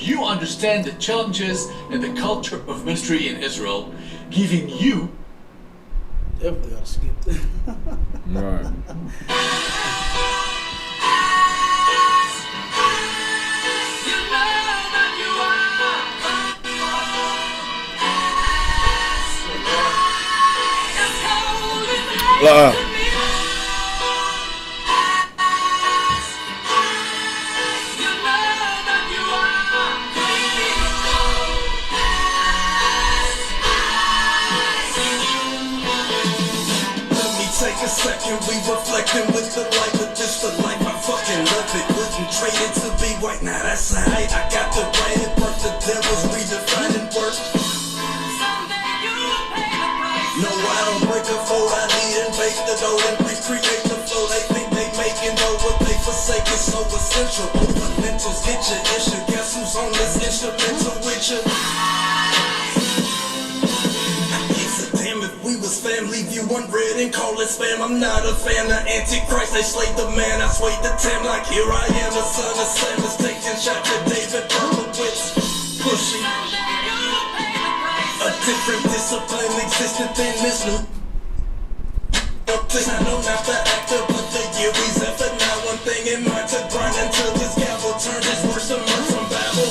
you understand the challenges and the culture of ministry in Israel, giving you Definitely gotta skip that. Right. Take a second, we reflecting with the light, but this the life, I fucking love it. Wouldn't trade it to be white, now that's alright. I got the right at birth, the devil's redefining work. No, I don't break a fold, I lead and bake the dough and recreate the flow. They think they making dough, what they forsake is so essential. Open mentals, get your issue. Guess who's on this instrumental with you? Family view unread and call it spam. I'm not a fan of Antichrist. They slayed the man, I swayed the tam. Like here I am, the son of Sam is taking shots at David Berkowitz. Pushing a different discipline existed than this new. I know not the actor, but the year we's at. But now one thing in mind to grind until this gavel turned his words to mirth from Babel.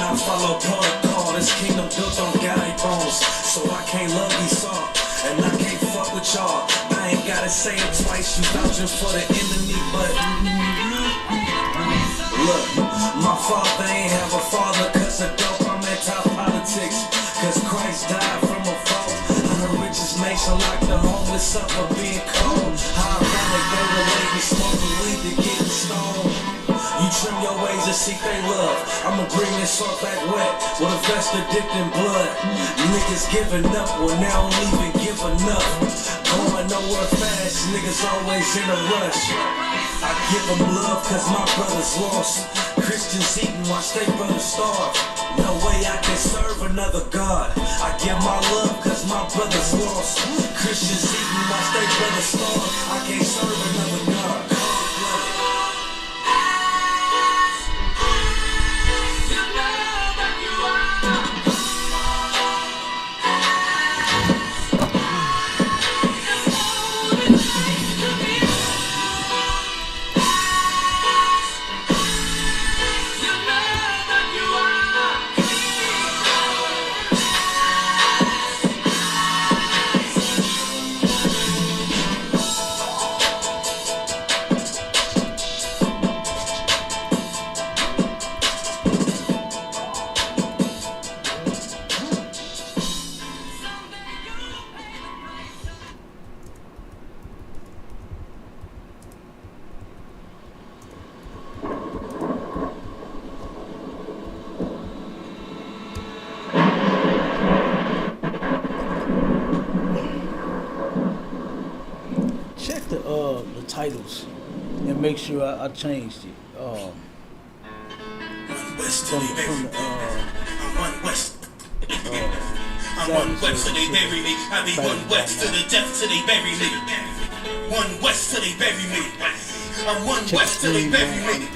I follow protocol. This kingdom built on guy bones, so I can't love Esau, and I can't fuck with y'all. I ain't gotta say it twice. You vouching for the enemy, but look, my father ain't have a father, cause of dope. I'm anti-politics, cause Christ died from a fault. I'm the richest nation, like the homeless up for being cold. How ironic they the ladies smoking weed to get stoned. You trim your ways to seek they love. I'ma bring this salt back wet with a vest dipped in blood. Niggas giving up when they don't even give enough. Going nowhere fast, niggas always in a rush. I give them love cause my brother's lost. Christians eating, watch they brothers starve. No way I can serve another God. I give my love cause my brother's lost. Christians eating, watch they brothers starve. I can't serve another God. Check the titles and make sure I changed it. From one west. I'm one west till they bury me. I be one west to the death till they bury me. One west till they bury me. I'm one west till they bury me.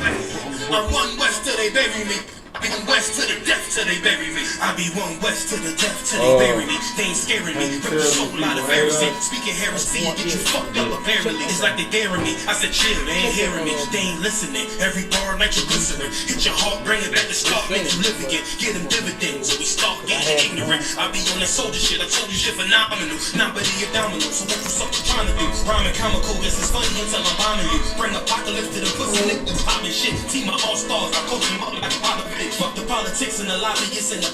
I'm one west till they bury me. I be one west to the death till they bury me. I be one west to the death till they bury me. They ain't scaring me. Rip the soul out of heresy. Speaking heresy, get you fucked up apparently. It's like they daring me. I said chill, they ain't hearing me. They ain't listening. Every bar like you listening. Hit your heart, bring it back to start. Make you live again. Get them dividends. So we start getting ignorant. I be on that soldier shit. I told you shit phenomenal. Not but you're domino. So what you fucking trying to do? Rhyming comical. Guess it's funny until I'm bombing you. Bring apocalypse to the pussy niggas popping shit. Team my all stars. I coach them up like a pot of bitch. Fuck the politics and the lobbyists and the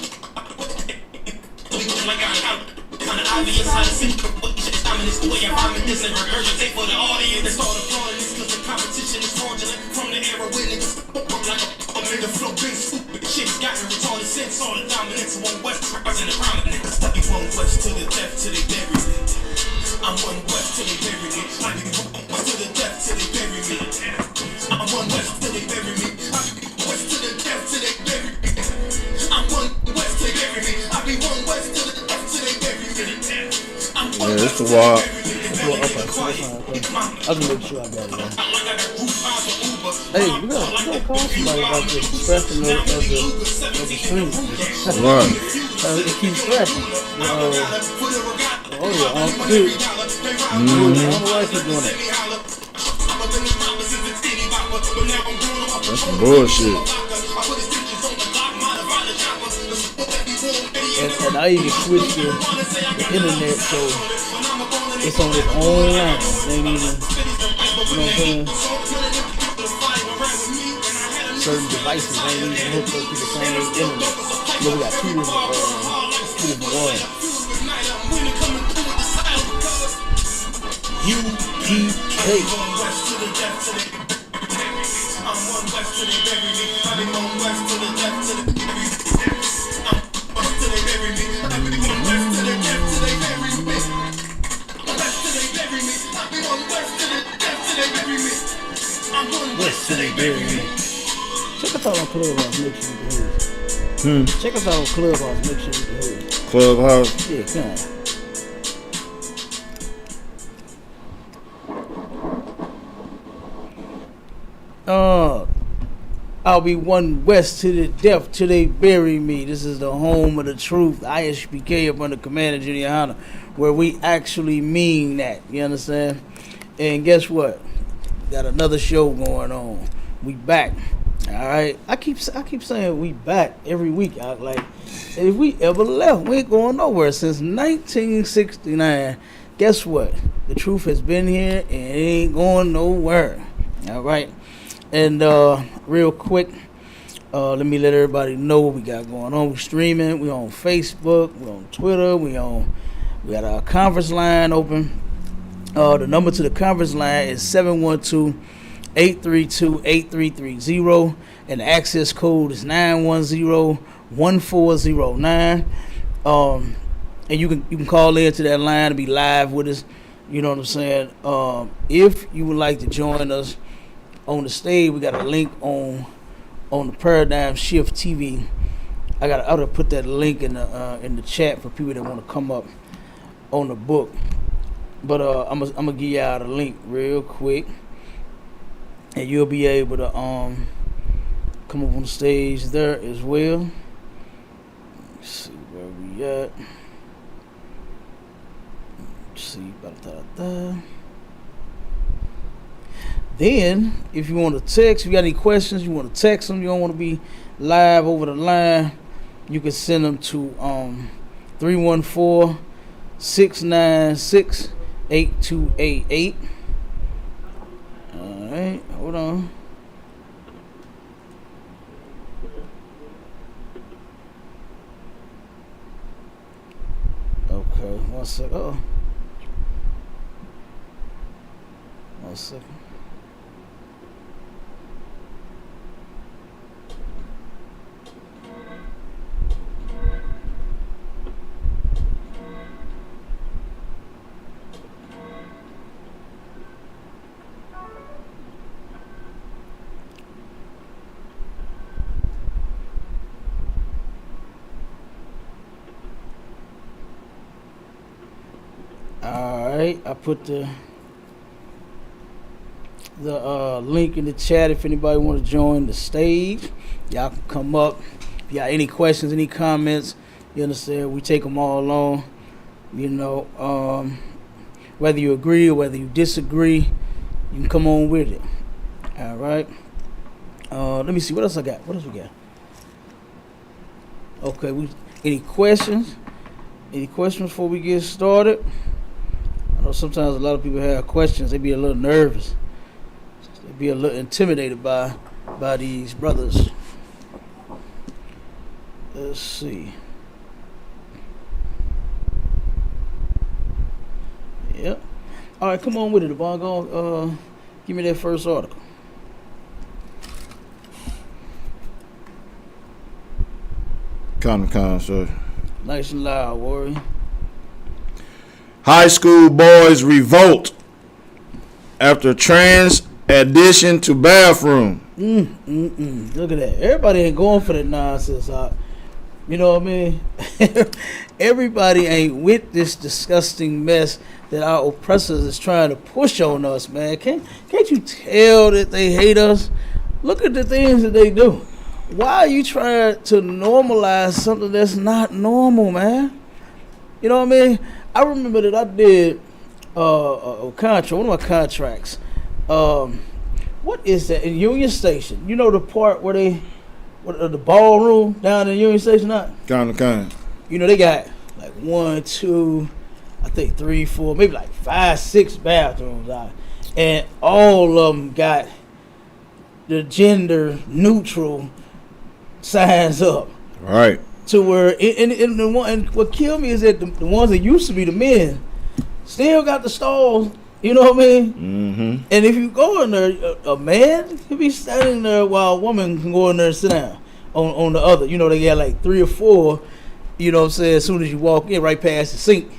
like I'm kind of obvious how to see I'm in this way I'm rhyming this and regurgitate for the audience. They start applauding this cause the competition is fraudulent. From the era when niggas like The flow been stupid, shit gotten retarded since all the dominance of one West rising to prominence. I be one West to the death till they bury me. I'm one West till they bury me. I be one West to the death till they bury me. I'm one West till they bury me. I be West to the death till they bury me. I'm one West till they bury me. I be one West to the death till they bury me. I'm one West till they bury me. I'll just make sure I got it, man. Hey, we gotta call somebody about this scratching of the string. Right. It keeps scratching. Oh yeah, dude. I don't know why I keep doing it. That's some bullshit. And I even switched the internet so it's on its own line. They ain't even, you know what I'm saying? Certain devices ain't even hooked up to the same internet. You know, we got two different ones. UPK. West to they bury me. Check us out on Clubhouse, make sure you can hear it. Check us out on Clubhouse, make sure you can hear it. Clubhouse? Yeah, come on. I'll be one West to the death till they bury me. This is the home of the truth. ISBK up under Commander Junior Hunter, where we actually mean that. You understand? And guess what? Got another show going on. We back. All right. I keep saying we back every week. Like if we ever left, we ain't going nowhere since 1969. Guess what? The truth has been here and it ain't going nowhere. All right. And real quick, let me let everybody know what we got going on. We're streaming. We on Facebook. We on Twitter. We got our conference line open. The number to the conference line is 712-832-8330, and the access code is 910-1409. And you can call in to that line to be live with us. You know what I'm saying? If you would like to join us on the stage, we got a link on the Paradigm Shift TV. I'll put that link in the chat for people that want to come up on the book. But I'm gonna give y'all the link real quick, and you'll be able to come up on the stage there as well. Let's see where we at. Let's see. Then, if you want to text, if you got any questions, you want to text them, you don't want to be live over the line, you can send them to 314-696-8288. All right, hold on. Okay, 1 second. Oh, 1 second. Alright, I put the link in the chat if anybody want to join the stage. Y'all can come up. If you got any questions, any comments, you understand, we take them all on. You know, whether you agree or whether you disagree, you can come on with it. Alright. Let me see, what else I got? What else we got? Okay, any questions? Any questions before we get started? I know sometimes a lot of people have questions. They be a little nervous. They be a little intimidated by these brothers. Let's see. Yep. All right, come on with it, Devon. Go, give me that first article. Con, sir. Nice and loud, Warrior. High school boys revolt after trans addition to bathroom. Look at that. Everybody ain't going for that nonsense. You know what I mean? Everybody ain't with this disgusting mess that our oppressors is trying to push on us, man. Can't you tell that they hate us? Look at the things that they do. Why are you trying to normalize something that's not normal, man? You know what I mean? I remember that I did a contract, one of my contracts. What is that in Union Station? You know the part where the ballroom down in Union Station, not? Con. You know they got like 1, 2, I think 3, 4, maybe like 5, 6 bathrooms out, and all of them got the gender neutral signs up. Right. To where and what killed me is that the ones that used to be the men still got the stalls. You know what I mean? Mm-hmm. And if you go in there, a man can be standing there while a woman can go in there and sit down on the other. You know, they got like 3 or 4, you know what I'm saying, as soon as you walk in, right past the sink.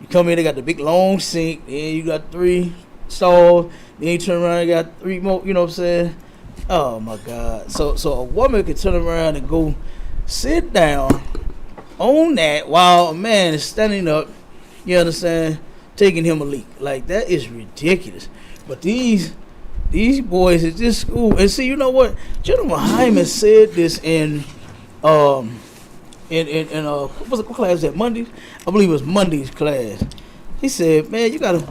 You come in, they got the big long sink, then you got 3 stalls, then you turn around, you got 3 more, you know what I'm saying? Oh my God. So a woman could turn around and go sit down on that while a man is standing up, you understand, taking him a leak. Like, that is ridiculous. But these boys at this school, and see, you know what? General Hyman said this in what class that? Mondays? I believe it was Monday's class. He said, man, you got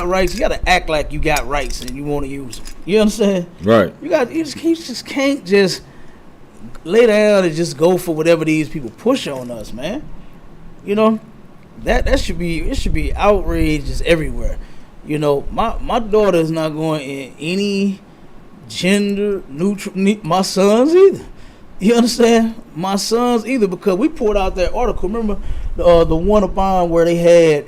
rights. You gotta act like you got rights and you want to use them. You understand? Right. You just can't just lay down and just go for whatever these people push on us, man. You know? It should be outrageous everywhere. You know, my daughter is not going in any gender neutral. My sons either. You understand? My sons either, because we pulled out that article. Remember the one upon where they had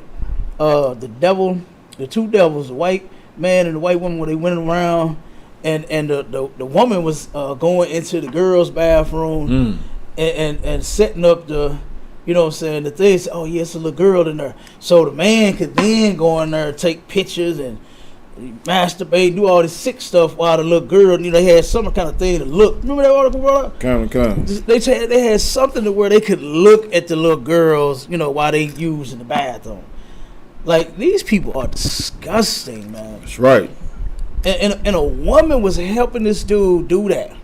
the 2 devils, the white man and the white woman, where they went around and the woman was going into the girls' bathroom and setting up the. You know what I'm saying? The thing is, oh, yeah, it's a little girl in there. So the man could then go in there and take pictures and masturbate, do all this sick stuff while the little girl, you know, they had some kind of thing to look. Remember that article, brother? Con. They had something to where they could look at the little girls, you know, while they use in the bathroom. Like, these people are disgusting, man. That's right. And a woman was helping this dude do that.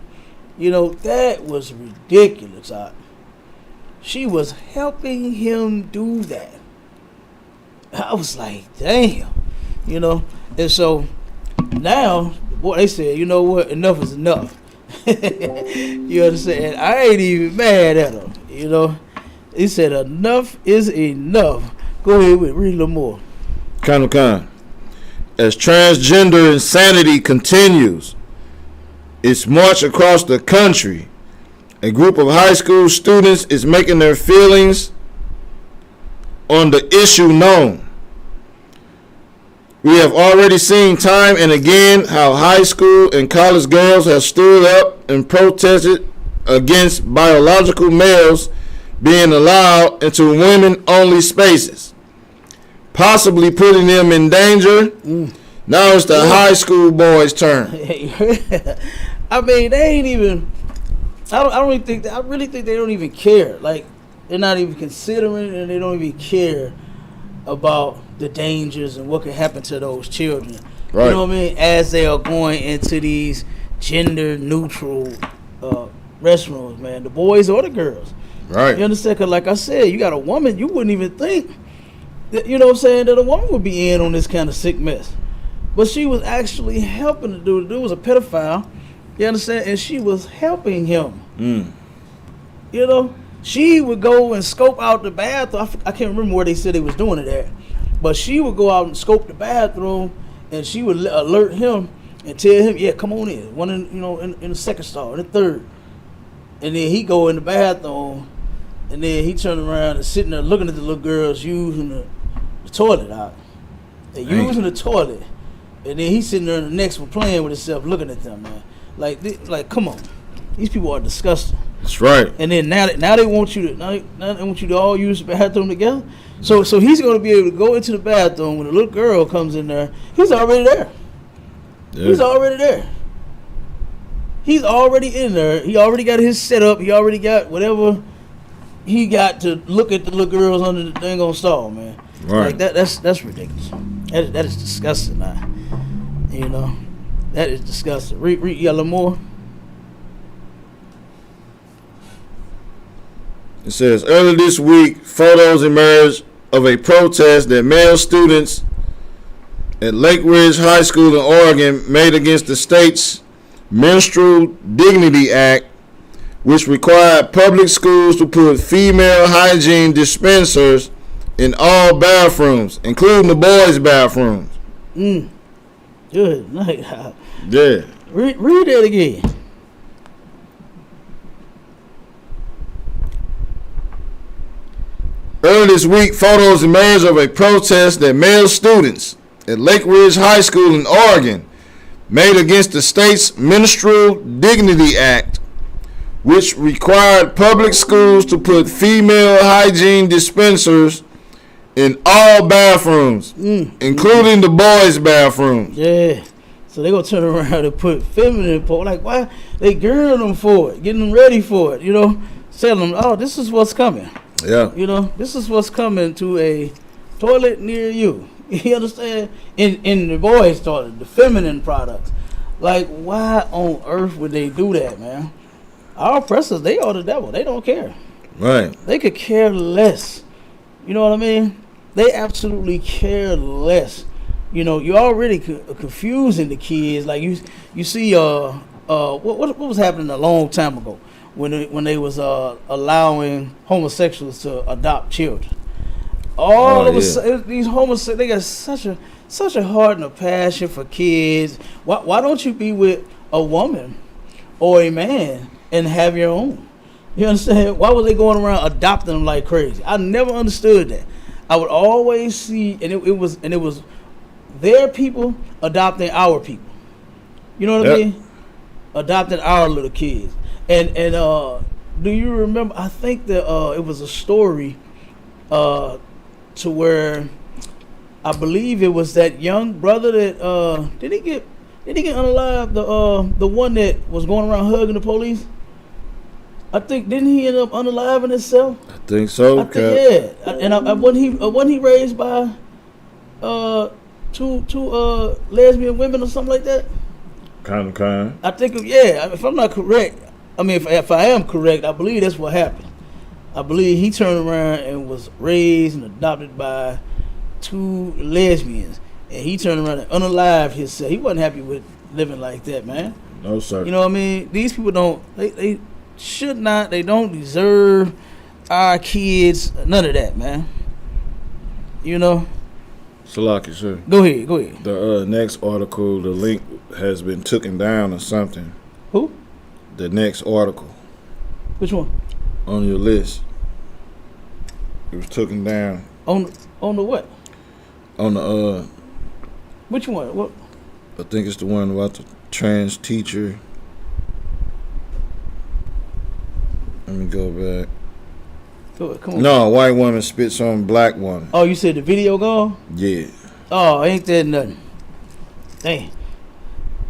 You know, that was ridiculous. She was helping him do that. I was like, damn, you know. And so now, boy, they said, you know what? Enough is enough. You understand? I ain't even mad at them. You know, he said enough is enough. Go ahead with read a little more. Con. As transgender insanity continues its march across the country, a group of high school students is making their feelings on the issue known. We have already seen time and again how high school and college girls have stood up and protested against biological males being allowed into women-only spaces, possibly putting them in danger. Now it's the high school boys' turn. I mean, they ain't even. I really think they don't even care. Like, they're not even considering, and they don't even care about the dangers and what can happen to those children. Right. You know what I mean? As they are going into these gender neutral restrooms, man, the boys or the girls. Right. You understand? Because like I said, you got a woman, you wouldn't even think that, you know what I'm saying, that a woman would be in on this kind of sick mess. But she was actually helping the dude. The dude was a pedophile. You understand? And she was helping him. You know? She would go and scope out the bathroom. I can't remember where they said they was doing it at. But she would go out and scope the bathroom, and she would alert him and tell him, yeah, come on in. One in, you know, in the second stall, in the third. And then he go in the bathroom, and then he turn around and sitting there looking at the little girls using the toilet out. They using the toilet. And then he's sitting there in the next one playing with himself, looking at them, man. Like, come on. These people are disgusting. That's right. And then now they want you to now they want you to all use the bathroom together. So he's going to be able to go into the bathroom when a little girl comes in there. He's already there. Yeah. He's already there. He's already in there. He already got his setup. He already got whatever he got to look at the little girls under the dang on stall, man. Right. Like that's ridiculous. That is disgusting, man. You know, that is disgusting. Read you got a little more. It says, earlier this week, photos emerged of a protest that male students at Lake Ridge High School in Oregon made against the state's Menstrual Dignity Act, which required public schools to put female hygiene dispensers in all bathrooms, including the boys' bathrooms. Good night. Yeah. Read that again. Earlier this week, photos emerged of a protest that male students at Lake Ridge High School in Oregon made against the state's Menstrual Dignity Act, which required public schools to put female hygiene dispensers in all bathrooms, including the boys' bathrooms. Yeah. So they gonna turn around and put feminine part. Like, why they girding them for it, getting them ready for it, you know, telling them, oh, this is what's coming. Yeah. You know, this is what's coming to a toilet near you. You understand? In the boys' toilet, the feminine products. Like, why on earth would they do that, man? Our oppressors, they are the devil. They don't care. Right. They could care less. You know what I mean? They absolutely care less. You know, you're already confusing the kids. Like you see, what was happening a long time ago when they was allowing homosexuals to adopt children. All of a sudden, these homosexuals, they got such a heart and a passion for kids. Why don't you be with a woman or a man and have your own? You understand? Why were they going around adopting them like crazy? I never understood that. I would always see, and it was their people adopting our people. You know what I mean? Adopting our little kids. And do you remember? I think that it was a story to where I believe it was that young brother that did he get unalived? The one that was going around hugging the police. I think didn't he end up unaliving himself? I think so. Yeah. And wasn't he raised by two lesbian women or something like that? Kind. I think if I'm not correct, I mean if I am correct, I believe that's what happened. I believe he turned around and was raised and adopted by two lesbians, and he turned around and unalived himself. He wasn't happy with living like that, man. No sir. You know what I mean? These people they should not. They don't deserve our kids. None of that, man. You know. Salaki, sir. Go ahead. The next article, the link has been taken down or something. Who? The next article. Which one? On your list. It was taken down. On the what? On the Which one? What? I think it's the one about the trans teacher. Let me go back. Go ahead, come on. No, a white woman spits on black woman. Oh, you said the video gone? Yeah. Oh, ain't that nothing? Dang.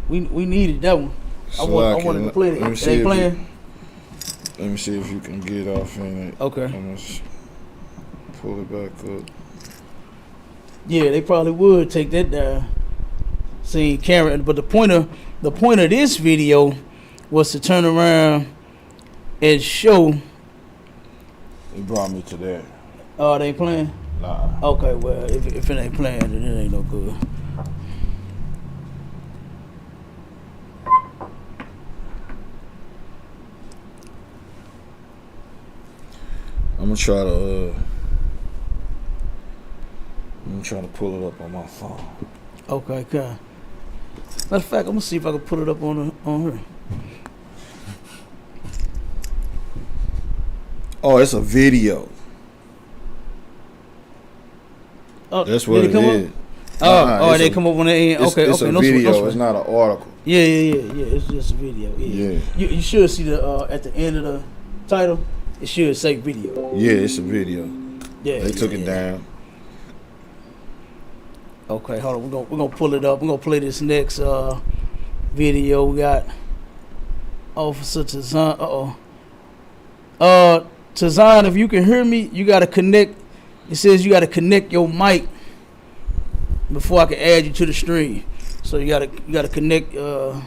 We needed that one. I wanted to play it. It ain't playing? Let me see if you can get off in it. Okay. I'm gonna pull it back up. Yeah, they probably would take that down. See, Karen, but the point of this video was to turn around and show. It brought me to that. Oh, they ain't playing? Nah. Okay, well, if it ain't playing, then it ain't no good. I'm gonna try to pull it up on my phone. Okay, okay. Matter of fact, I'm gonna see if I can put it up on her. Oh, it's a video. Oh, that's what it is. Oh, they come up on the end. Okay, it's a video. It's not an article. Yeah. It's just a video. Yeah. You should see the at the end of title, it should say video. Yeah, it's a video. Yeah, They took it down. Okay, hold on. We're gonna pull it up. We're gonna play this next video. We got Officer Tazan. Tazan, if you can hear me, you gotta connect. It says you gotta connect your mic before I can add you to the stream. So you gotta connect your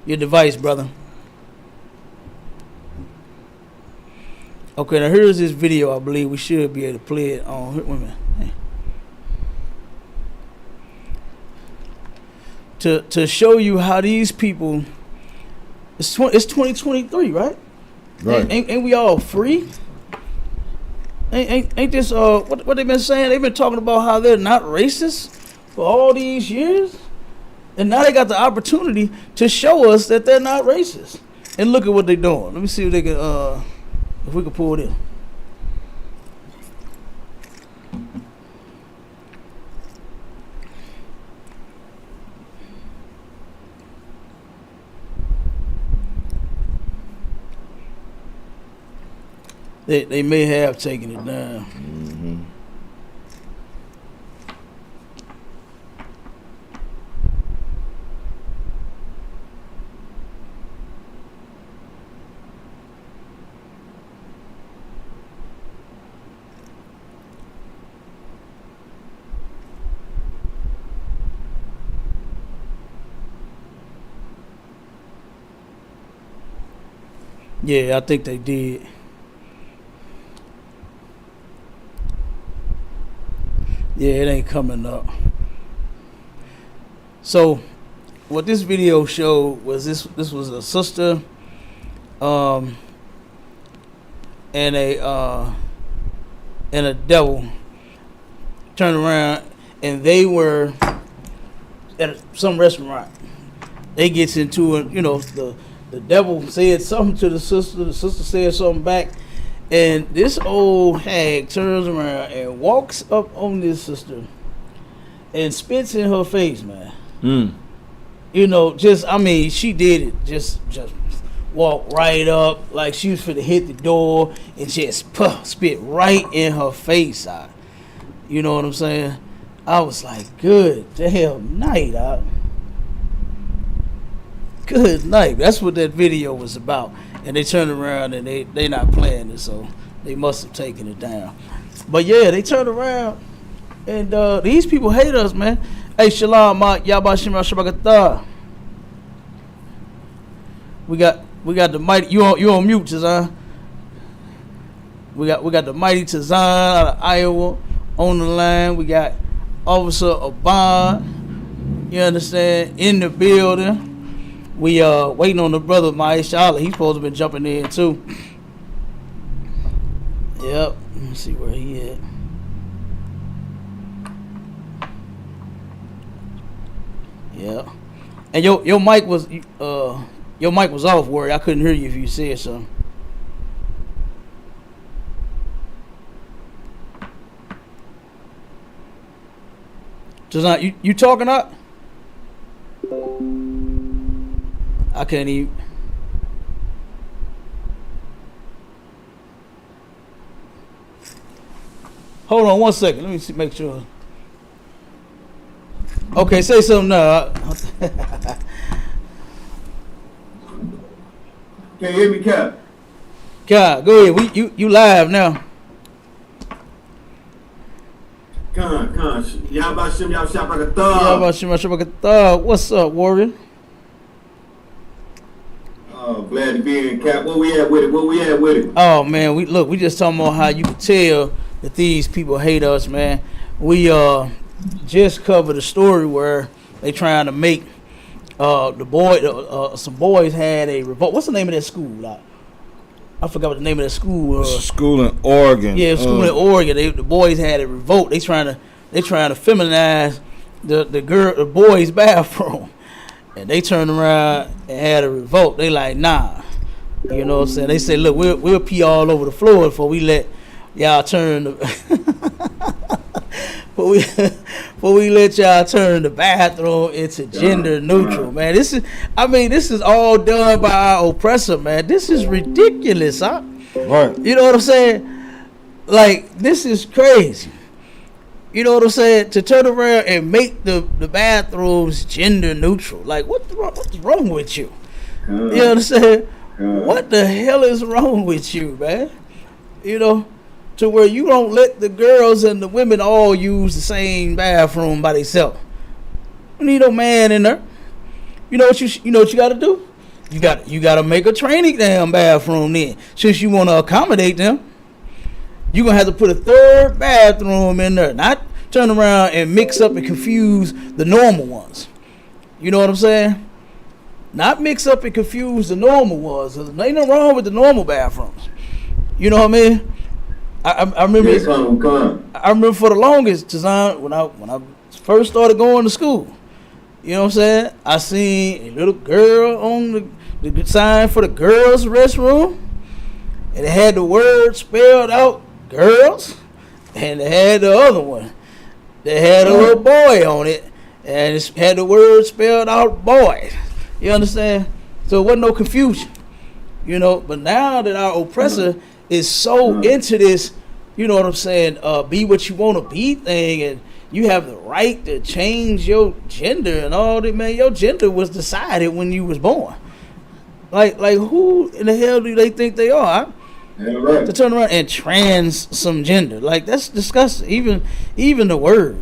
device, brother. Okay, now here's this video. I believe we should be able to play it on. Wait a minute. To show you how these people, it's 2023, right? Right. Ain't we all free? Ain't this what they've been saying? They've been talking about how they're not racist for all these years, and now they got the opportunity to show us that they're not racist. And look at what they're doing. Let me see if they can if we can pull it in. They may have taken it down. Mm-hmm. Yeah, I think they did. Yeah, it ain't coming up. So, what this video showed was this was a sister, and a devil turned around, and they were at some restaurant. They gets into it, the devil said something to the sister said something back. And this old hag turns around and walks up on this sister and spits in her face, man. She did it. Just walked right up like she was finna hit the door and just spit right in her face. You know what I'm saying? I was like, good damn night, Good night. That's what that video was about. And they turned around and they not playing it, so they must have taken it down. But yeah, they turned around and these people hate us, man. Hey, shalom, yabashim shabakatah. We got the mighty. You on mute, Tazan. We got the mighty Tazan out of Iowa on the line. We got Officer Aban, you understand, in the building. We waiting on the brother Maishala. He's supposed to be jumping in too. Yep. Let me see where he at. Yeah. And your mic was off, Worry. I couldn't hear you if you said something. Just not you talking up? I can't even. Hold on 1 second. Let me see, make sure. Okay, say something now. Can you hear me, Cap? God, go ahead. You live now. Cant. Yabashim Yabashim Yeah, about Shema. What's up, Warrior? Glad to be in, Cap. Where we at with it? Oh man, we just talking about how you can tell that these people hate us, man. We just covered a story where they trying to make some boys had a revolt. What's the name of that school? I forgot what the name of that school was. School in Oregon. Yeah, school in Oregon. The boys had a revolt. They trying to feminize the boys' bathroom. And they turned around and had a revolt. They like, nah. You know what I'm saying? They say, look, we'll pee all over the floor before we let y'all turn the before we let y'all turn the bathroom into gender neutral, man. This is all done by our oppressor, man. This is ridiculous, huh? Right. You know what I'm saying? Like, this is crazy. You know what I'm saying? To turn around and make the bathrooms gender neutral. Like, what's wrong with you? You know what I'm saying? What the hell is wrong with you, man? You know, to where you don't let the girls and the women all use the same bathroom by themselves. You need a man in there. You know what you got to do? You got to make a training damn bathroom then. Since you want to accommodate them, you're going to have to put a third bathroom in there. Not turn around and mix up and confuse the normal ones. You know what I'm saying? Not mix up and confuse the normal ones. There's ain't nothing wrong with the normal bathrooms. You know what I mean? I remember. Yes, I remember for the longest time when I first started going to school. You know what I'm saying? I seen a little girl on the sign for the girls' restroom, and it had the word spelled out "girls," and it had the other one that had a little boy on it, and it had the word spelled out "boy." You understand? So it wasn't no confusion, you know. But now that our oppressor is so into this, you know what I'm saying? Be what you want to be thing, and you have the right to change your gender and all that, man. Your gender was decided when you was born. Like who in the hell do they think they are? Yeah, right. To turn around and trans some gender, like that's disgusting. Even the word,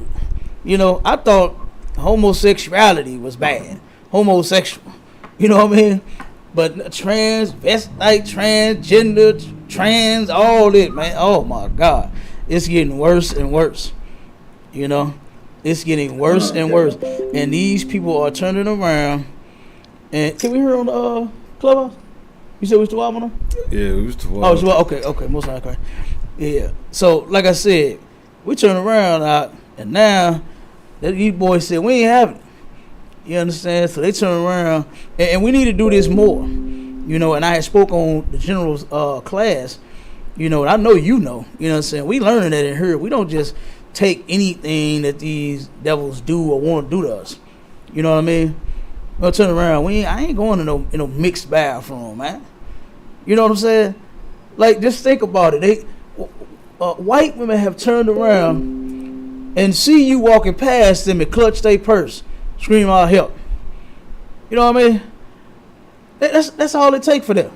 you know, I thought homosexuality was bad. Homosexual, you know what I mean? But transvestite, transgender, trans, all that, man. Oh my God, it's getting worse and worse. You know, it's getting worse and worse. And these people are turning around. And can we hear on the Clubhouse? You said we was 12 on them? Yeah, we was 12. Oh, it's 12. Okay. Most of okay. Yeah. So, like I said, we turn around out, and now these boys said we ain't having it. You understand? So they turn around, and we need to do this more. You know, and I had spoke on the general's class. You know, and I know you know. You know what I'm saying? We learning that in here. We don't just take anything that these devils do or want to do to us. You know what I mean? We'll turn around. I ain't going to no mixed bathroom, man. You know what I'm saying? Like, just think about it. White women have turned around and see you walking past them and clutch their purse, scream out help. You know what I mean? That's all it takes for them.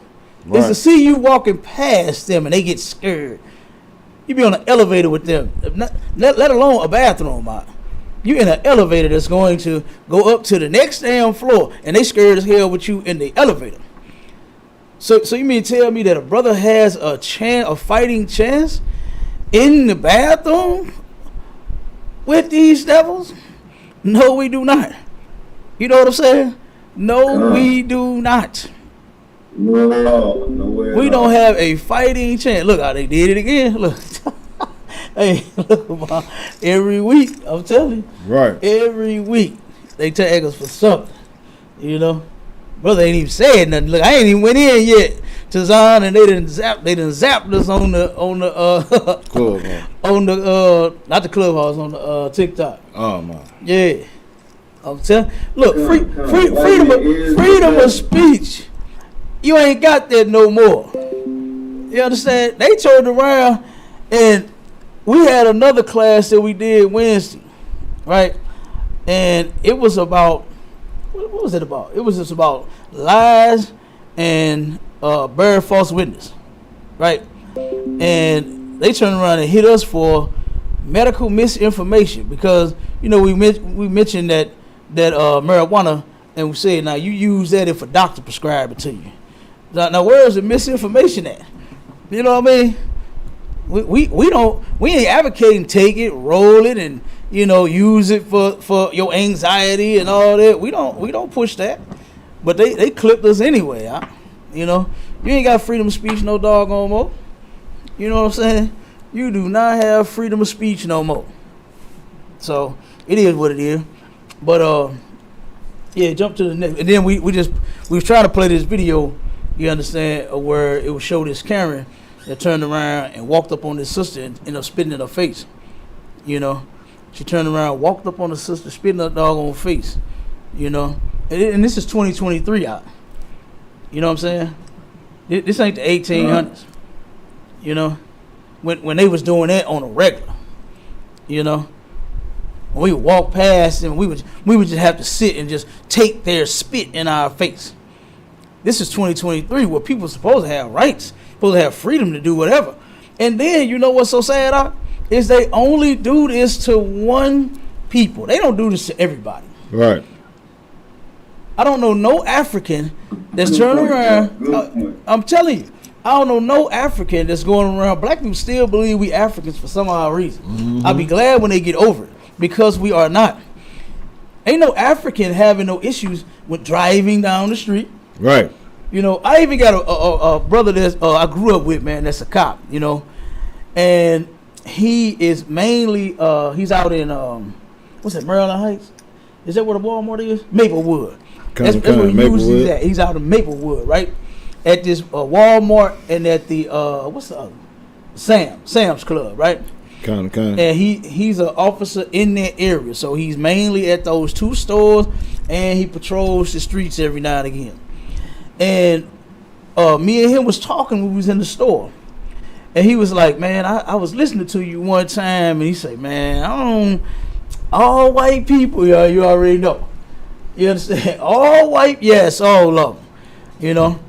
Right. Is to see you walking past them and they get scared. You be on an elevator with them, let alone a bathroom. You in an elevator that's going to go up to the next damn floor, and they scared as hell with you in the elevator. So you mean tell me that a brother has a fighting chance in the bathroom with these devils? No, we do not. You know what I'm saying? No, we do not. No way. We don't have a fighting chance. Look how they did it again. Look. Hey, look, every week, I'm telling you. Right. Every week, they tag us for something. You know? Brother ain't even said nothing. Look, I ain't even went in yet to Zion, and they done zapped us on the clubhouse. On the not the clubhouse, on the TikTok. Oh man. Yeah. I'm telling. Look, freedom of speech. You ain't got that no more. You understand? They turned around, and we had another class that we did Wednesday, right? And it was about, what was it about? It was just about lies and bearing false witness, right? And they turned around and hit us for medical misinformation because, you know, we mentioned that marijuana, and we said, now you use that if a doctor prescribed it to you. Now where is the misinformation at? You know what I mean? We ain't advocating take it, roll it, and you know use it for your anxiety and all that. We don't push that, but they clipped us anyway. Huh? You know, you ain't got freedom of speech no doggone more. You know what I'm saying? You do not have freedom of speech no more. So it is what it is. But yeah, jump to the next. And then we was trying to play this video. You understand where it would show this Karen that turned around and walked up on this sister and ended up spitting in her face. You know, she turned around, walked up on the sister, spitting her doggone face. You know, and this is 2023 out. You know what I'm saying? This ain't the 1800s. you know, when they was doing that on a regular, you know. When we would walk past and we would just have to sit and just take their spit in our face. This is 2023 where people are supposed to have rights, supposed to have freedom to do whatever. And then, you know what's so sad, is they only do this to one people. They don't do this to everybody. Right. I don't know no African that's turning around. I'm telling you, I don't know no African that's going around. Black people still believe we Africans for some odd reason. Mm-hmm. I'll be glad when they get over it, because we are not. Ain't no African having no issues with driving down the street. Right. You know, I even got a brother that I grew up with, man, that's a cop, you know. And he is mainly, he's out in, what's that, Maryland Heights? Is that where the Walmart is? Maplewood. That's where he usually at. He's out in Maplewood, right? At this Walmart and at the, what's the other? Sam's Club, right? Kind. And he's an officer in that area. So he's mainly at those two stores, and he patrols the streets every now and again. And me and him was talking when we was in the store. And he was like, man, I was listening to you one time, and he said, man, all white people, you already know. You understand? All white, yes, all of them. You know,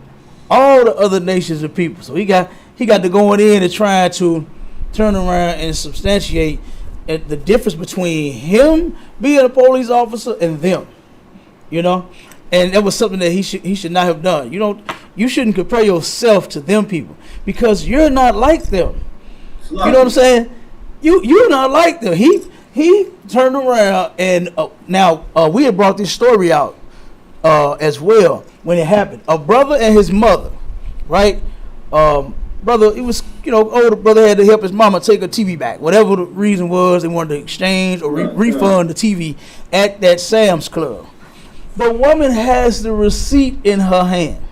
all the other nations of people. So he got to going in and trying to turn around and substantiate the difference between him being a police officer and them. You know? And that was something that he should not have done. You shouldn't compare yourself to them people, because you're not like them. You know what I'm saying? You're not like them. He turned around and now we had brought this story out as well when it happened. A brother and his mother, right? Brother, it was, older brother had to help his mama take her TV back. Whatever the reason was, they wanted to exchange or refund the TV at that Sam's Club. The woman has the receipt in her hand.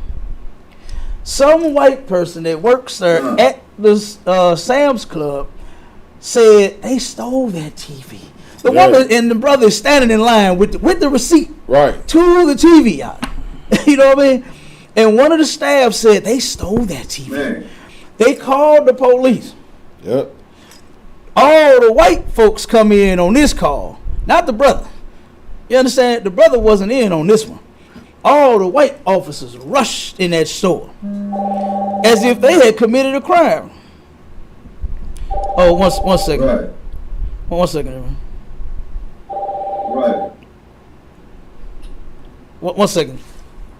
Some white person that works there at the Sam's Club said they stole that TV. The woman and the brother is standing in line with the receipt to the TV out. You know what I mean? And one of the staff said they stole that TV. Man. They called the police. Yep. All the white folks come in on this call, not the brother. You understand? The brother wasn't in on this one. All the white officers rushed in that store as if they had committed a crime. Oh, one second. Right. 1 second. Right. 1 second.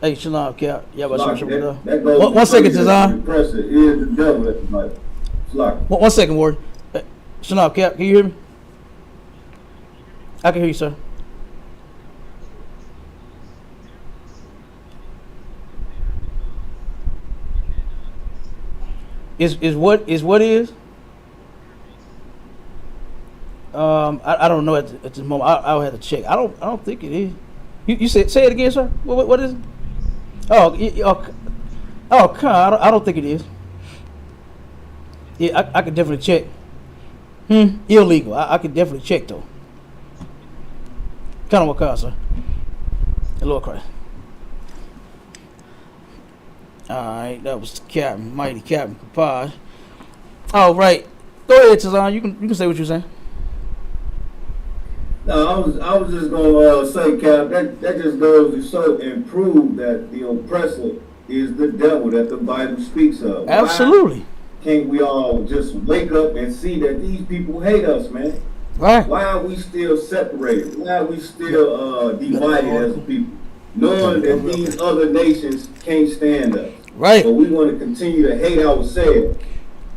Hey, Shalom, Cap. Yeah, but one second, Tazan. 1 second, Ward. Shalom, Cap. Can you hear me? I can hear you, sir. Is what is? I don't know at this moment. I'll have to check. I don't think it is. You say it again, sir. What is it? Oh, I don't think it is. Yeah, I could definitely check. Illegal. I could definitely check though. Kind of what car, sir? The Lord Christ. All right, that was Captain, mighty Captain Kapaj. All right, go ahead, Tazan. You can say what you're saying. No, I was just gonna say, Cap, that just goes to show and prove that the oppressor is the devil that the Bible speaks of. Absolutely. Why can't we all just wake up and see that these people hate us, man? Right. Why are we still separated? Why are we still divided as a people? Knowing that these other nations can't stand us. Right. But we want to continue to hate ourselves.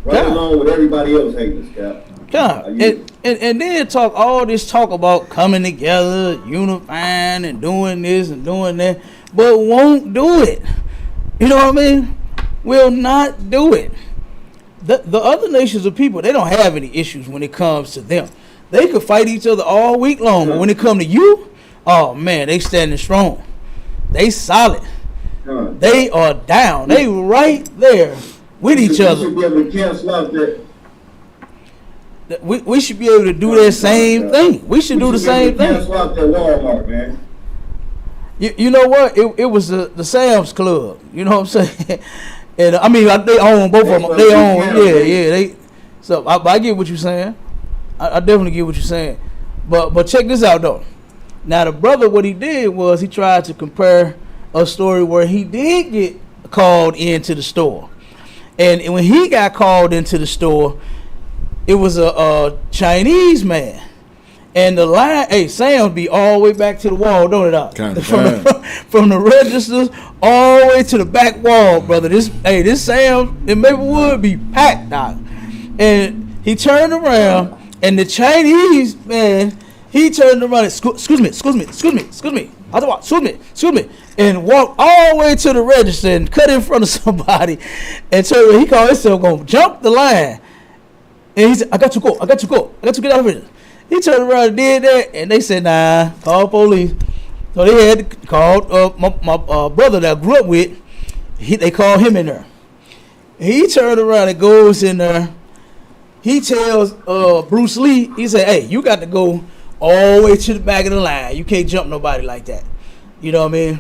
Right along with everybody else hating us, Cap. Yeah. And then all this talk about coming together, unifying and doing this and doing that, but won't do it. You know what I mean? Will not do it. The other nations of people, they don't have any issues when it comes to them. They could fight each other all week long, but when it come to you, oh man, they standing strong. They solid. They are down. They right there with each other. We should be able to cancel out that. We should be able to do that same thing. We should do the same thing. Cancel out that Walmart, man. You know what? It was the Sam's Club. You know what I'm saying? And I mean, they own both of them. They own, Yeah. They. So I get what you're saying. I definitely get what you're saying. But check this out though. Now the brother, what he did was he tried to compare a story where he did get called into the store, and when he got called into the store, it was a Chinese man. And the line, hey, Sam be all the way back to the wall, don't it? Doc? From the registers all the way to the back wall, brother. This Sam in Maplewood be packed, Doc. And he turned around, and the Chinese man, he turned around and excuse me, and walked all the way to the register and cut in front of somebody, and he called himself gonna jump the line. And he said, I got to get out of here. He turned around and did that, and they said, nah, call police. So they had to call my brother that I grew up with. They called him in there. He turned around and goes in there. He tells Bruce Lee, he said, hey, you got to go all the way to the back of the line. You can't jump nobody like that. You know what I mean?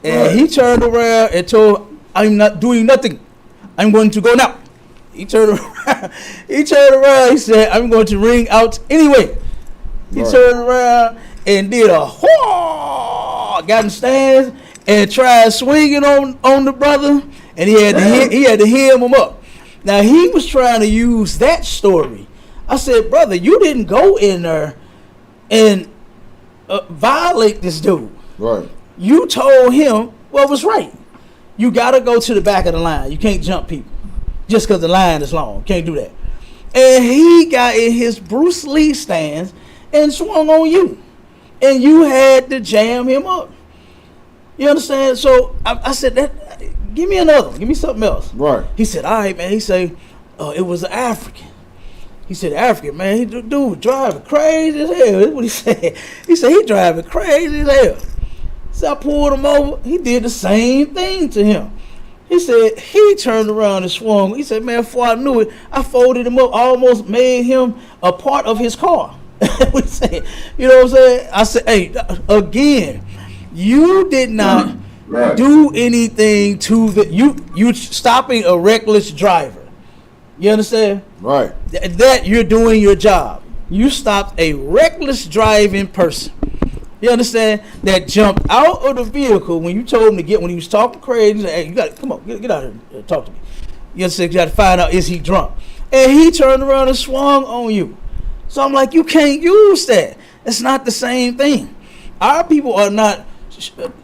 And he turned around and told, I'm not doing nothing. I'm going to go now. He turned around. He said, I'm going to ring out anyway. He turned around and did a got in stands and tried swinging on the brother, and he had to hem him up. Now he was trying to use that story. I said, brother, you didn't go in there and violate this dude. Right. You told him what was right. You got to go to the back of the line. You can't jump people just because the line is long. Can't do that. And he got in his Bruce Lee stance and swung on you. And you had to jam him up. You understand? So I said, give me another one. Give me something else. Right. He said, all right, man. He said, it was an African. He said, African, man, dude driving crazy as hell. That's what he said. He said, he driving crazy as hell. So I pulled him over. He did the same thing to him. He said, he turned around and swung. He said, man, before I knew it, I folded him up, almost made him a part of his car. What he said, you know what I'm saying? I said, hey, again, you did not do anything to you stopping a reckless driver. You understand? Right. That you're doing your job. You stopped a reckless driving person. You understand? That jumped out of the vehicle when you told him to get, when he was talking crazy. He said, hey, you got to come on, get out here and talk to me. You understand? You got to find out, is he drunk? And he turned around and swung on you. So I'm like, you can't use that. It's not the same thing. Our people are not.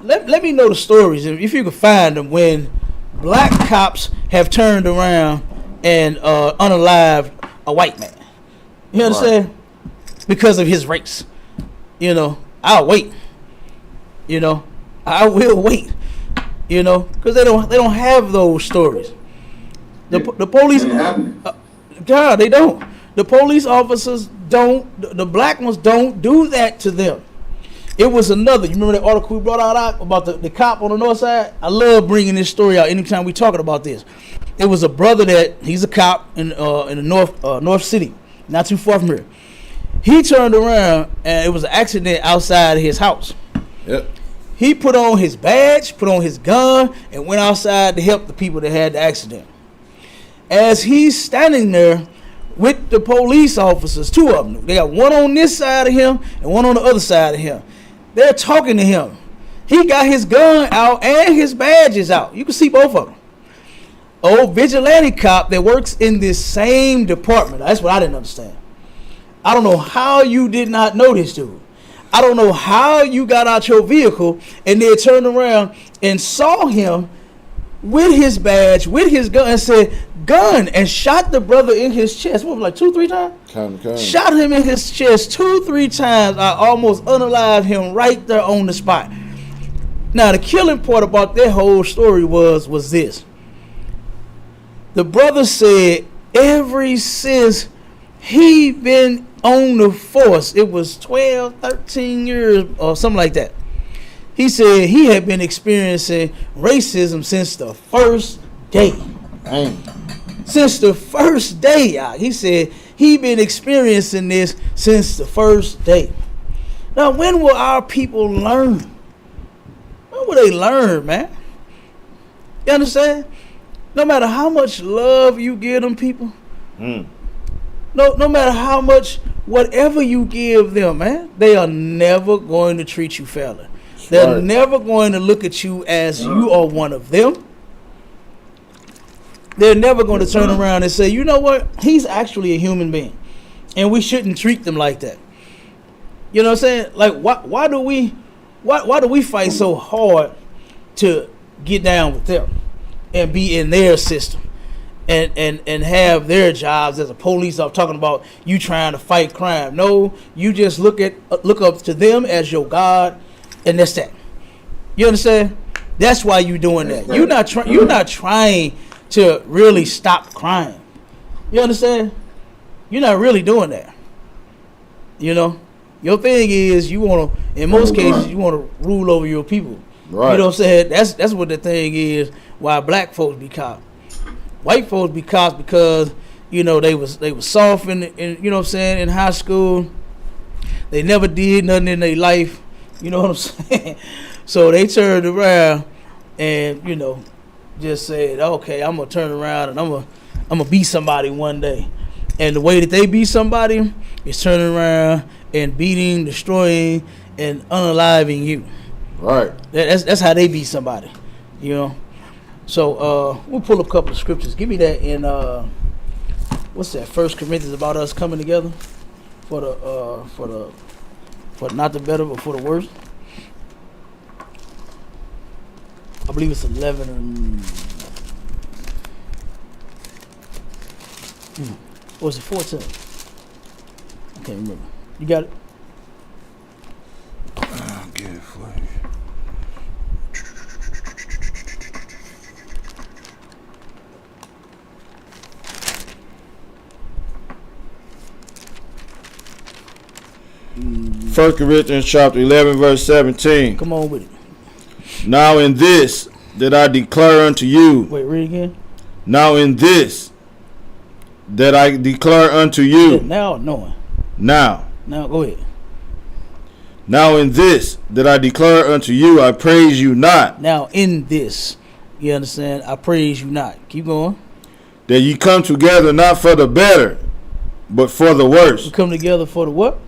Let me know the stories, if you can find them, when black cops have turned around and unalived a white man. You understand? Right. Because of his race. You know, I'll wait. You know, I will wait. You know, because they don't have those stories. The police, God, they don't. The police officers don't. The black ones don't do that to them. It was another. You remember that article we brought out about the cop on the north side? I love bringing this story out anytime we talking about this. It was a brother that he's a cop in the North City, not too far from here. He turned around and it was an accident outside his house. Yep. He put on his badge, put on his gun, and went outside to help the people that had the accident. As he's standing there with the police officers, two of them, they got one on this side of him and one on the other side of him. They're talking to him. He got his gun out and his badges out. You can see both of them. Old vigilante cop that works in this same department. That's what I didn't understand. I don't know how you did not know this dude. I don't know how you got out your vehicle and then turned around and saw him with his badge, with his gun, and said, gun, and shot the brother in his chest. What, like 2-3 times? Shot him in his chest 2-3 times. I almost unalived him right there on the spot. Now, the killing part about that whole story was this. The brother said ever since he been on the force, it was 12, 13 years or something like that. He said he had been experiencing racism since the first day. Dang. Since the first day, he said he been experiencing this since the first day. Now, when will our people learn? When will they learn, man? You understand? No matter how much love you give them people, Mm. no matter how much, whatever you give them, man, they are never going to treat you fairly. They're right. never going to look at you as you are one of them. They're never going to turn around and say, you know what, he's actually a human being, and we shouldn't treat them like that. You know what I'm saying? Like, why do we fight so hard to get down with them and be in their system and have their jobs as a police? I'm talking about you trying to fight crime. No, you just look up to them as your God, and that's that. You understand? That's why you're doing that. You're not trying to really stop crime. You understand? You're not really doing that. You know? Your thing is you want to, in most cases, you want to rule over your people. Right. You know what I'm saying? That's what the thing is, why black folks be cops. White folks be cops because, you know, they was soft in you know what I'm saying, in high school. They never did nothing in their life. You know what I'm saying? So they turned around and, you know, just said, okay, I'm gonna turn around and I'm gonna be somebody one day. And the way that they be somebody is turning around and beating, destroying, and unaliving you. Right. That's how they be somebody, you know. So we'll pull up a couple of scriptures. Give me that in what's that? 1 Corinthians, about us coming together for not the better but for the worse. I believe it's 11 and or is it 14? I can't remember. You got it? I'll get it for you. First Corinthians chapter 11 verse 17. Come on with it. Now in this that I declare unto you. Wait, read again. Now in this that I declare unto you. Yeah, now knowing. Now go ahead. Now in this that I declare unto you, I praise you not. Now in this, you understand, I praise you not. Keep going. That ye come together not for the better, but for the worse. We come together for the what?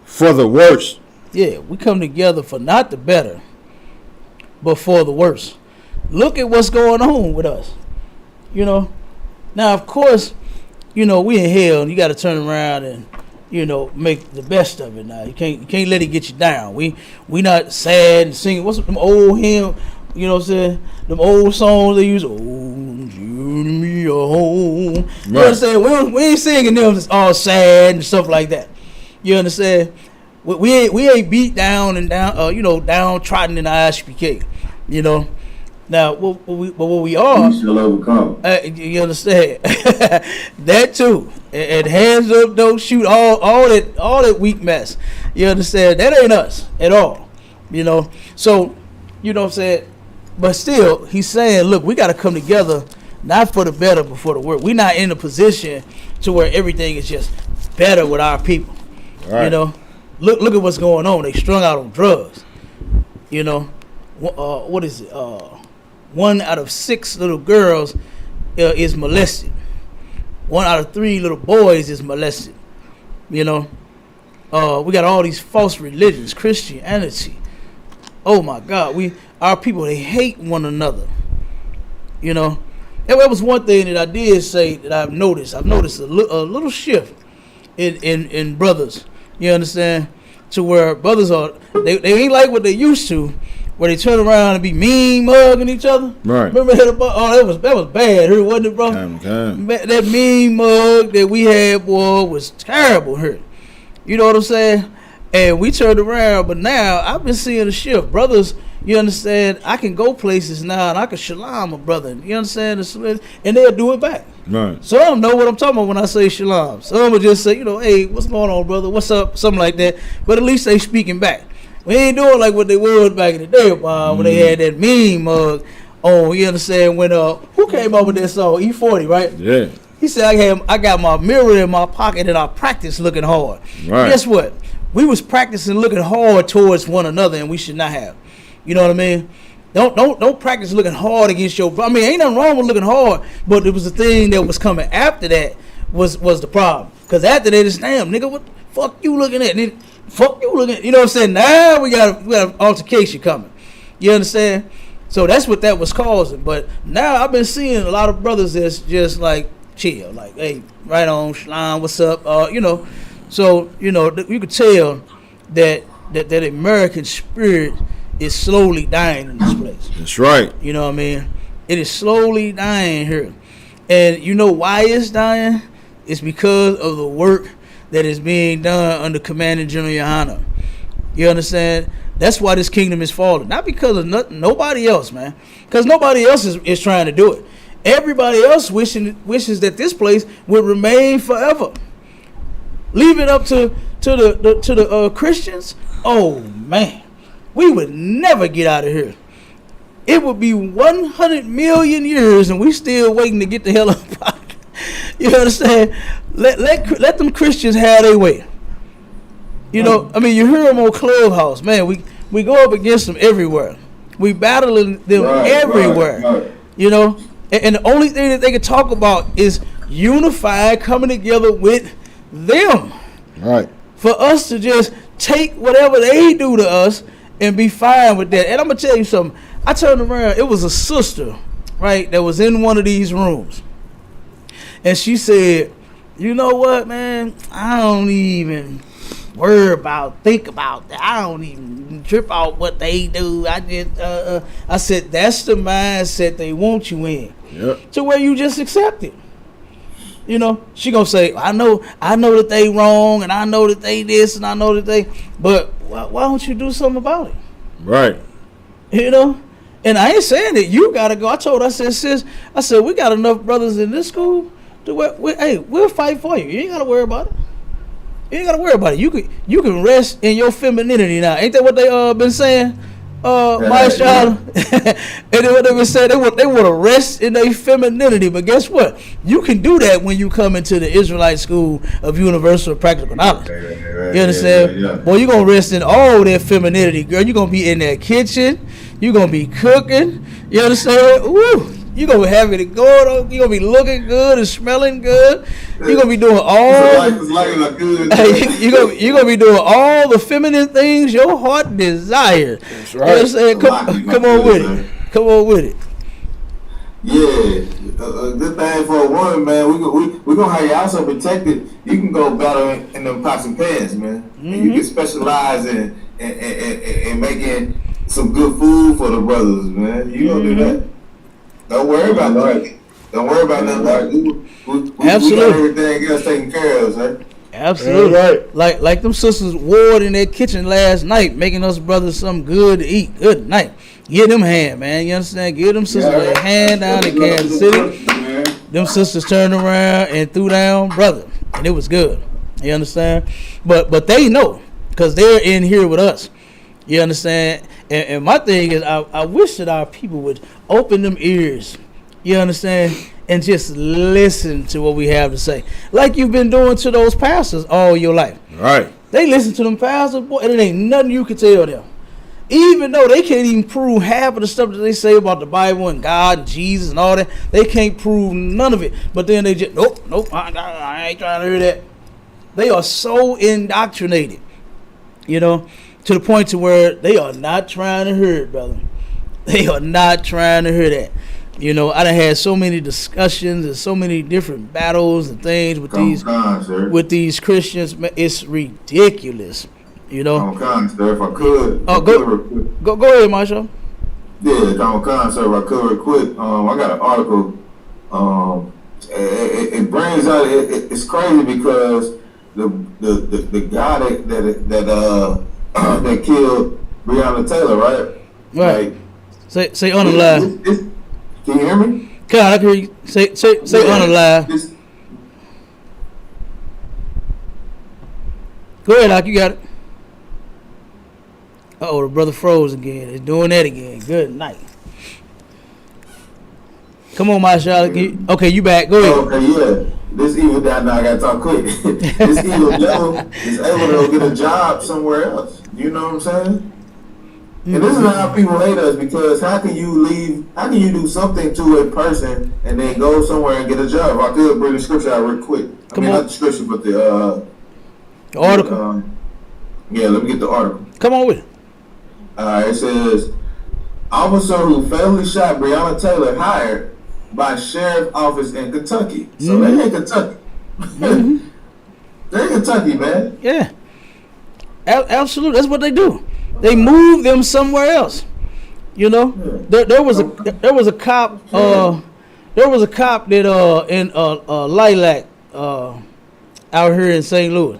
For the worse. Yeah, we come together for not the better, but for the worse. Look at what's going on with us. You know, now of course, you know, we in hell and you got to turn around and, you know, make the best of it. Now you can't let it get you down. We not sad and singing. What's them old hymn? You know what I'm saying? Them old songs they use. Oh, you and me a home. You know what I'm saying? We ain't singing them all sad and stuff like that. You understand? We ain't beat down and down, you know, downtrodden in the ISPK. You know. Now, what we are, We shall overcome. you understand? That too. And hands up, don't shoot, all that weak mess. You understand? That ain't us at all. You know. So, you know what I'm saying? But still, he's saying, look, we got to come together, not for the better, but for the worse. We're not in a position to where everything is just better with our people. Right. You know, look at what's going on. They strung out on drugs. You know, what is it? 1 out of 6 little girls is molested. 1 out of 3 little boys is molested. You know, we got all these false religions, Christianity. Oh my God, our people, they hate one another. You know, and that was one thing that I did say that I've noticed. I've noticed a little shift in brothers. You understand? To where brothers they ain't like what they used to, where they turn around and be mean mugging each other. Right. Remember that? Oh, that was bad, here, wasn't it, bro? That mean mug that we had, boy, was terrible here. You know what I'm saying? And we turned around, but now I've been seeing a shift. Brothers, you understand, I can go places now and I can shalom a brother. You understand? And they'll do it back. Right. Some know what I'm talking about when I say shalom. Some will just say, you know, hey, what's going on, brother? What's up? Something like that. But at least they speaking back. We ain't doing like what they was back in the day, when they had that mean mug on. You understand? When who came up with that song? E40, right? Yeah. He said, I got my mirror in my pocket and I practice looking hard. Right. Guess what? We was practicing looking hard towards one another, and we should not have. You know what I mean? Don't practice looking hard against your. I mean, ain't nothing wrong with looking hard, but it was the thing that was coming after that was the problem. Because after that, it's damn nigga, what the fuck you looking at? Nigga, fuck you looking at? You know what I'm saying? Now we got an altercation coming. You understand? So that's what that was causing. But now I've been seeing a lot of brothers that's just like chill, like hey, right on, Shalom, what's up? You know, so you know you could tell that American spirit is slowly dying in this place. That's right. You know what I mean? It is slowly dying here. And you know why it's dying? It's because of the work that is being done under Commander General Yohana. You understand? That's why this kingdom is falling. Not because of nobody else, man. Because nobody else is trying to do it. Everybody else wishes that this place would remain forever. Leave it up to the Christians. Oh man, we would never get out of here. It would be 100 million years, and we still waiting to get the hell up. You understand? Let them Christians have their way. You know, I mean, you hear them on Clubhouse, man. We go up against them everywhere. We battling them everywhere. Right. You know, and the only thing that they can talk about is unified, coming together with them. Right. For us to just take whatever they do to us and be fine with that. And I'm gonna tell you something. I turned around. It was a sister, right, that was in one of these rooms, and she said, "You know what, man? I don't even think about that. I don't even trip out what they do. I just, I said, that's the mindset they want you in, to where you just accept it. You know, she gonna say, I know that they wrong, and I know that they this, and I know that they, but why don't you do something about it? Right. You know, and I ain't saying that you gotta go. I told her, I said, sis, I said, we got enough brothers in this school to where, hey, we'll fight for you. You ain't gotta worry about it. You ain't gotta worry about it. You can rest in your femininity now. Ain't that what they been saying? My child. And then what they been saying, they want to rest in their femininity. But guess what? You can do that when you come into the Israelite School of Universal Practical Knowledge. You understand? Yeah. Boy, you gonna rest in all their femininity, girl. You gonna be in their kitchen. You gonna be cooking. You understand? Woo! You gonna be having it going on. You gonna be looking good and smelling good. You gonna be doing all. You gonna be doing all the feminine things your heart desires. That's right. You know what I'm saying? Come on with it. Come on with it. Yeah, a good thing for a woman, man. We gonna have you also protected. You can go battle in them pots and pans, man. Mm-hmm. And you can specialize in making some good food for the brothers, man. You gonna do that. Don't worry about that. Don't worry about nothing. Absolutely. We got everything else taken care of, sir. Absolutely. Right. Like them sisters warred in their kitchen last night, making us brothers something good to eat. Good night. Give them hand, man. You understand? Give them sisters a hand down in Kansas City. Them sisters turned around and threw down brother. And it was good. You understand? But they know, because they're in here with us. You understand? And my thing is, I wish that our people would open them ears, you understand, and just listen to what we have to say. Like you've been doing to those pastors all your life. Right. They listen to them pastors, boy, and it ain't nothing you can tell them. Even though they can't even prove half of the stuff that they say about the Bible and God and Jesus and all that, they can't prove none of it. But then they just, nope, I ain't trying to hear that. They are so indoctrinated, you know, to the point to where they are not trying to hear it, brother. They are not trying to hear that. You know, I done had so many discussions and so many different battles and things with these Christians. It's ridiculous. You know. Sir, if I could. Go ahead, Marshall. Yeah, sir, if I could real quick. I got an article. It brings out. It's crazy because the guy that killed Breonna Taylor, right? Right. Like, say on the live. Can you hear me? God, I can hear you. Say on the live. Go ahead, Doc. You got it. Uh-oh, the brother froze again. He's doing that again. Good night. Come on, Marshall. Okay, you back. Go ahead. Okay, yeah. This evil guy, now I gotta talk quick. This evil devil is able to go get a job somewhere else. You know what I'm saying? And this is how people hate us, because how can you do something to a person and then go somewhere and get a job? I could bring the scripture out real quick. Not the scripture, but the article. Yeah, let me get the article. Come on with it. It says, officer who fatally shot Breonna Taylor hired by sheriff office in Kentucky. So they in Kentucky. They in Kentucky, man. Yeah. Absolutely. That's what they do. They move them somewhere else. You know, there was a cop. There was a cop that in Lilac out here in St. Louis.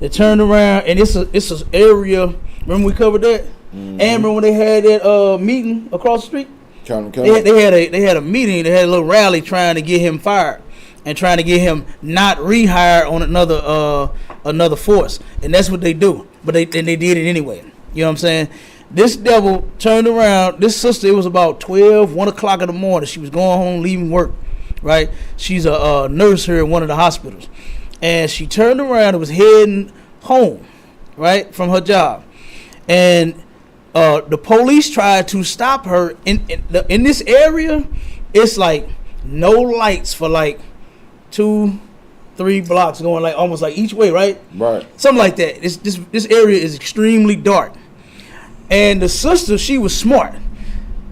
They turned around, and it's an area. Remember we covered that. And remember when they had that meeting across the street? They had a meeting. They had a little rally trying to get him fired and trying to get him not rehired on another force. And that's what they do. But they did it anyway. You know what I'm saying? This devil turned around. This sister, it was about 1 o'clock in the morning. She was going home, leaving work, right? She's a nurse here in one of the hospitals. And she turned around and was heading home, right, from her job. And the police tried to stop her. In this area, it's like no lights for like 2-3 blocks going like almost like each way, right? Right. Something like that. This area is extremely dark. And the sister, she was smart.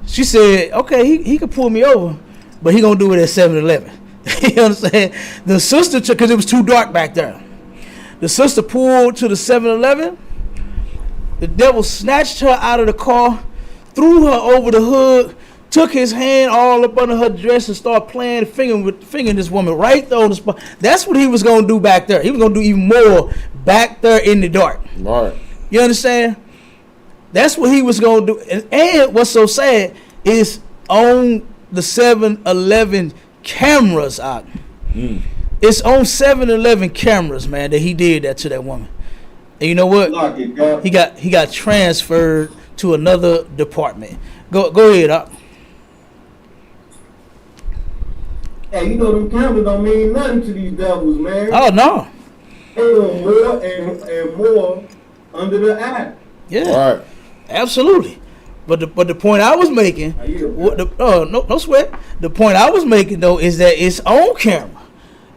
She said, okay, he could pull me over, but he gonna do it at 7-Eleven. You know what I'm saying? The sister, because it was too dark back there. The sister pulled to the 7-Eleven. The devil snatched her out of the car, threw her over the hood, took his hand all up under her dress and started playing fingering this woman right there on the spot. That's what he was going to do back there. He was going to do even more back there in the dark. Right. You understand? That's what he was going to do. And what's so sad is on the 7-Eleven cameras out. It's on 7-Eleven cameras, man, that he did that to that woman. And you know what? He got transferred to another department. Go ahead, Doc. Hey, you know them cameras don't mean nothing to these devils, man. Oh no. They want more and more under the eye. Yeah. Right. Absolutely. But the point I was making, no sweat. The point I was making though is that it's on camera.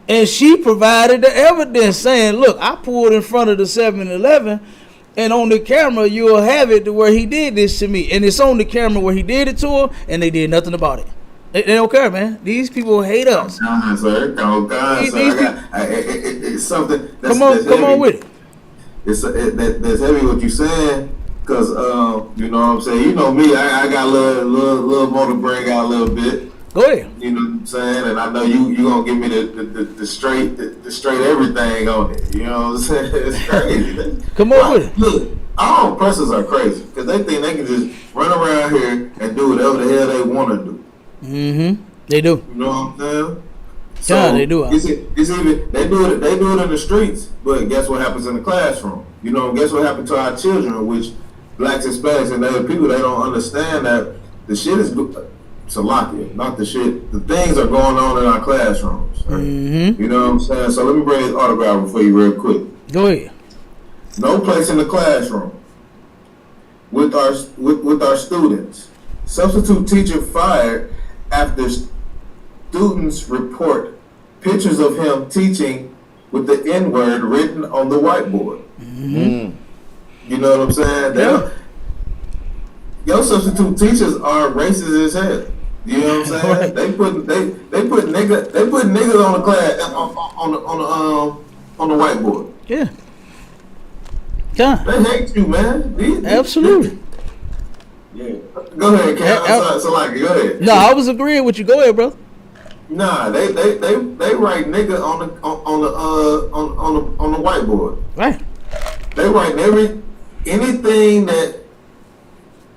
And she provided the evidence saying, look, I pulled in front of the 7-Eleven, and on the camera you'll have it to where he did this to me. And it's on the camera where he did it to her, and they did nothing about it. They don't care, man. These people hate us. It's something that's come on with it. That's heavy what you're saying, because you know what I'm saying. You know me, I got a little more to bring out a little bit. Go ahead. You know what I'm saying, and I know you gonna give me the straight everything on it. You know what I'm saying? It's crazy. Come on with it. Look, our oppressors are crazy because they think they can just run around here and do whatever the hell they want to do. They do. You know what I'm saying? So yeah, they do. It's even they do it in the streets, but guess what happens in the classroom? You know, guess what happened to our children, which blacks, Hispanics, and other people, they don't understand that the shit is Salakia, not the shit. The things are going on in our classrooms. Right? You know what I'm saying? So let me bring this autograph for you real quick. Go ahead. No place in the classroom with our students. Substitute teacher fired after students report pictures of him teaching with the N-word written on the whiteboard. You know what I'm saying? Yeah. Your substitute teachers are racist as hell. You know what I'm saying? Right. They put niggas on the class on the whiteboard. Yeah. Yeah. They hate you, man. Absolutely. Yeah. Go ahead, Cam. So like, go ahead. No, I was agreeing with you. Go ahead, bro. Nah, they write nigga on the whiteboard. Right. They write anything that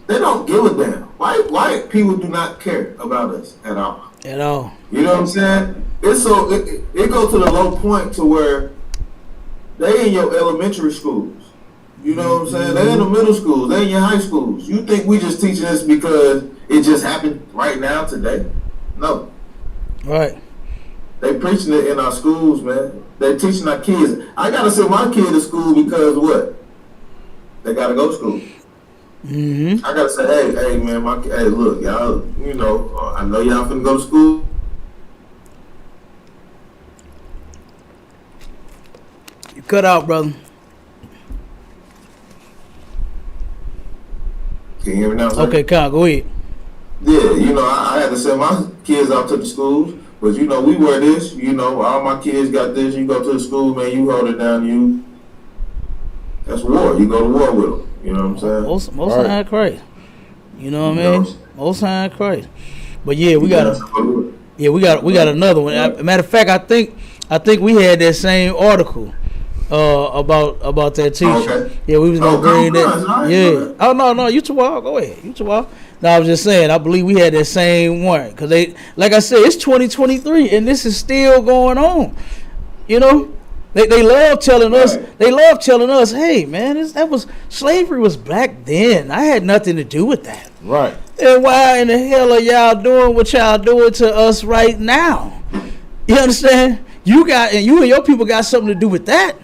they don't give a damn. White people do not care about us at all. At all. You know what I'm saying? It goes to the low point to where they in your elementary schools. You know what I'm saying? They in the middle schools. They in your high schools. You think we just teaching this because it just happened right now today? No. Right. They preaching it in our schools, man. They teaching our kids. I gotta send my kid to school because what? They gotta go to school. Mm-hmm. I gotta say, hey, man, hey, look, y'all, you know, I know y'all finna go to school. You cut out, brother. Can you hear me now, sir? Okay, Cant, go ahead. Yeah, you know, I had to send my kids out to the schools, but you know, we wear this. You know, all my kids got this. You go to the school, man, you hold it down. That's war. You go to war with them. You know what I'm saying? Most high Christ. You know what I mean? Most high Christ. But yeah, we got another one. Matter of fact, I think we had that same article about that teacher. Okay. Yeah, we was gonna bring that. Nice. Yeah. Oh no, you two all go ahead. You two all. No, I was just saying. I believe we had that same one because they, like I said, it's 2023 and this is still going on. You know, they love telling us. They love telling us, hey man, slavery was back then. I had nothing to do with that. Right. And why in the hell are y'all doing what y'all doing to us right now? You understand? You and your people got something to do with that.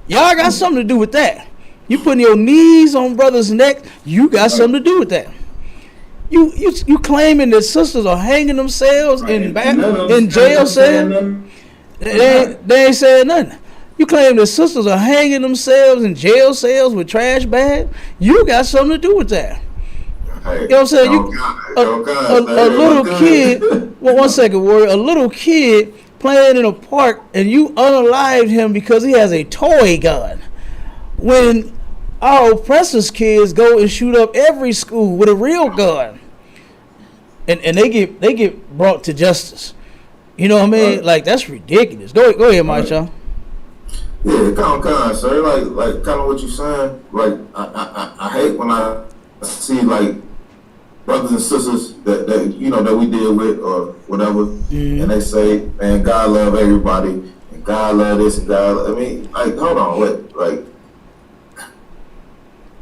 Y'all got something to do with that. You putting your knees on brothers' neck, you got something to do with that. You claiming that sisters are hanging themselves in jail cells? They ain't saying nothing. You claim that sisters are hanging themselves in jail cells with trash bags? You got something to do with that. Hey, you know what I'm saying? A little kid, well, 1 second, Warrior. A little kid playing in a park and you unalived him because he has a toy gun. When our oppressors' kids go and shoot up every school with a real gun, and they get brought to justice. You know what I mean? Right. Like that's ridiculous. Go ahead, Mike. Right. Yeah, kind of, sir. Like kind of what you're saying. Like I hate when I see like brothers and sisters that you know that we deal with or whatever, and they say, "Man, God love everybody, and God love this, and God." I mean, like, hold on, wait, like.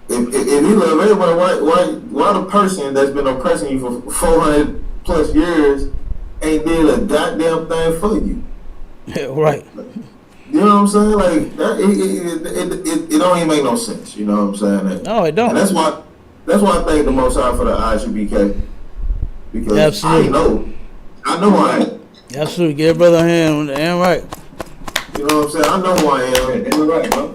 If he love everybody, why the person that's been oppressing you for 400 plus years ain't did a goddamn thing for you? Yeah, right. You know what I'm saying? Like that, it don't even make no sense. You know what I'm saying? No, it don't. And that's why I thank the Most High for the ISUBK because absolutely. I know I am. Absolutely, give brother a hand. Damn right. You know what I'm saying? I know who I am. Damn right, bro.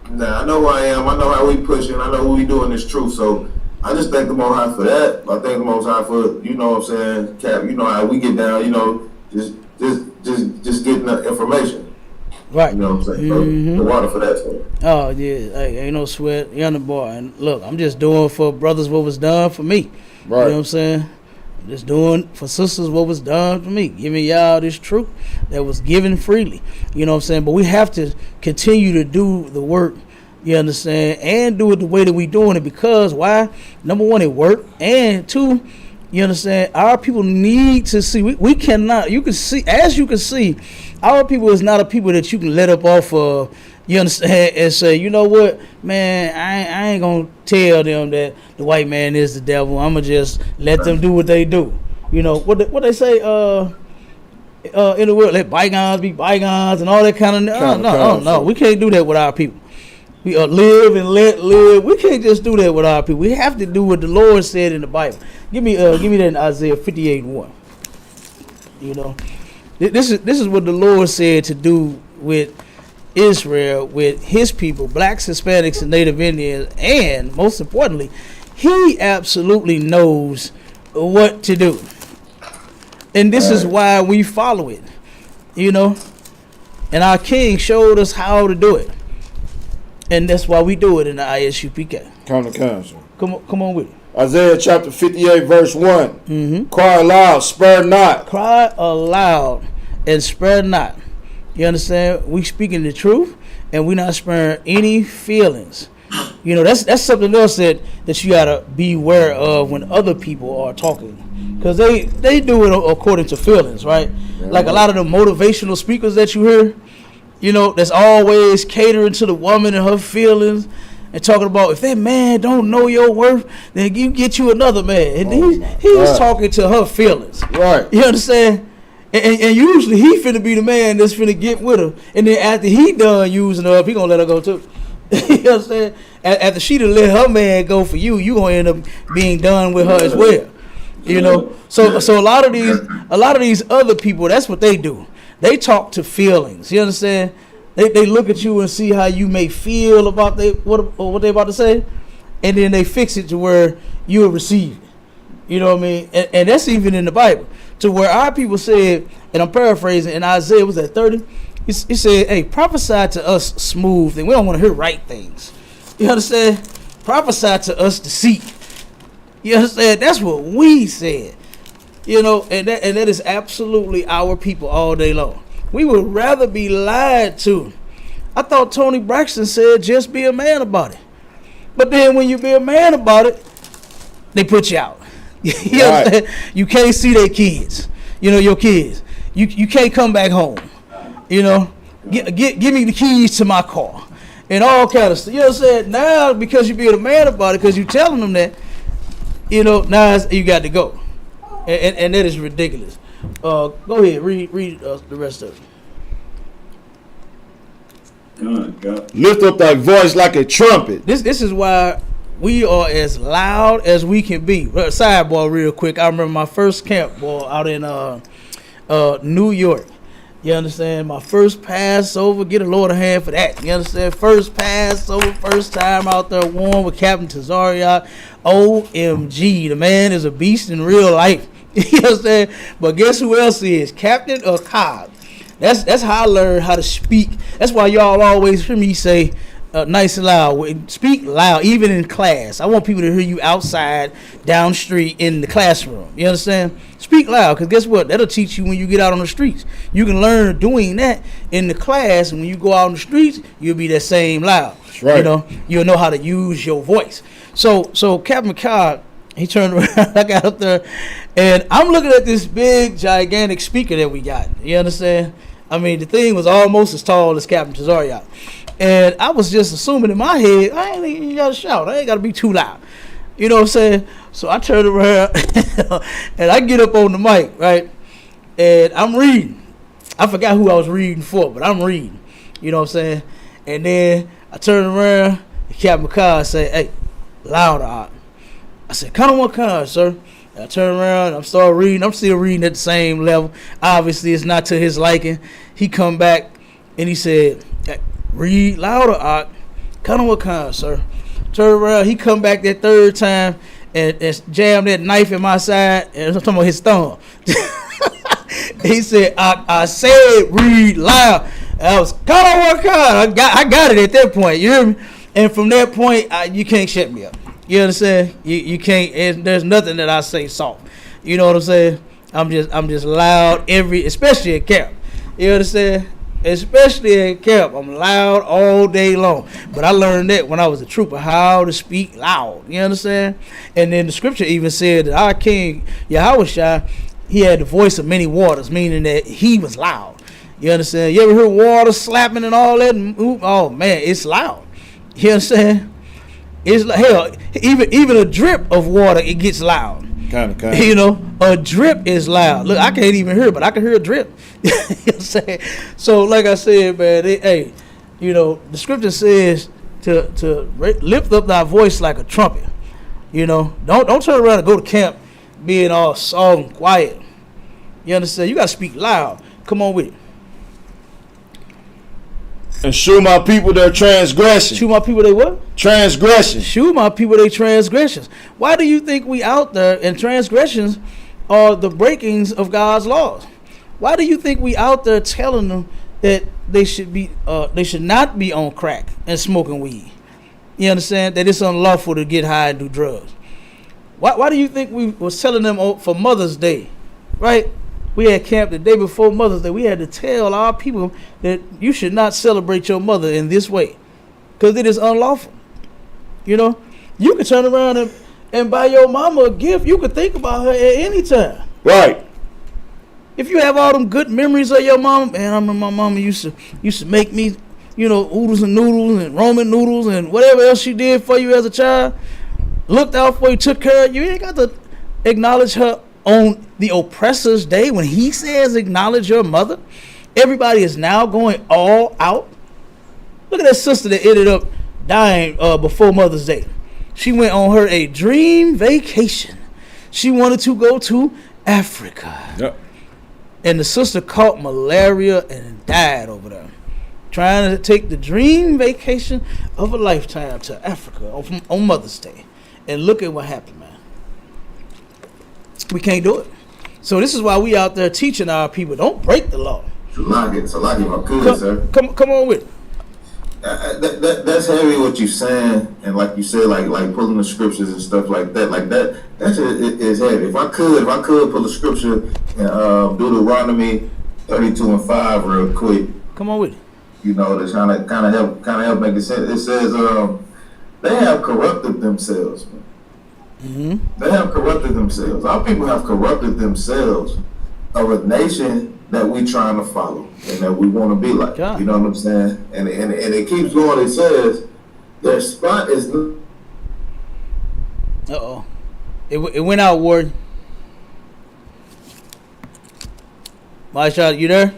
Nah, I know who I am. I know how we pushing. I know who we doing this truth. So I just thank the Most High for that. I thank the Most High for, you know what I'm saying, Cap. You know how we get down. You know, just getting the information. Right. You know what I'm saying? Mm-hmm. The water for that stuff. Oh yeah, hey, ain't no sweat. You're on the boy. And look, I'm just doing for brothers what was done for me. Right. You know what I'm saying? Just doing for sisters what was done for me. Giving y'all this truth that was given freely. You know what I'm saying? But we have to continue to do the work, you understand, and do it the way that we doing it because why? Number one, it worked. And two, you understand, our people need to see. We cannot, you can see, our people is not a people that you can let up off of. You understand? And say, you know what, man, I ain't gonna tell them that the white man is the devil. I'ma just let them do what they do. You know what they say? In the world, let bygones be bygones and all that kind of. No, we can't do that with our people. We live and let live. We can't just do that with our people. We have to do what the Lord said in the Bible. Give me that in Isaiah 58:1. You know, this is what the Lord said to do with Israel, with his people, blacks, Hispanics, and Native Indians, and most importantly, he absolutely knows what to do. And this is why we follow it, you know. And our king showed us how to do it. And that's why we do it in the ISUPK. Come on with it. Isaiah chapter 58, verse 1. Mm-hmm. Cry aloud, spare not. Cry aloud and spare not. You understand? We speaking the truth, and we not sparing any feelings. You know, that's something else that you gotta be aware of when other people are talking, because they do it according to feelings, right? Yeah. Like a lot of the motivational speakers that you hear, you know, that's always catering to the woman and her feelings, and talking about if that man don't know your worth, then you get you another man, and he's talking to her feelings, right? You understand? And usually he finna be the man that's finna get with her, and then after he done using her up, he gonna let her go too. You know what I'm saying? After she done let her man go for you, you gonna end up being done with her as well. You know, so a lot of these other people, that's what they do. They talk to feelings. You understand? They look at you and see how you may feel about what they about to say, and then they fix it to where you'll receive it. You know what I mean? And that's even in the Bible, to where our people said, and I'm paraphrasing, in Isaiah, was that 30? He said, hey, prophesy to us smooth, and we don't want to hear right things. You understand? Prophesy to us deceit. You understand? That's what we said. You know, and that is absolutely our people all day long. We would rather be lied to. I thought Tony Braxton said, just be a man about it. But then when you be a man about it, they put you out. You understand? You can't see their kids. You know, your kids. You can't come back home. You know, give me the keys to my car. And all kind of stuff. You know what I'm saying? Now, because you being a man about it, because you telling them that, you know, now you got to go. And that is ridiculous. Go ahead, read the rest of it. God. Lift up thy voice like a trumpet. This is why we are as loud as we can be. Sidebar real quick. I remember my first camp, boy, out in New York. You understand? My first Passover, get a Lord a hand for that. You understand? First Passover, first time out there warm with Captain Tazariak. OMG, the man is a beast in real life. You understand? But guess who else is? Captain Akkad. That's how I learned how to speak. That's why y'all always hear me say nice and loud. Speak loud, even in class. I want people to hear you outside, down the street, in the classroom. You understand? Speak loud, because guess what? That'll teach you when you get out on the streets. You can learn doing that in the class, and when you go out on the streets, you'll be that same loud. That's right. You know, you'll know how to use your voice. So Captain McCall, he turned around, I got up there, and I'm looking at this big, gigantic speaker that we got. You understand? I mean, the thing was almost as tall as Captain Tazariak. And I was just assuming in my head, I ain't even got to shout. I ain't got to be too loud. You know what I'm saying? So I turned around, and I get up on the mic, right? And I'm reading. I forgot who I was reading for, but I'm reading. You know what I'm saying? And then I turn around, and Captain McCall say, hey, louder, Art. I said, kind of one kind, sir. And I turn around, I'm start reading. I'm still reading at the same level. Obviously, it's not to his liking. He come back, and he said, hey, read louder, Art. Kind of what kind, sir. Turn around, he come back that third time and jam that knife in my side, and I'm talking about his thumb. He said, I said read loud. And I was kind of what kind. I got it at that point, you hear me? And from that point, you can't shut me up. You understand? You can't, there's nothing that I say soft. You know what I'm saying? I'm just loud especially at camp. You understand? Especially at camp, I'm loud all day long. But I learned that when I was a trooper, how to speak loud. You understand? And then the scripture even said that our king, Yahushua, he had the voice of many waters, meaning that he was loud. You understand? You ever heard water slapping and all that? Oh, man, it's loud. You understand? It's like, hell, even a drip of water, it gets loud. Kind of. You know, a drip is loud. Look, I can't even hear it, but I can hear a drip. You know what I'm saying? So, like I said, man, hey, you know, the scripture says to lift up thy voice like a trumpet. You know, don't turn around and go to camp being all soft and quiet. You understand? You got to speak loud. Come on with it. And shew my people their transgression. Shew my people they what? Transgression. Shew my people their transgressions. Why do you think we out there and transgressions are the breakings of God's laws? Why do you think we out there telling them that they should not be on crack and smoking weed? You understand? That it's unlawful to get high and do drugs. Why do you think we was telling them for Mother's Day, right? We had camp the day before Mother's Day. We had to tell our people that you should not celebrate your mother in this way because it is unlawful. You know, you can turn around and buy your mama a gift. You can think about her at any time. Right. If you have all them good memories of your mama, man, I remember my mama used to make me, you know, oodles and noodles and Roman noodles and whatever else she did for you as a child. Looked out for you, took care of you. You ain't got to acknowledge her on the oppressor's day when he says acknowledge your mother. Everybody is now going all out. Look at that sister that ended up dying before Mother's Day. She went on her a dream vacation. She wanted to go to Africa. Yep. And the sister caught malaria and died over there. Trying to take the dream vacation of a lifetime to Africa on Mother's Day. And look at what happened, man. We can't do it. So this is why we out there teaching our people, don't break the law. Salaki, if I could, sir. Come on with it. That's heavy what you're saying, and like you said, like pulling the scriptures and stuff like that. Like that is heavy. If I could pull the scripture and Deuteronomy 32:5 real quick. Come on with it. You know, to kind of help make it sense. It says they have corrupted themselves. Man. Mm-hmm. They have corrupted themselves. Our people have corrupted themselves of a nation that we trying to follow and that we want to be like. God. You know what I'm saying? And it keeps going. It says their spot is. It went out, Ward. My shot, you there?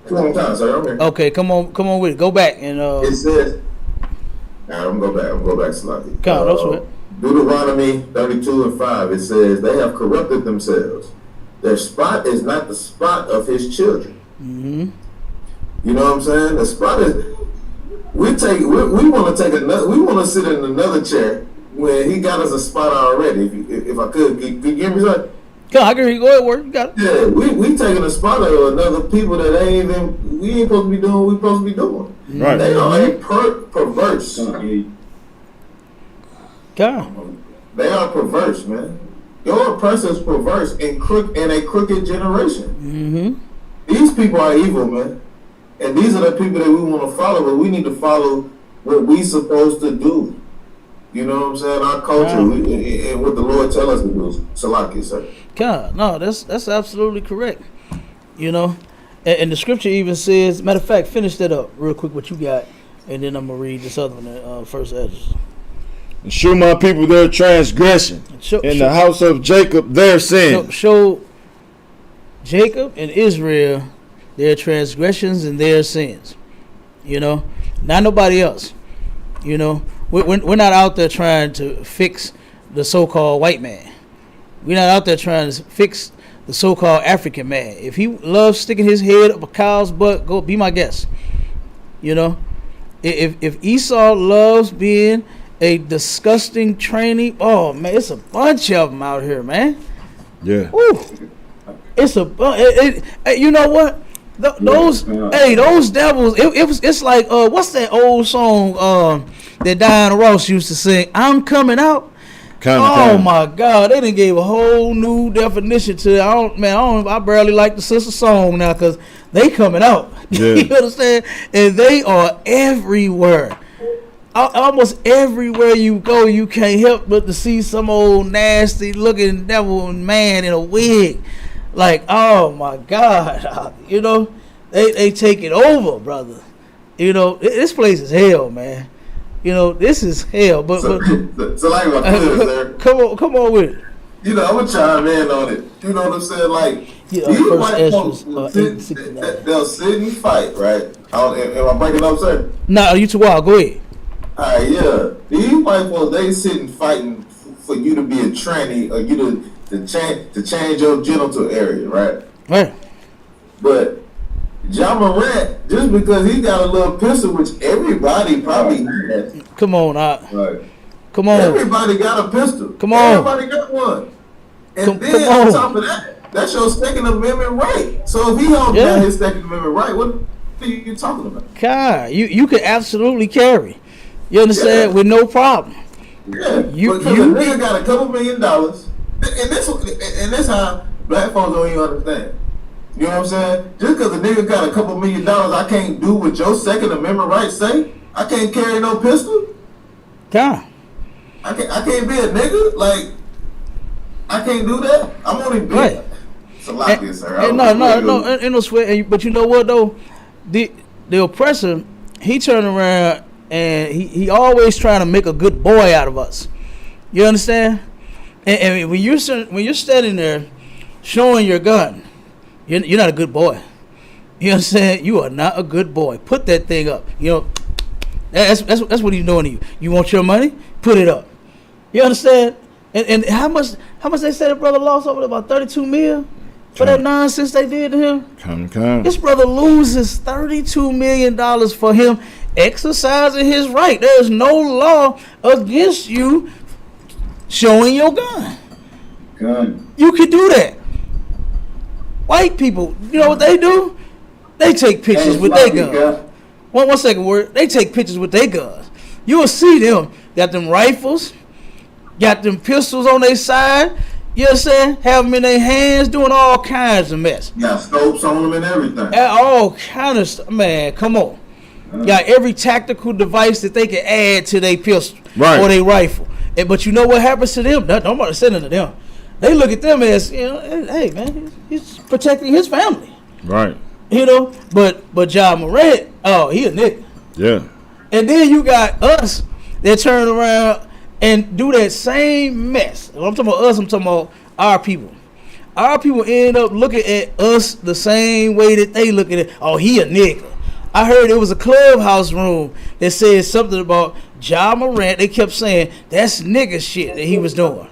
Come on, time, sir. I'm here. Okay, come on with it. Go back and It says. Alright, I'm gonna go back. Slightly. God, that's what. Deuteronomy 32:5. It says they have corrupted themselves. Their spot is not the spot of his children. Mm-hmm. You know what I'm saying? The spot is we want to take another. We want to sit in another chair when he got us a spot already. If I could you give me something? God, I can hear you. Go ahead, Ward. You got it. Yeah, we taking a spot of another people that we ain't supposed to be doing what we supposed to be doing. Right. They are perverse. God. They are perverse, man. Your oppressor is perverse in a crooked generation. Mm-hmm. These people are evil, man. And these are the people that we want to follow, but we need to follow what we supposed to do. You know what I'm saying? Our culture and what the Lord tell us to do. Salaki, sir. God, no, that's absolutely correct. You know, and the scripture even says, matter of fact, finish that up real quick, what you got, and then I'm going to read this other one, first Ezra. And shew my people their transgression, in the house of Jacob their sin. Show Jacob and Israel their transgressions and their sins. You know, not nobody else. You know, we're not out there trying to fix the so-called white man. We're not out there trying to fix the so-called African man. If he loves sticking his head up a cow's butt, go be my guest. You know, if Esau loves being a disgusting trainee, oh man, it's a bunch of them out here, man. Yeah. Woo. It's a you know what? Those devils. It's like what's that old song that Diana Ross used to sing? I'm coming out. My God, they done gave a whole new definition to it. I barely like the sister song now because they coming out. Yeah. You understand? And they are everywhere. Almost everywhere you go, you can't help but to see some old nasty looking devil man in a wig. Like, oh my God, you know, they take it over, brother. You know, this place is hell, man. You know, this is hell. But so like what sir. Come on with it. You know, I'm gonna chime in on it. You know what I'm saying? Like these white folks, they'll sit and fight, right? Am I breaking up, sir? No, you too wild. Go ahead. All right, yeah. These white folks, they sitting fighting for you to be a tranny or you to change your genital area, right? Right. But John Morant, just because he got a little pistol, which everybody probably has. Come on, right. Come on. Everybody got a pistol. Come on. Everybody got one. And then on top of that, that's your Second Amendment right. So if he don't got his Second Amendment right, what are you talking about? God, you could absolutely carry. You understand? With no problem. Yeah. Because a nigga got a couple $1 million, and this how black folks don't even understand. You know what I'm saying? Just because a nigga got a couple $1 million, I can't do what your Second Amendment rights say. I can't carry no pistol. God. I can't be a nigga. Like, I can't do that. I'm only big. Right. It's a lot, sir. No sweat. But you know what though? The oppressor, he turned around and he always trying to make a good boy out of us. You understand? And when you're standing there showing your gun, you're not a good boy. You understand? You are not a good boy. Put that thing up. You know, That's what he's doing to you. You want your money? Put it up. You understand? And how much they said the brother lost over about 32 mil for that nonsense they did to him? Come. This brother loses $32 million for him exercising his right. There's no law against you showing your gun. Gun. You can do that. White people, you know what they do? They take pictures with their guns. One second, word. They take pictures with their guns. You will see them. Got them rifles. Got them pistols on their side. You know what I'm saying? Have them in their hands doing all kinds of mess. Got scopes on them and everything. All kind of stuff. Man, come on. Got every tactical device that they can add to their pistol or their rifle. But you know what happens to them? Nobody said to them. They look at them as, you know, hey man, he's protecting his family. Right. You know, but Ja Morant, oh, he a nigga. Yeah. And then you got us that turn around and do that same mess. When I'm talking about us, I'm talking about our people. Our people end up looking at us the same way that they look at it. Oh, he a nigga. I heard it was a clubhouse room that said something about Ja Morant. They kept saying that's nigga shit that he was doing.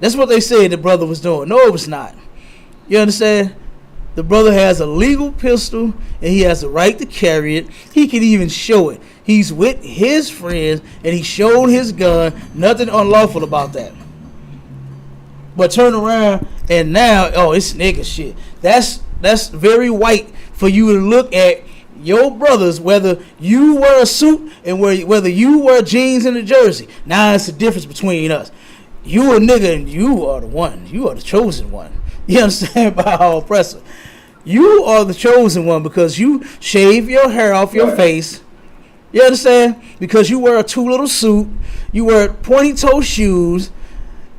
That's what they said the brother was doing. No, it was not. You understand? The brother has a legal pistol and he has the right to carry it. He can even show it. He's with his friends and he showed his gun. Nothing unlawful about that. But turn around and now, oh, it's nigga shit. That's very white for you to look at your brothers, whether you wear a suit and whether you wear jeans and a jersey. Now it's the difference between us. You a nigga and you are the one. You are the chosen one. You understand by how oppressive? You are the chosen one because you shave your hair off your face. You understand? Because you wear a too little suit. You wear pointy toe shoes.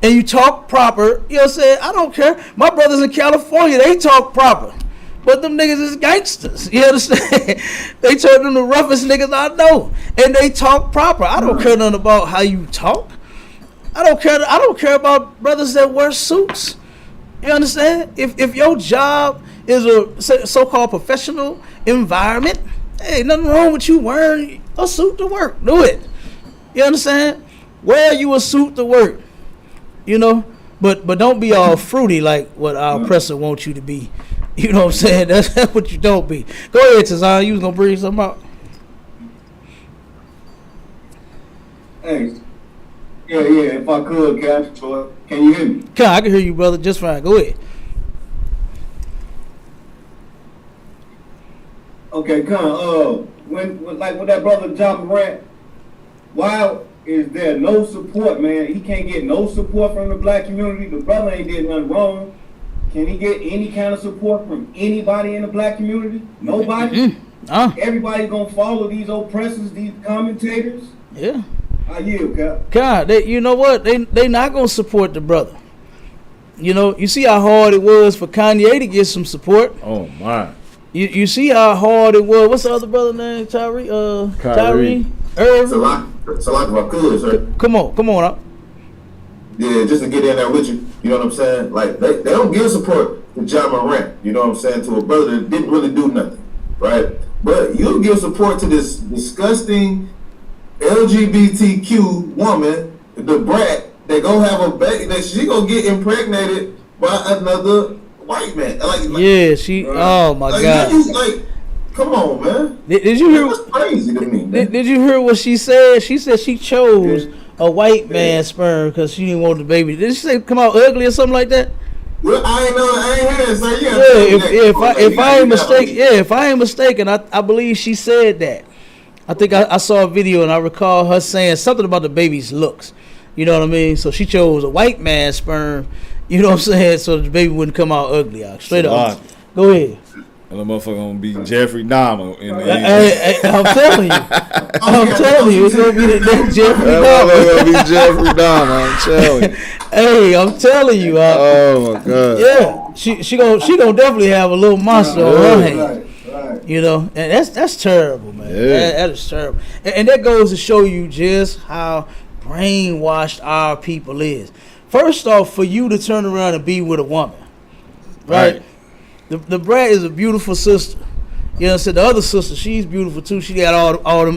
And you talk proper. You know what I'm saying? I don't care. My brothers in California, they talk proper. But them niggas is gangsters. You understand? They turn them the roughest niggas I know. And they talk proper. I don't care nothing about how you talk. I don't care about brothers that wear suits. You understand? If your job is a so-called professional environment, hey, nothing wrong with you wearing a suit to work. Do it. You understand? Wear you a suit to work. You know? But don't be all fruity like what our oppressor wants you to be. You know what I'm saying? That's what you don't be. Go ahead, Tazan. You was gonna bring something out. Hey. Yeah, if I could, can you hear me? I can hear you, brother, just fine. Go ahead. Okay, when that brother Ja Morant, why is there no support, man? He can't get no support from the black community. The brother ain't did nothing wrong. Can he get any kind of support from anybody in the black community? Nobody? Everybody's gonna follow these oppressors, these commentators? Yeah. I yield, Cap. God, you know what? They not gonna support the brother. You know, you see how hard it was for Kanye to get some support. Oh my! You see how hard it was. What's the other brother name? Tyree Irving. Sir. Come on up. Yeah, just to get in there with you. You know what I'm saying? Like they don't give support to Ja Morant. You know what I'm saying? To a brother that didn't really do nothing, right? But you give support to this disgusting LGBTQ woman, the brat, that go have a baby, that she gonna get impregnated by another white man. Yeah, she. Oh my God. Come on, man. Did you hear? That's crazy to me. Did you hear what she said? She said she chose a white man's sperm because she didn't want the baby. Did she say come out ugly or something like that? Well, I ain't heard it. So if I ain't mistaken, I believe she said that. I think I saw a video and I recall her saying something about the baby's looks. You know what I mean? So she chose a white man's sperm. You know what I'm saying? So the baby wouldn't come out ugly. Straight up. Go ahead. And the motherfucker gonna be Jeffrey Dahmer in the end. Hey, I'm telling you, it's gonna be the next Jeffrey Dahmer. Gonna be Jeffrey Dahmer. I'm telling you. Hey, I'm telling you. Oh my God. Yeah, she gonna definitely have a little monster on her hand. Right. You know, and that's terrible, man. Yeah. That is terrible, and that goes to show you just how brainwashed our people is. First off, for you to turn around and be with a woman, right? The brat is a beautiful sister, You know what I'm saying? The other sister, she's beautiful too. She got all them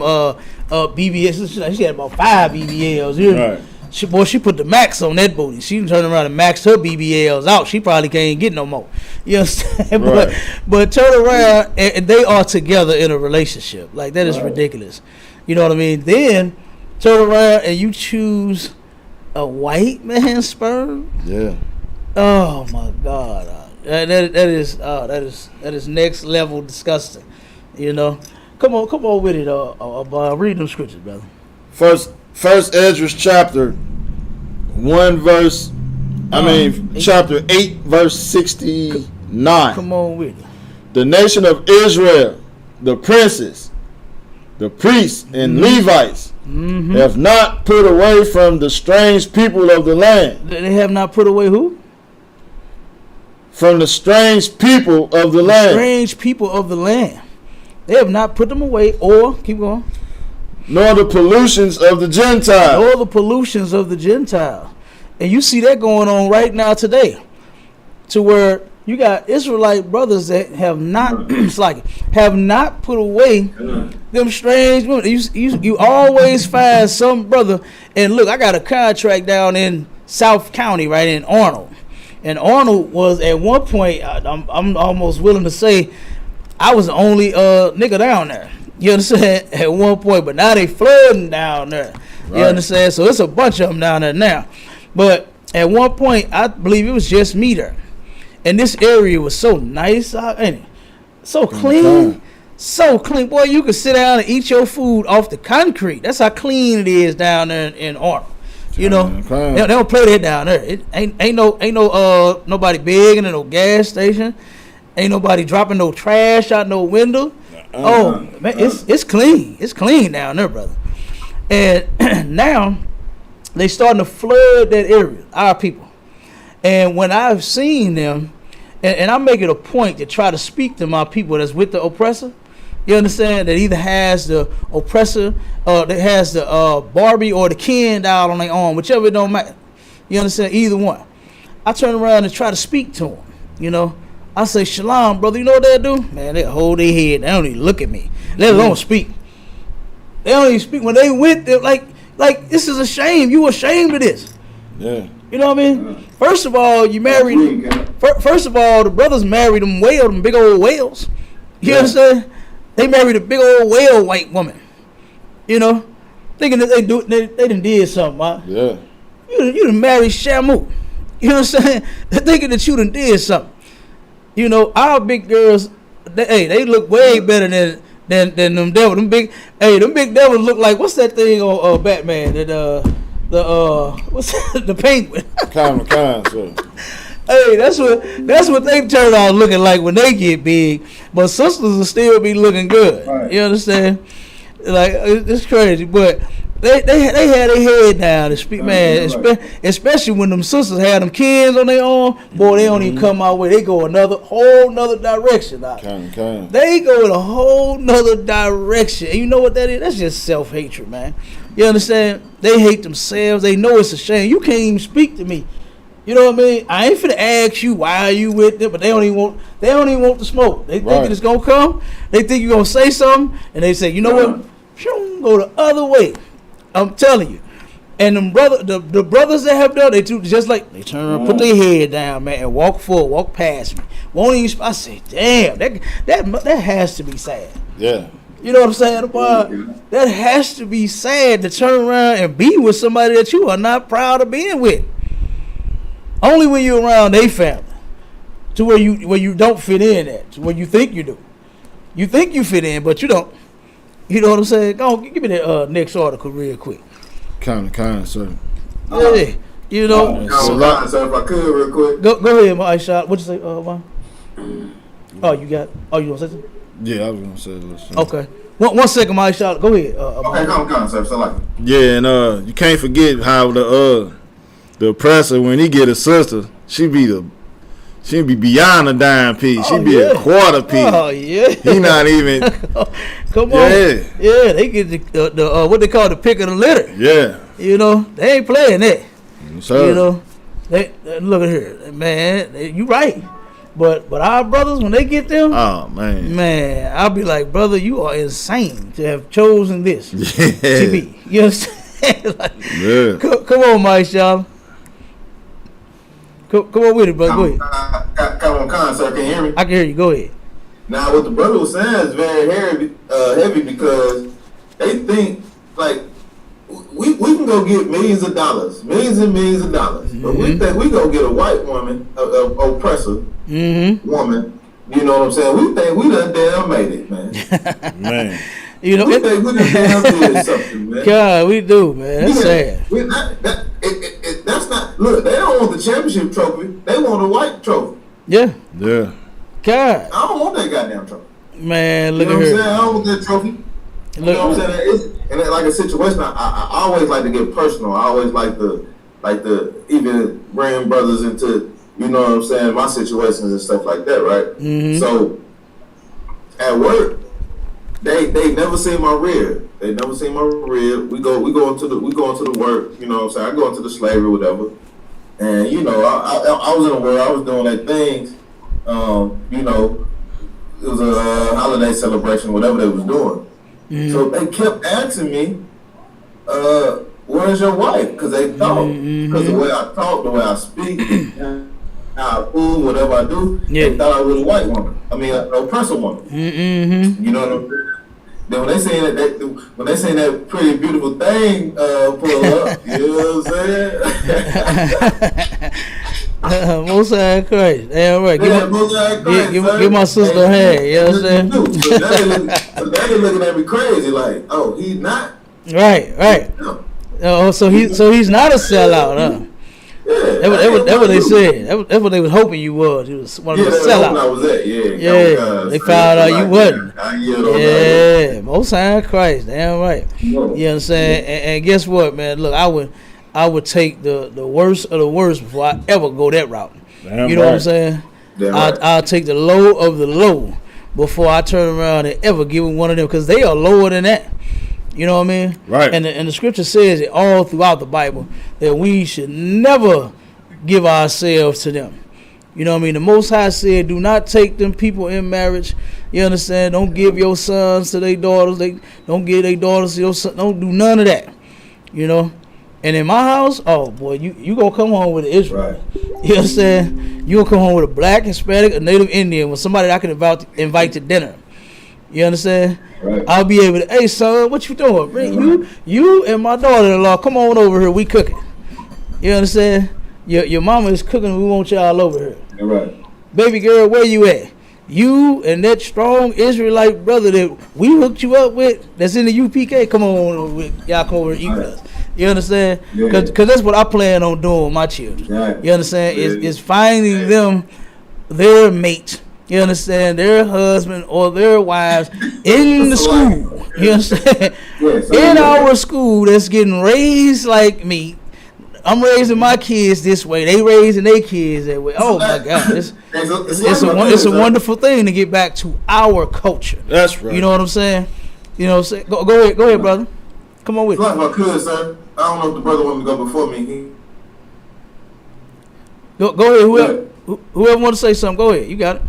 BBLs. She had about 5 BBLs. You know? Right. She put the max on that booty. She turned around and maxed her BBLs out. She probably can't get no more. You understand? Right. But turn around and they are together in a relationship. Like, that is ridiculous. You know what I mean? Then turn around and you choose a white man's sperm. Yeah. Oh my God. That is next level disgusting. You know? Come on with it. Read them scriptures, brother. First Ezra chapter 1 verse, chapter 8 verse 69. Come on with it. The nation of Israel, the princes, the priests, and Levites have not put away from the strange people of the land. They have not put away who? From the strange people of the land. Strange people of the land. They have not put them away, or keep going. Nor the pollutions of the Gentiles. Nor the pollutions of the Gentiles. And you see that going on right now today. To where you got Israelite brothers that have not have not put away them strange women. You always find some brother, and look, I got a contract down in South County, right in Arnold. And Arnold was at one point, I'm almost willing to say, I was the only nigga down there. You understand? At one point, but now they flooding down there. Right. You understand? So it's a bunch of them down there now. But at one point, I believe it was just me there. And this area was so nice, and so clean. So clean. Boy, you could sit down and eat your food off the concrete. That's how clean it is down there in Arnold. You know, they don't play that down there. It ain't no nobody begging in no gas station. Ain't nobody dropping no trash out no window. Oh man, it's clean. It's clean down there, brother. And now they starting to flood that area, our people. And when I've seen them, and I make it a point to try to speak to my people that's with the oppressor. You understand? That either has the oppressor, that has the Barbie or the Ken doll on their arm, whichever, it don't matter. You understand? Either one. I turn around and try to speak to them. You know, I say, "Shalom, brother." You know what they do? Man, they hold their head. They don't even look at me. Let alone speak. They don't even speak. When they went, they're like this is a shame. You ashamed of this? Yeah. You know what I mean? First of all, you married. First of all, the brothers married them big old whales. You understand? They married a big old whale white woman. You know, thinking that they done did something. Huh? Yeah. You done married Shamu. You know what I'm saying? Thinking that you done did something. You know, our big girls, they look way better than them devils. Them big devils look like, what's that thing on Batman? What's the penguin? Kind, sir. Hey, that's what they turn out looking like when they get big. But sisters will still be looking good. Right. You understand? Like, it's crazy, but they had their head down and speak, man. Especially when them sisters had them kids on their arm, boy, they don't even come our way. They go whole nother direction. They go in a whole nother direction. And you know what that is? That's just self-hatred, man. You understand? They hate themselves. They know it's a shame. You can't even speak to me. You know what I mean? I ain't finna ask you why are you with them, but they don't even want the smoke. They think it's gonna come. They think you're gonna say something, and they say, you know what? Go the other way. I'm telling you. And the brothers that have done, they do just like they turn around, put their head down, man, and walk forward, walk past me. Won't even. I say, damn, that has to be sad. Yeah. You know what I'm saying? That has to be sad to turn around and be with somebody that you are not proud of being with. Only when you're around their family, to where you don't fit in at, to where you think you do. You think you fit in, but you don't. You know what I'm saying? Go on, give me that next article real quick. Kind, sir. Yeah, you know. So if I could real quick. Go ahead, my shot. What you say, Juan? You gonna say something? Yeah, I was gonna say a little something. Okay. One second, my shot. Go ahead. Okay, come, sir. So like. Yeah, and you can't forget how the oppressor, when he get a sister, she be beyond a dime piece. She be a quarter piece. Oh yeah. He not even. Come on. Yeah, they get the what they call the pick of the litter. Yeah. You know, they ain't playing that. Sure. You know, they look at here, man. You right. But our brothers, when they get them, Oh man, I'll be like, brother, you are insane to have chosen this to be. You understand? Like, yeah. come on, Mike, y'all. Come on with it, brother. Go ahead. Come on, Cant, sir. Can you hear me? I can hear you. Go ahead. Now, what the brother was saying is very heavy because they think like we can go get millions and millions of dollars, but we think we go get a white woman, a oppressor woman. You know what I'm saying? We think we done damn made it, man. Man. You know, we think we done damn did something, man. God, we do, man. That's sad. That's not. Look, they don't want the championship trophy. They want a white trophy. Yeah. Yeah. God. I don't want that goddamn trophy. Man, look you know at what I'm her. saying? I don't want that trophy. You know what I'm saying? And like a situation, I always like to get personal. I always like to even bring brothers into, you know what I'm saying, my situations and stuff like that, right? Mm-hmm. So at work, they never see my rear. They never see my rear. We go into the work. You know what I'm saying? I go into the slavery, whatever. And you know, I was in the world. I was doing that things. You know, it was a holiday celebration, whatever they was doing. Mm-hmm. So they kept asking me, "Where's your wife?" Because they thought, because the way I talk, the way I speak, how I fool, whatever I do, they thought I was a white woman. I mean, an oppressor woman. Mm-hmm. You know what I'm saying? Then when they say that pretty beautiful thing pull up, you know what I'm saying? Most High Christ. Damn right. Give my sister a hand. You know what I'm saying? So they looking at me crazy, like, oh, he's not. Right. Oh, so he's not a sellout, huh? Yeah, that's what they said. That's what they was hoping you was. You was one of the sellouts. I was at. They found out you wasn't. Yeah, Most High Christ. Damn right. You know what I'm saying? And guess what, man? Look, I would take the worst of the worst before I ever go that route. Damn you know what I'm saying? I'll take the low of the low before I turn around and ever give one of them, because they are lower than that. You know what I mean? Right. And the scripture says it all throughout the Bible that we should never give ourselves to them. You know what I mean? The Most High said, do not take them people in marriage. You understand? Don't give your sons to their daughters. Don't give their daughters to your sons. Don't do none of that. You know? And in my house, oh boy, you gonna come home with an Israelite. Right. You know what I'm saying? You gonna come home with a black, Hispanic, a Native Indian, with somebody that I can invite to dinner. You understand? Right. I'll be able to, hey son, what you doing? Bring you and my daughter-in-law, come on over here, we cooking. You understand? Your mama is cooking, we want y'all over here. You're right. Baby girl, where you at? You and that strong Israelite brother that we hooked you up with, that's in the UPK, come on, y'all come over and eat with us. You understand? Because that's what I plan on doing with my children. Right. You understand? Is finding them their mate. You understand? Their husband or their wives in the school. You understand? In our school that's getting raised like me. I'm raising my kids this way. They raising their kids that way. Oh my God. It's a wonderful thing to get back to our culture. That's right. You know what I'm saying? You know what I'm saying? Go ahead, brother. Come on with me. If I could, sir. I don't know if the brother wanted to go before me. Go ahead. Whoever want to say something, go ahead. You got it.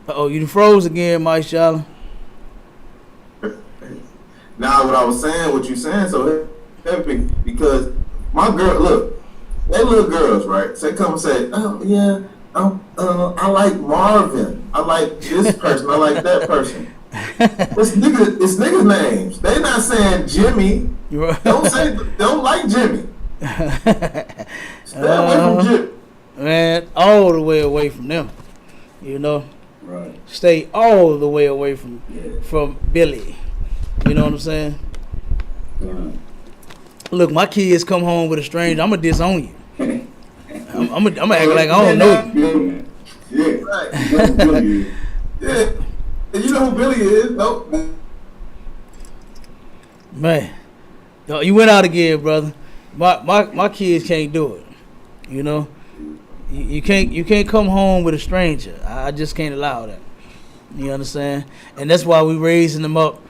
You froze again, Mike Shalom. Now, what I was saying, what you saying, so heavy, because my girl, look, they little girls, right? So they come and say, oh, yeah, I like Marvin. I like this person. I like that person. It's niggas' names. They not saying Jimmy. Don't like Jimmy. Stay away from Jimmy. Man, all the way away from them. You know? Right. Stay all the way away from Billy. You know what I'm saying? Right. Look, my kids come home with a stranger, I'm gonna disown you. I'm gonna act like I don't know you. Yeah, right. Yeah. And you know who Billy is? No. Man, you went out again, brother. My kids can't do it. You know, you can't come home with a stranger. I just can't allow that. You understand? And that's why we raising them up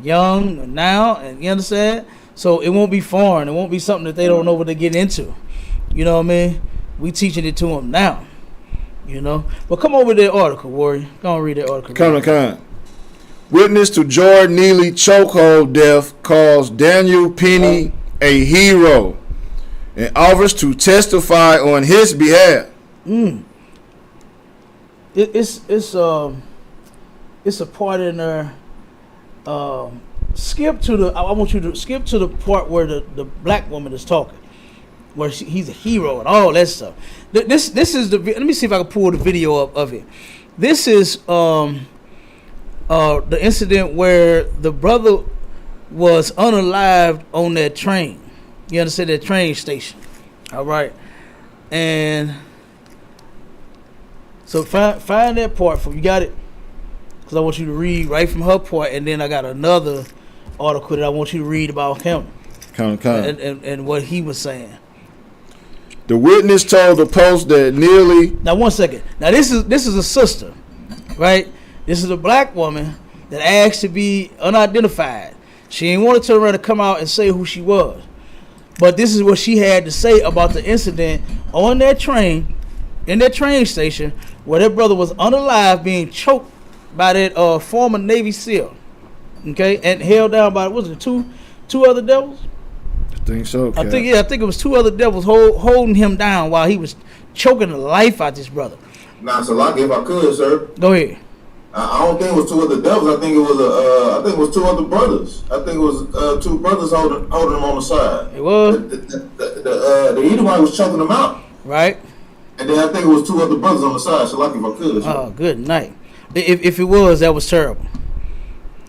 young now. And you understand? So it won't be foreign. It won't be something that they don't know what to get into. You know what I mean? We teaching it to them now. You know? But come over to that article, Warrior. Go and read that article. Come. Witness to Jordan Neely chokehold death calls Daniel Penny a hero and offers to testify on his behalf. It's a part in there. Skip to the. I want you to skip to the part where the black woman is talking, where he's a hero and all that stuff. This is the. Let me see if I can pull the video up of it. This is the incident where the brother was unalived on that train. You understand, that train station. All right, and so find that part for you. Got it? Because I want you to read right from her part, and then I got another article that I want you to read about him. And what he was saying. The witness told the Post that nearly. Now 1 second. Now this is a sister, right? This is a black woman that asked to be unidentified. She ain't want to turn around and come out and say who she was. But this is what she had to say about the incident on that train, in that train station, where that brother was unalive, being choked by that former Navy SEAL, okay, and held down by, was it two other devils? I think so. I think it was two other devils holding him down while he was choking the life out this brother. Nah, so like if I could, sir. Go ahead. I don't think it was two other devils. I think it was two other brothers. I think it was two brothers holding him on the side. It was. The Edomite was choking him out. Right. And then I think it was two other brothers on the side. So like if I could, sir. Oh, good night. If it was, that was terrible.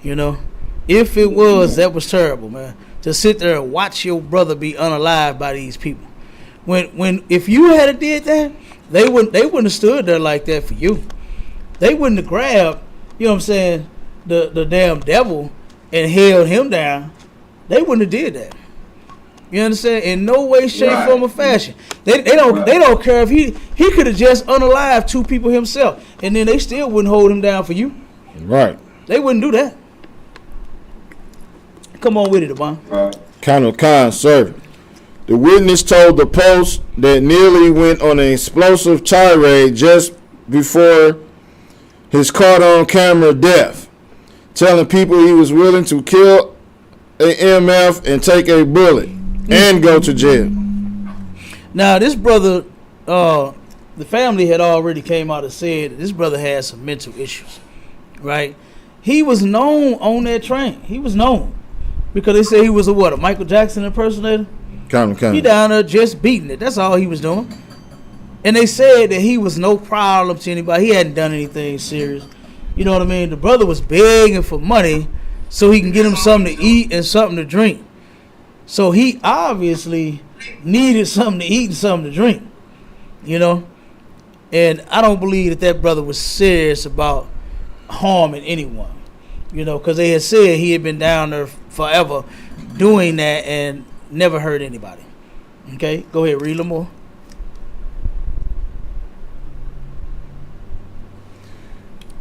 You know, if it was, that was terrible, man. To sit there and watch your brother be unalived by these people. If you had did that, they wouldn't have stood there like that for you. They wouldn't have grabbed, you know what I'm saying, the damn devil and held him down. They wouldn't have did that. You understand? In no way, shape, form, or fashion. They don't care if he could have just unalived two people himself, and then they still wouldn't hold him down for you. Right. They wouldn't do that. Come on with it, Devon. Colonel Khan, sir. The witness told the Post that Neely went on an explosive tirade just before his caught-on-camera death, telling people he was willing to kill a MF and take a bullet and go to jail. Now, this brother, the family had already came out and said that this brother had some mental issues, right? He was known on that train. He was known because they said he was a Michael Jackson impersonator? He down there just beating it. That's all he was doing. And they said that he was no problem to anybody. He hadn't done anything serious. You know what I mean? The brother was begging for money so he can get him something to eat and something to drink. So he obviously needed something to eat and something to drink. You know? And I don't believe that brother was serious about harming anyone. You know, because they had said he had been down there forever doing that and never hurt anybody. Okay? Go ahead, read a little more.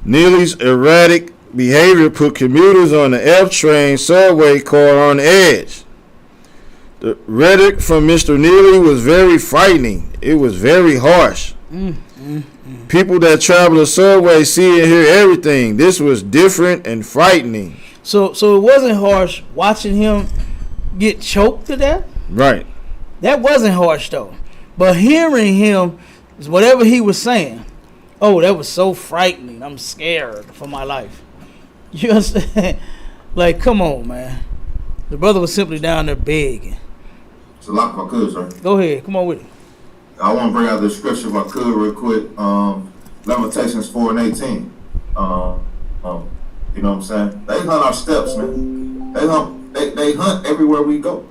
Neely's erratic behavior put commuters on the F train subway car on edge. The rhetoric from Mr. Neely was very frightening. It was very harsh. People that travel the subway see and hear everything. This was different and frightening. So it wasn't harsh watching him get choked to death? Right. That wasn't harsh though. But hearing him, whatever he was saying, oh, that was so frightening. I'm scared for my life. You understand? Like, come on, man. The brother was simply down there begging. So like if I could, sir. Go ahead. Come on with it. I want to bring out the scripture if I could real quick. Lamentations 4:18. You know what I'm saying? They hunt our steps, man. They hunt everywhere we go.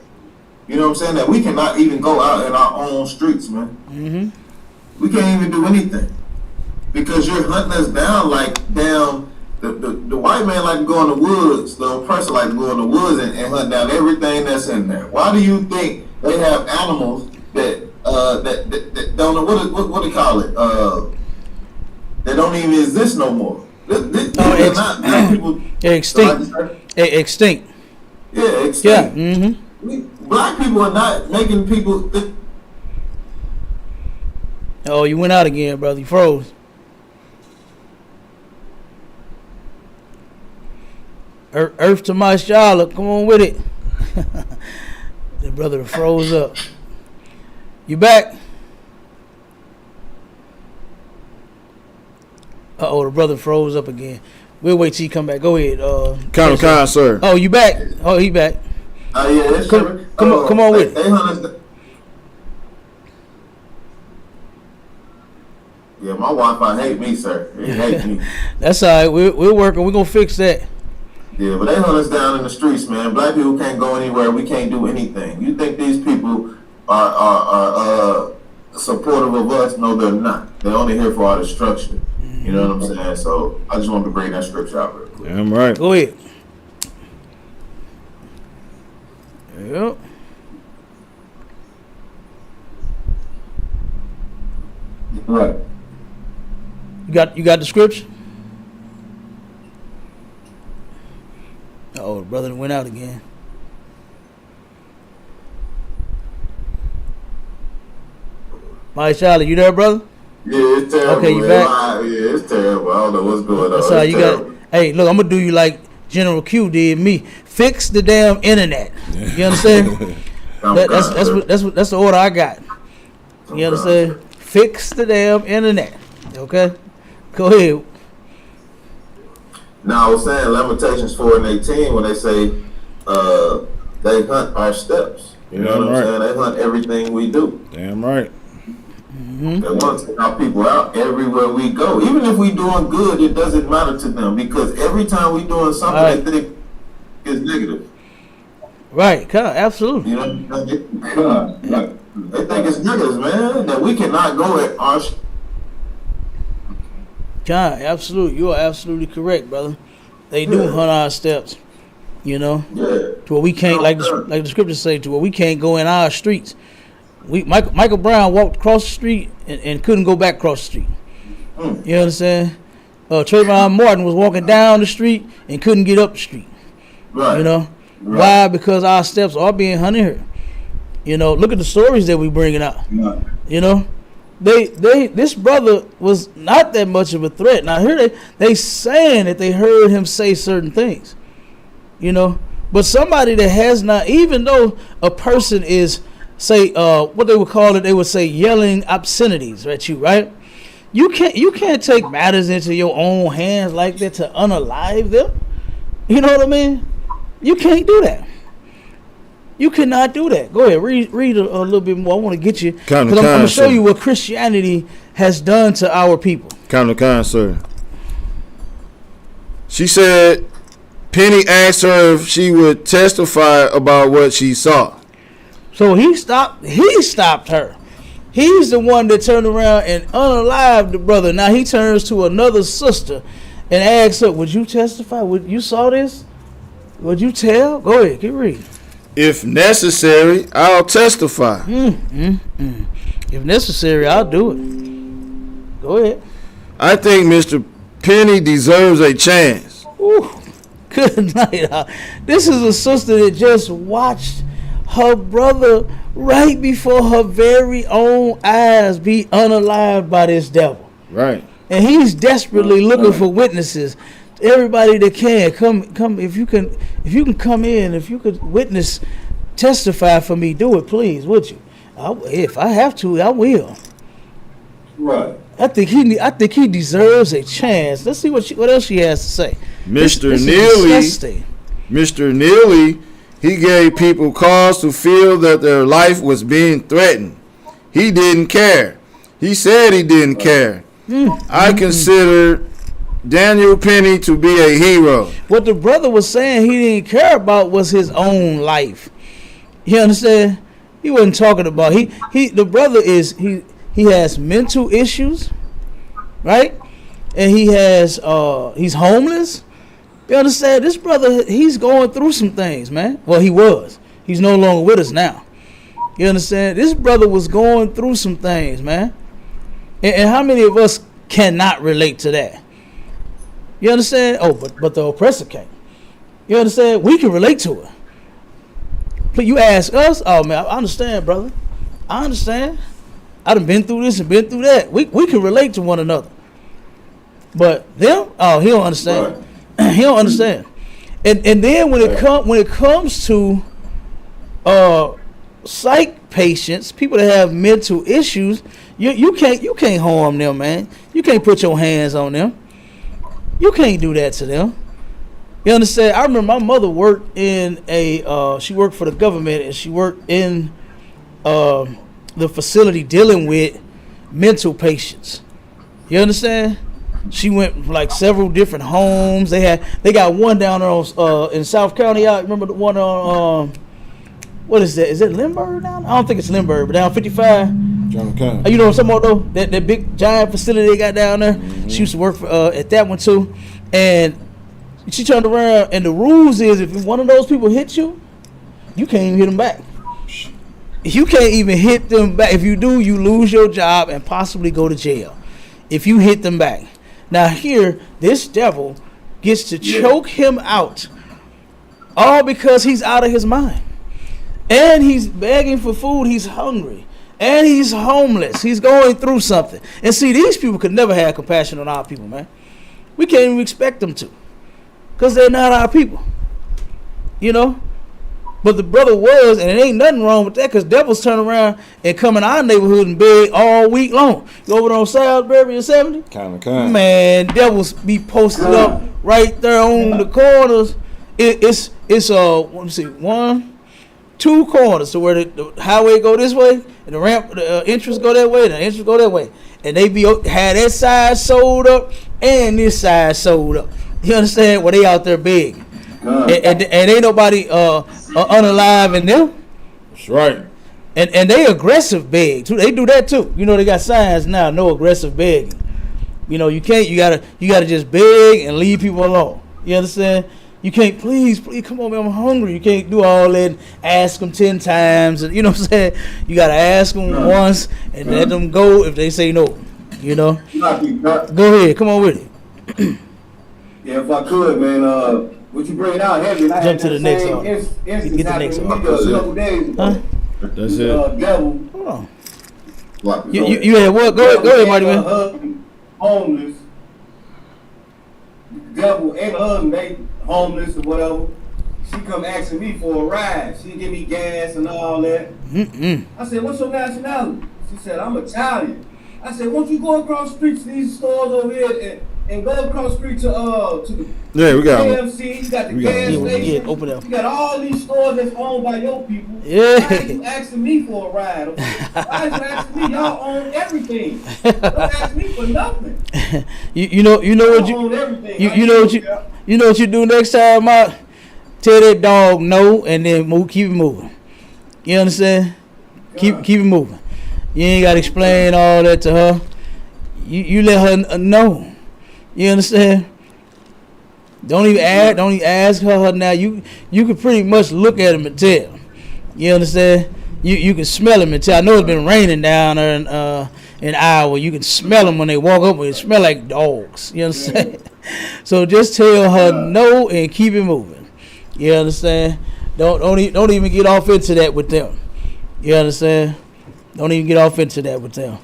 You know what I'm saying? That we cannot even go out in our own streets, man. Mm-hmm. We can't even do anything. Because you're hunting us down like damn. The white man like to go in the woods. The oppressor like to go in the woods and hunt down everything that's in there. Why do you think they have animals that don't know what they call it? That don't even exist no more. Not people. Extinct. Extinct. Yeah, extinct. Yeah. Mm-hmm. Black people are not making people. Oh, you went out again, brother. You froze. Earth to my Charlotte. Come on with it. The brother froze up. You back? Uh-oh, the brother froze up again. We'll wait till you come back. Go ahead. Kind, sir. Oh, you back? Oh, he back. Yeah, that's Come on with it. Yeah, my Wi-Fi hate me, sir. It hate me. That's all right. We're working. We're going to fix that. Yeah, but they hunt us down in the streets, man. Black people can't go anywhere. We can't do anything. You think these people are supportive of us? No, they're not. They're only here for our destruction. You know what I'm saying? So I just wanted to bring that scripture out real quick. Damn right. Go ahead. Yep. Right. You got the scripture? Oh, the brother went out again. Mike Charlie, you there, brother? Yeah, it's terrible. Okay, you man. back? Yeah, it's terrible. I don't know what's going on. That's all you got. Hey, look, I'm gonna do you like General Q did me. Fix the damn internet. You understand? That's the order I got. You understand? Fix the damn internet. Okay? Go ahead. Now, I was saying Lamentations 4 and 18 when they say they hunt our steps. You know what I'm saying? They hunt everything we do. Damn right. They want to take our people out everywhere we go. Even if we doing good, it doesn't matter to them because every time we doing something, they think it's negative. Right, absolutely. You know, they think it's negative, man. That we cannot go at our. John, absolutely. You are absolutely correct, brother. They do hunt our steps, you know, to where we can't, like the scriptures say, to where we can't go in our streets. Michael Brown walked across the street and couldn't go back across the street. You understand? Trayvon Martin was walking down the street and couldn't get up the street. Right. You know? Right. Why? Because our steps are being hunted here. You know, look at the stories that we bringing out. Right. You know? This brother was not that much of a threat. Now here they saying that they heard him say certain things, you know. But somebody that has not, even though a person is say what they would call it, they would say yelling obscenities at you, right? You can't take matters into your own hands like that to unalive them. You know what I mean? You can't do that. You cannot do that. Go ahead, read a little bit more. I want to get you because I'm going to show you what Christianity has done to our people. Kind, sir. She said Penny asked her if she would testify about what she saw. So he stopped her. He's the one that turned around and unalived the brother. Now he turns to another sister and asks her, would you testify? You saw this? Would you tell? Go ahead, keep reading. If necessary, I'll testify. If necessary, I'll do it. Go ahead. I think Mr. Penny deserves a chance. Ooh, good night. This is a sister that just watched her brother right before her very own eyes be unalived by this devil. Right. And he's desperately looking for witnesses. Everybody that can come if you can come in, if you could witness, testify for me, do it, please, would you? If I have to, I will. Right. I think he deserves a chance. Let's see what else she has to say. Mr. Neely, he gave people cause to feel that their life was being threatened. He didn't care. He said he didn't care. I consider Daniel Penny to be a hero. What the brother was saying he didn't care about was his own life. You understand? He wasn't talking about the brother he has mental issues, right? And he has he's homeless. You understand? This brother, he's going through some things, man. Well, he was. He's no longer with us now. You understand? This brother was going through some things, man. And how many of us cannot relate to that? You understand? Oh, but the oppressor can't. You understand? We can relate to it. But you ask us, oh man, I understand, brother. I understand. I done been through this and been through that. We can relate to one another. But them, oh, he don't understand. He don't understand. And then when it comes to psych patients, people that have mental issues, you can't harm them, man. You can't put your hands on them. You can't do that to them. You understand? I remember my mother worked in she worked for the government, and she worked in the facility dealing with mental patients. You understand? She went like several different homes. They got one down there in South County. I remember the one on what is that? Is it Lindbergh down? I don't think it's Lindbergh, but down 55. John Cant. You know what I'm talking about though? That big giant facility they got down there. Mm-hmm. She used to work for, at that one too, and she turned around, and the rules is if one of those people hits you, you can't even hit them back. You can't even hit them back. If you do, you lose your job and possibly go to jail if you hit them back. Now here, this devil gets to choke him out, all because he's out of his mind. And he's begging for food, he's hungry. And he's homeless. He's going through something. And see, these people could never have compassion on our people, man. We can't even expect them to. Because they're not our people. You know? But the brother was, and it ain't nothing wrong with that, because devils turn around and come in our neighborhood and beg all week long. You over on Salisbury and 70? Kind. Man, devils be posted up right there on the corners. It's let me see, 1, 2 corners to where the highway go this way, and the ramp, the entrance go that way, and the entrance go that way. And they had that side sold up and this side sold up. You understand? Where they out there big. And ain't nobody unalive in them. That's right. And they aggressive beg too. They do that too. You know, they got signs now, no aggressive begging. You know, you gotta just beg and leave people alone. You understand? You can't, please, come on, man, I'm hungry. You can't do all that and ask them 10 times. And, you know what I'm saying? You got to ask them once and let them go if they say no. You know? Go ahead. Come on with it. Yeah, if I could, man, what you bring out heavy. Jump to the next one. Get the next one. Huh? That's it. Devil. Hold on. You had what? Go ahead, Marty, man. Homeless. Devil and her husband, they homeless or whatever. She come asking me for a ride. She give me gas and all that. I said, what's your nationality? She said, I'm Italian. I said, won't you go across the street to these stores over here and go across the street to the we got KFC, you got the gas station, yeah, open up. You got all these stores that's owned by your people. Yeah. Why are you asking me for a ride? Why are you asking me? Y'all own everything. Don't ask me for nothing. You know what you own everything. you know what you do next time, Mark? Tell that dog no and then keep it moving. You understand? Keep it moving. You ain't gotta explain all that to her. You let her know. You understand? Don't even ask her now. You can pretty much look at him and tell. You understand? You can smell him and tell. I know it's been raining down there in Iowa. You can smell them when they walk up. They smell like dogs. You understand? So just tell her no and keep it moving. You understand? Don't even get off into that with them. You understand? Don't even get off into that with them.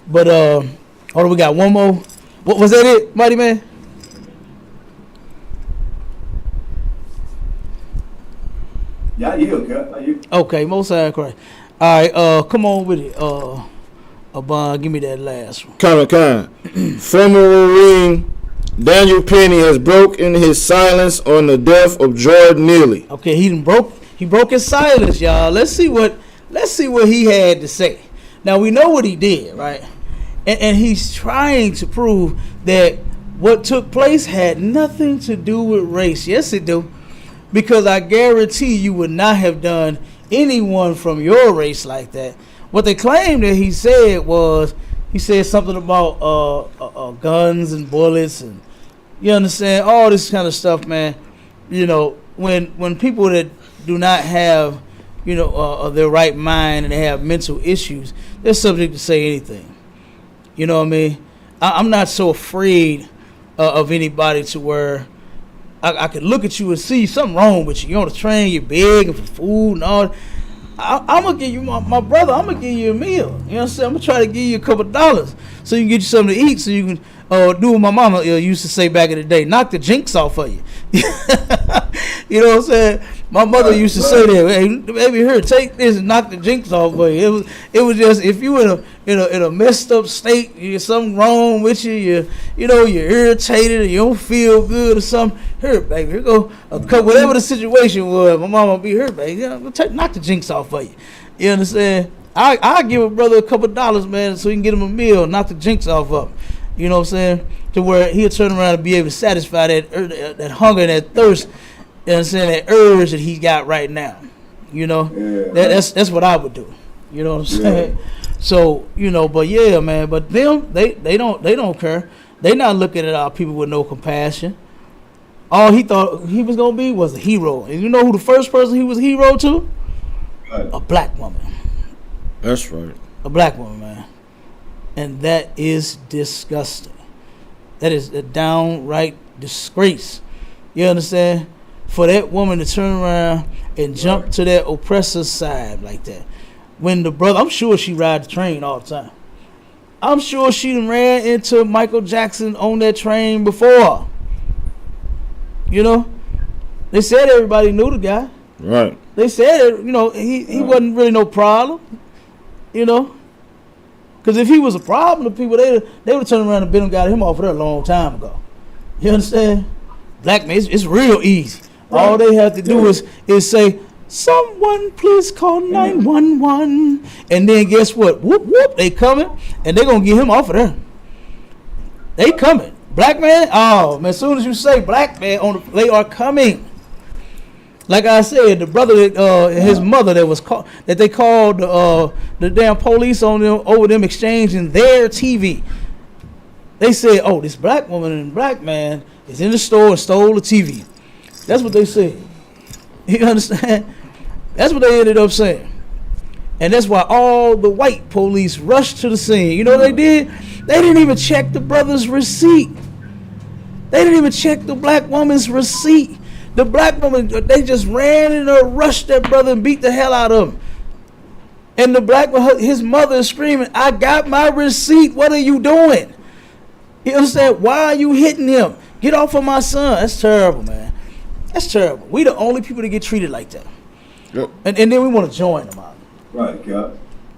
But hold on, we got one more. What was that? It, Mighty Man? Yeah, you. Okay, most high Christ. All right, come on with it. Abon, give me that last one. Kind. Former Marine Daniel Penny has broken his silence on the death of Jordan Neely. Okay, he broke his silence, y'all. Let's see what he had to say. Now we know what he did, right? And he's trying to prove that what took place had nothing to do with race. Yes, it do. Because I guarantee you would not have done anyone from your race like that. What they claimed that he said was, he said something about guns and bullets and, you understand, all this kind of stuff, man. You know, when people that do not have, you know, their right mind and they have mental issues, they're subject to say anything. You know what I mean? I'm not so afraid of anybody to where I could look at you and see something wrong with you. You're on the train, you're begging for food and all. I'm gonna give you my brother. I'm gonna give you a meal. You know what I'm saying? I'm gonna try to give you a couple dollars so you can get you something to eat. So you can do what my mama used to say back in the day: knock the jinx off of you. You know what I'm saying? My mother used to say that. Hey, baby, here, take this and knock the jinx off of you. It was just if you in a messed up state, you something wrong with you. You're irritated or you don't feel good or something. Here, baby, here go whatever the situation was. My mama be here, baby. Knock the jinx off of you. You understand? I give a brother a couple dollars, man, so he can get him a meal, knock the jinx off of him. You know what I'm saying? To where he'll turn around and be able to satisfy that hunger and that thirst. You know what I'm saying? That urge that he got right now. That's what I would do. You know what I'm saying? So, but yeah, man. But them, they don't care. They not looking at our people with no compassion. All he thought he was gonna be was a hero. And you know who the first person he was a hero to? Right. A black woman. That's right. A black woman, man. And that is disgusting. That is a downright disgrace. You understand? For that woman to turn around and jump to that oppressor's side like that. When the brother, I'm sure she ride the train all the time. I'm sure she done ran into Michael Jackson on that train before. They said everybody knew the guy. Right. They said, he wasn't really no problem. Because if he was a problem to people, they would have turned around and been and got him off of there a long time ago. You understand? Black man, it's real easy. Right. All they have to do is say, someone please call 911. And then guess what? Whoop, whoop, they coming. And they going to get him off of there. They coming. Black man, oh, man, as soon as you say black man, they are coming. Like I said, the brother, his mother, that they called the damn police on them over them exchanging their TV. They said, "Oh, this black woman and black man is in the store and stole the TV." That's what they said. You understand? That's what they ended up saying, and that's why all the white police rushed to the scene. You know what they did? They didn't even check the brother's receipt. They didn't even check the black woman's receipt. The black woman, they just ran in there, rushed that brother and beat the hell out of him. And the black one, his mother is screaming, "I got my receipt. What are you doing?" You understand? Why are you hitting him? Get off of my son. That's terrible, man. That's terrible. We the only people that get treated like that. Yep. And then we want to join them out. Right, yeah.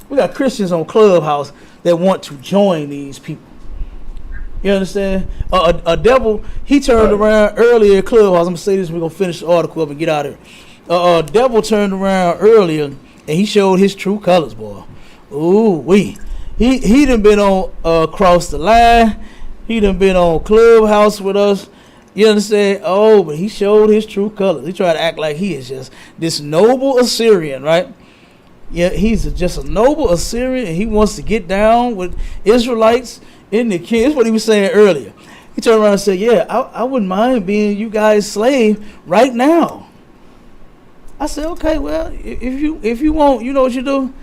We got Christians on Clubhouse that want to join these people. You understand? A devil, he turned around earlier at Clubhouse. I'm going to say this, we're going to finish the article up and get out of here. A devil turned around earlier, and he showed his true colors, boy. Ooh, he done been on Cross the Line. He done been on Clubhouse with us. You understand? Oh, but he showed his true colors. He tried to act like he is just this noble Assyrian, right? Yeah, he's just a noble Assyrian, and he wants to get down with Israelites in the king. That's what he was saying earlier. He turned around and said, "Yeah, I wouldn't mind being you guys' slave right now." I said, "Okay, well, if you want, you know what you do."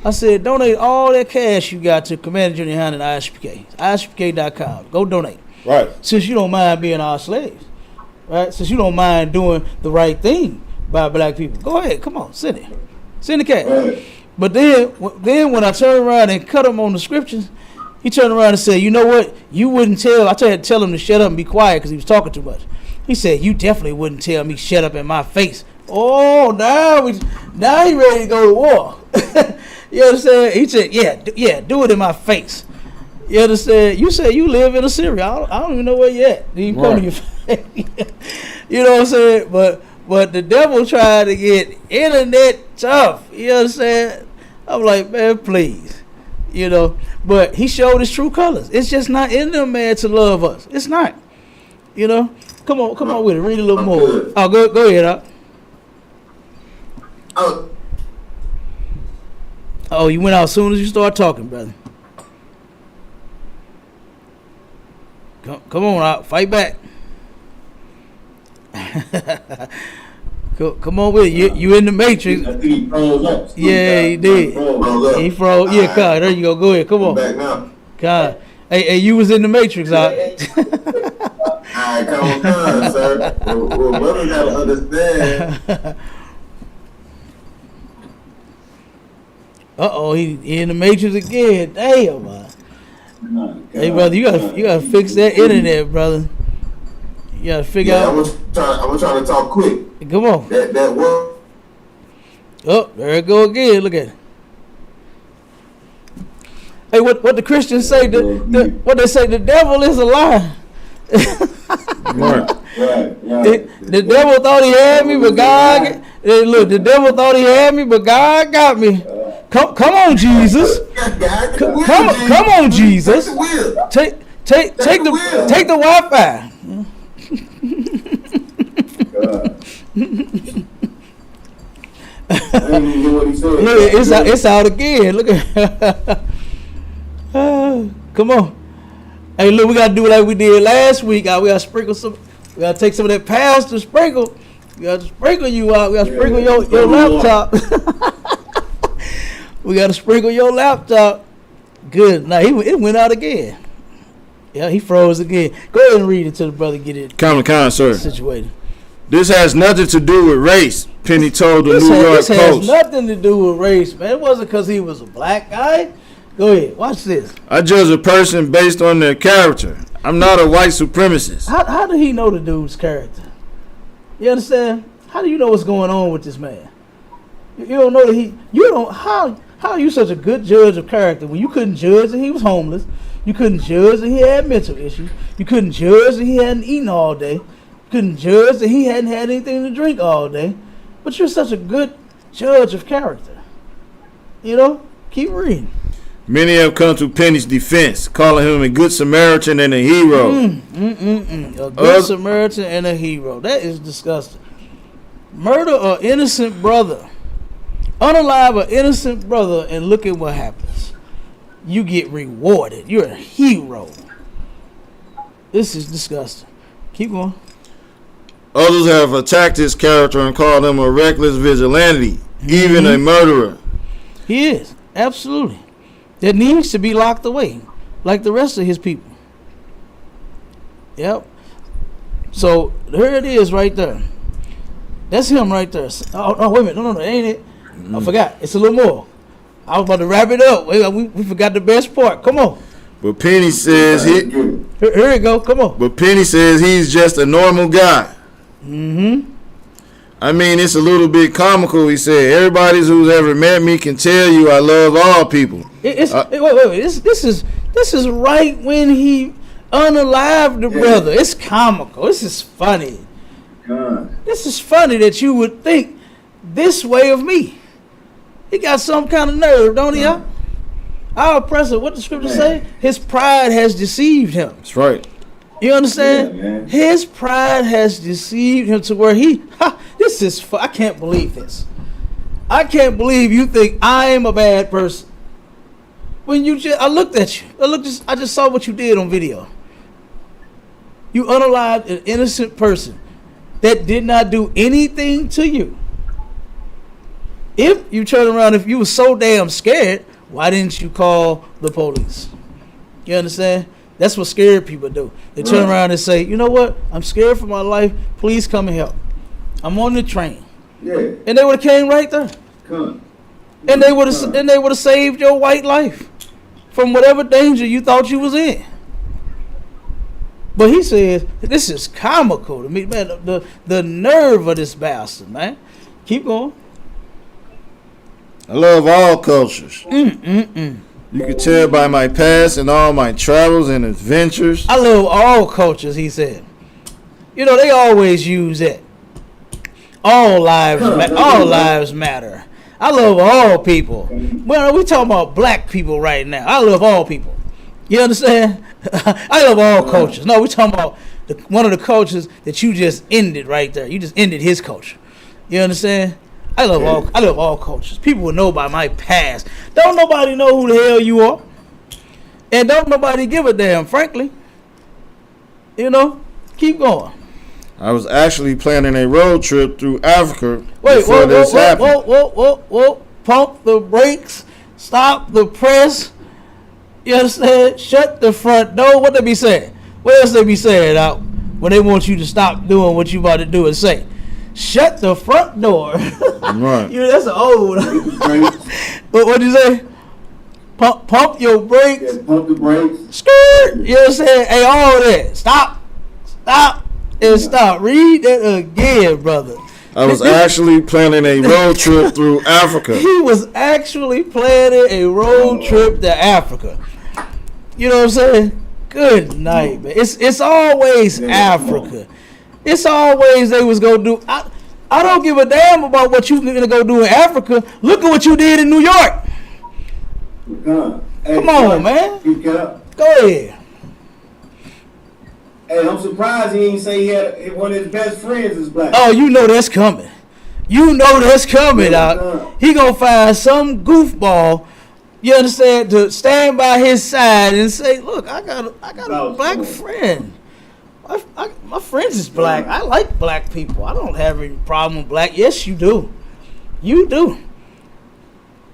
I said, "Donate all that cash you got to Commander Junior High and ISPK. ISPK.com. Go donate." Right. Since you don't mind being our slaves, right? Since you don't mind doing the right thing by black people, go ahead. Come on, send it. Send the cash. Right. But then when I turned around and cut him on the scriptures, he turned around and said, "You know what? You wouldn't tell." I tried to tell him to shut up and be quiet because he was talking too much. He said, "You definitely wouldn't tell me shut up in my face." Oh, now he ready to go to war. You understand? He said, "Yeah, do it in my face." You understand? You said you live in Assyria. I don't even know where you at. You come to your face. You know what I'm saying? But the devil tried to get internet tough. You understand? I'm like, man, please. But he showed his true colors. It's just not in them, man, to love us. It's not. Come on with it. Read a little more. Good. Oh, go ahead, Oh, you went out as soon as you start talking, brother. Come on out. Fight back. Come on with it. You in the Matrix. I think he froze up. Yeah, he did. He froze. Yeah, God, there you go. Go ahead. Come on. Back now. God. Hey, you was in the Matrix, All right, come on, sir. Well, brothers gotta understand. He in the matrix again. Damn, man. Hey, brother, you gotta fix that internet, brother. You gotta figure out. I'm gonna try to talk quick. Come on. That word. Oh, there it go again. Look at it. Hey, what the Christians say? What they say? The devil is a lie. Right. The devil thought he had me, but God. Hey, look, the devil thought he had me, but God got me. Come on, Jesus. Come on, Jesus. Take the Wi-Fi. Look, it's out again. Look at. Come on. Hey, look, we gotta do like we did last week. We gotta sprinkle some. We gotta take some of that pastor sprinkle. We gotta sprinkle you out. We gotta sprinkle your laptop. We gotta sprinkle your laptop. Good. Now it went out again. Yeah, he froze again. Go ahead and read it till the brother get it. Common, sir. Situated. This has nothing to do with race, Penny told the New York Post. This has nothing to do with race, man. It wasn't because he was a black guy. Go ahead, watch this. I judge a person based on their character. I'm not a white supremacist. How did he know the dude's character? You understand? How do you know what's going on with this man? You don't know that how are you such a good judge of character when you couldn't judge that he was homeless? You couldn't judge that he had mental issues. You couldn't judge that he hadn't eaten all day. You couldn't judge that he hadn't had anything to drink all day. But you're such a good judge of character. You know? Keep reading. Many have come to Penny's defense, calling him a good Samaritan and a hero. A good Samaritan and a hero. That is disgusting. Murder an innocent brother. Unalive an innocent brother, and look at what happens. You get rewarded. You're a hero. This is disgusting. Keep going. Others have attacked his character and called him a reckless vigilante, even a murderer. He is. Absolutely. That needs to be locked away, like the rest of his people. Yep. So here it is right there. That's him right there. Oh wait a minute. No, ain't it? I forgot. It's a little more. I was about to wrap it up. We forgot the best part. Come on. But Penny says Here we go. Come on. But Penny says he's just a normal guy. I mean, it's a little bit comical. He said, everybody who's ever met me can tell you I love all people. Wait. This is right when he unalived the brother. It's comical. This is funny. This is funny that you would think this way of me. He got some kind of nerve, don't he? Our oppressor, what the scripture say? His pride has deceived him. That's right. You understand? Yeah, his pride has deceived him to where I can't believe this. I can't believe you think I am a bad person. When I looked at you. I just saw what you did on video. You unalived an innocent person that did not do anything to you. If you turn around, if you were so damn scared, why didn't you call the police? You understand? That's what scared people do. They turn around and say, you know what? I'm scared for my life. Please come and help. I'm on the train. Yeah. And they would have came right there. And they would have saved your white life from whatever danger you thought you was in. But he says, this is comical to me, man. The nerve of this bastard, man. Keep going. I love all cultures. You can tell by my past and all my travels and adventures. I love all cultures, he said. You know, they always use that. All lives matter. I love all people. Well, we talking about black people right now. I love all people. You understand? I love all cultures. No, we talking about one of the cultures that you just ended right there. You just ended his culture. You understand? I love all cultures. People will know by my past. Don't nobody know who the hell you are. And don't nobody give a damn, frankly. You know? Keep going. I was actually planning a road trip through Africa before this happened. Whoa. Pump the brakes. Stop the press. You understand? Shut the front door. What they be saying? What else they be saying out when they want you to stop doing what you about to do and say? shut the front door. Right. You know, that's an old. But what did you say? Pump your brakes. Yeah, pump the brakes. Skirt. You know what I'm saying? Hey, all that. Stop, and stop. Read that again, brother. I was actually planning a road trip through Africa. He was actually planning a road trip to Africa. You know what I'm saying? Good night, man. It's always Africa. It's always they was gonna do. I don't give a damn about what you gonna go do in Africa. Look at what you did in New York. Hey, Come on, man. Go ahead. Hey, I'm surprised he ain't say he had one of his best friends is black. Oh, you know that's coming. You know that's coming, Doc. He gonna find some goofball, you understand, to stand by his side and say, "Look, I got a black friend. My friends is black. I like black people. I don't have any problem with black." Yes, you do. You do.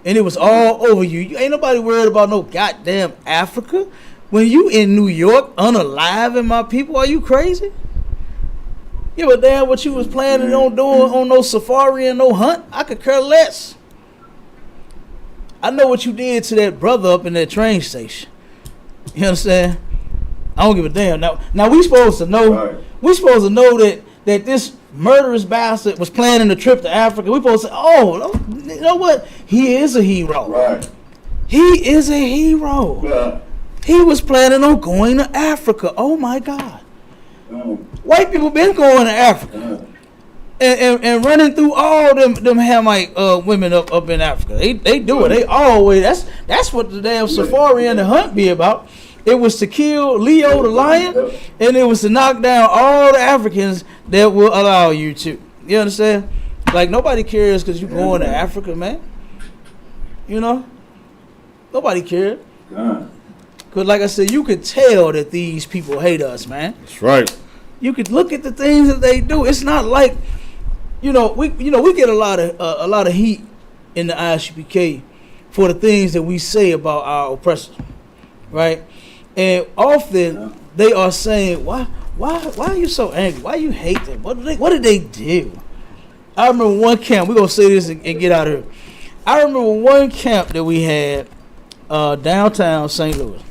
And it was all over you. You ain't nobody worried about no goddamn Africa. When you in New York, unaliving my people, are you crazy? Give a damn what you was planning on doing on no safari and no hunt. I could care less. I know what you did to that brother up in that train station. You understand? I don't give a damn. Now we supposed to know. Right. We supposed to know that this murderous bastard was planning a trip to Africa. We supposed to say, oh, you know what? He is a hero. Right. He is a hero. Yeah. He was planning on going to Africa. Oh my God. White people been going to Africa. And running through all them Hamite women up in Africa. They do it. They always that's what the damn safari and the hunt be about. It was to kill Leo the lion, and it was to knock down all the Africans that will allow you to. You understand? Like nobody cares because you going to Africa, man. You know? Nobody cares. Because like I said, you could tell that these people hate us, man. That's right. You could look at the things that they do. It's not like, we get a lot of heat in the ISUPK for the things that we say about our oppressors, right? And often they are saying, why are you so angry? Why you hate them? What did they do? I remember one camp. We're gonna say this and get out of here. I remember one camp that we had downtown St. Louis.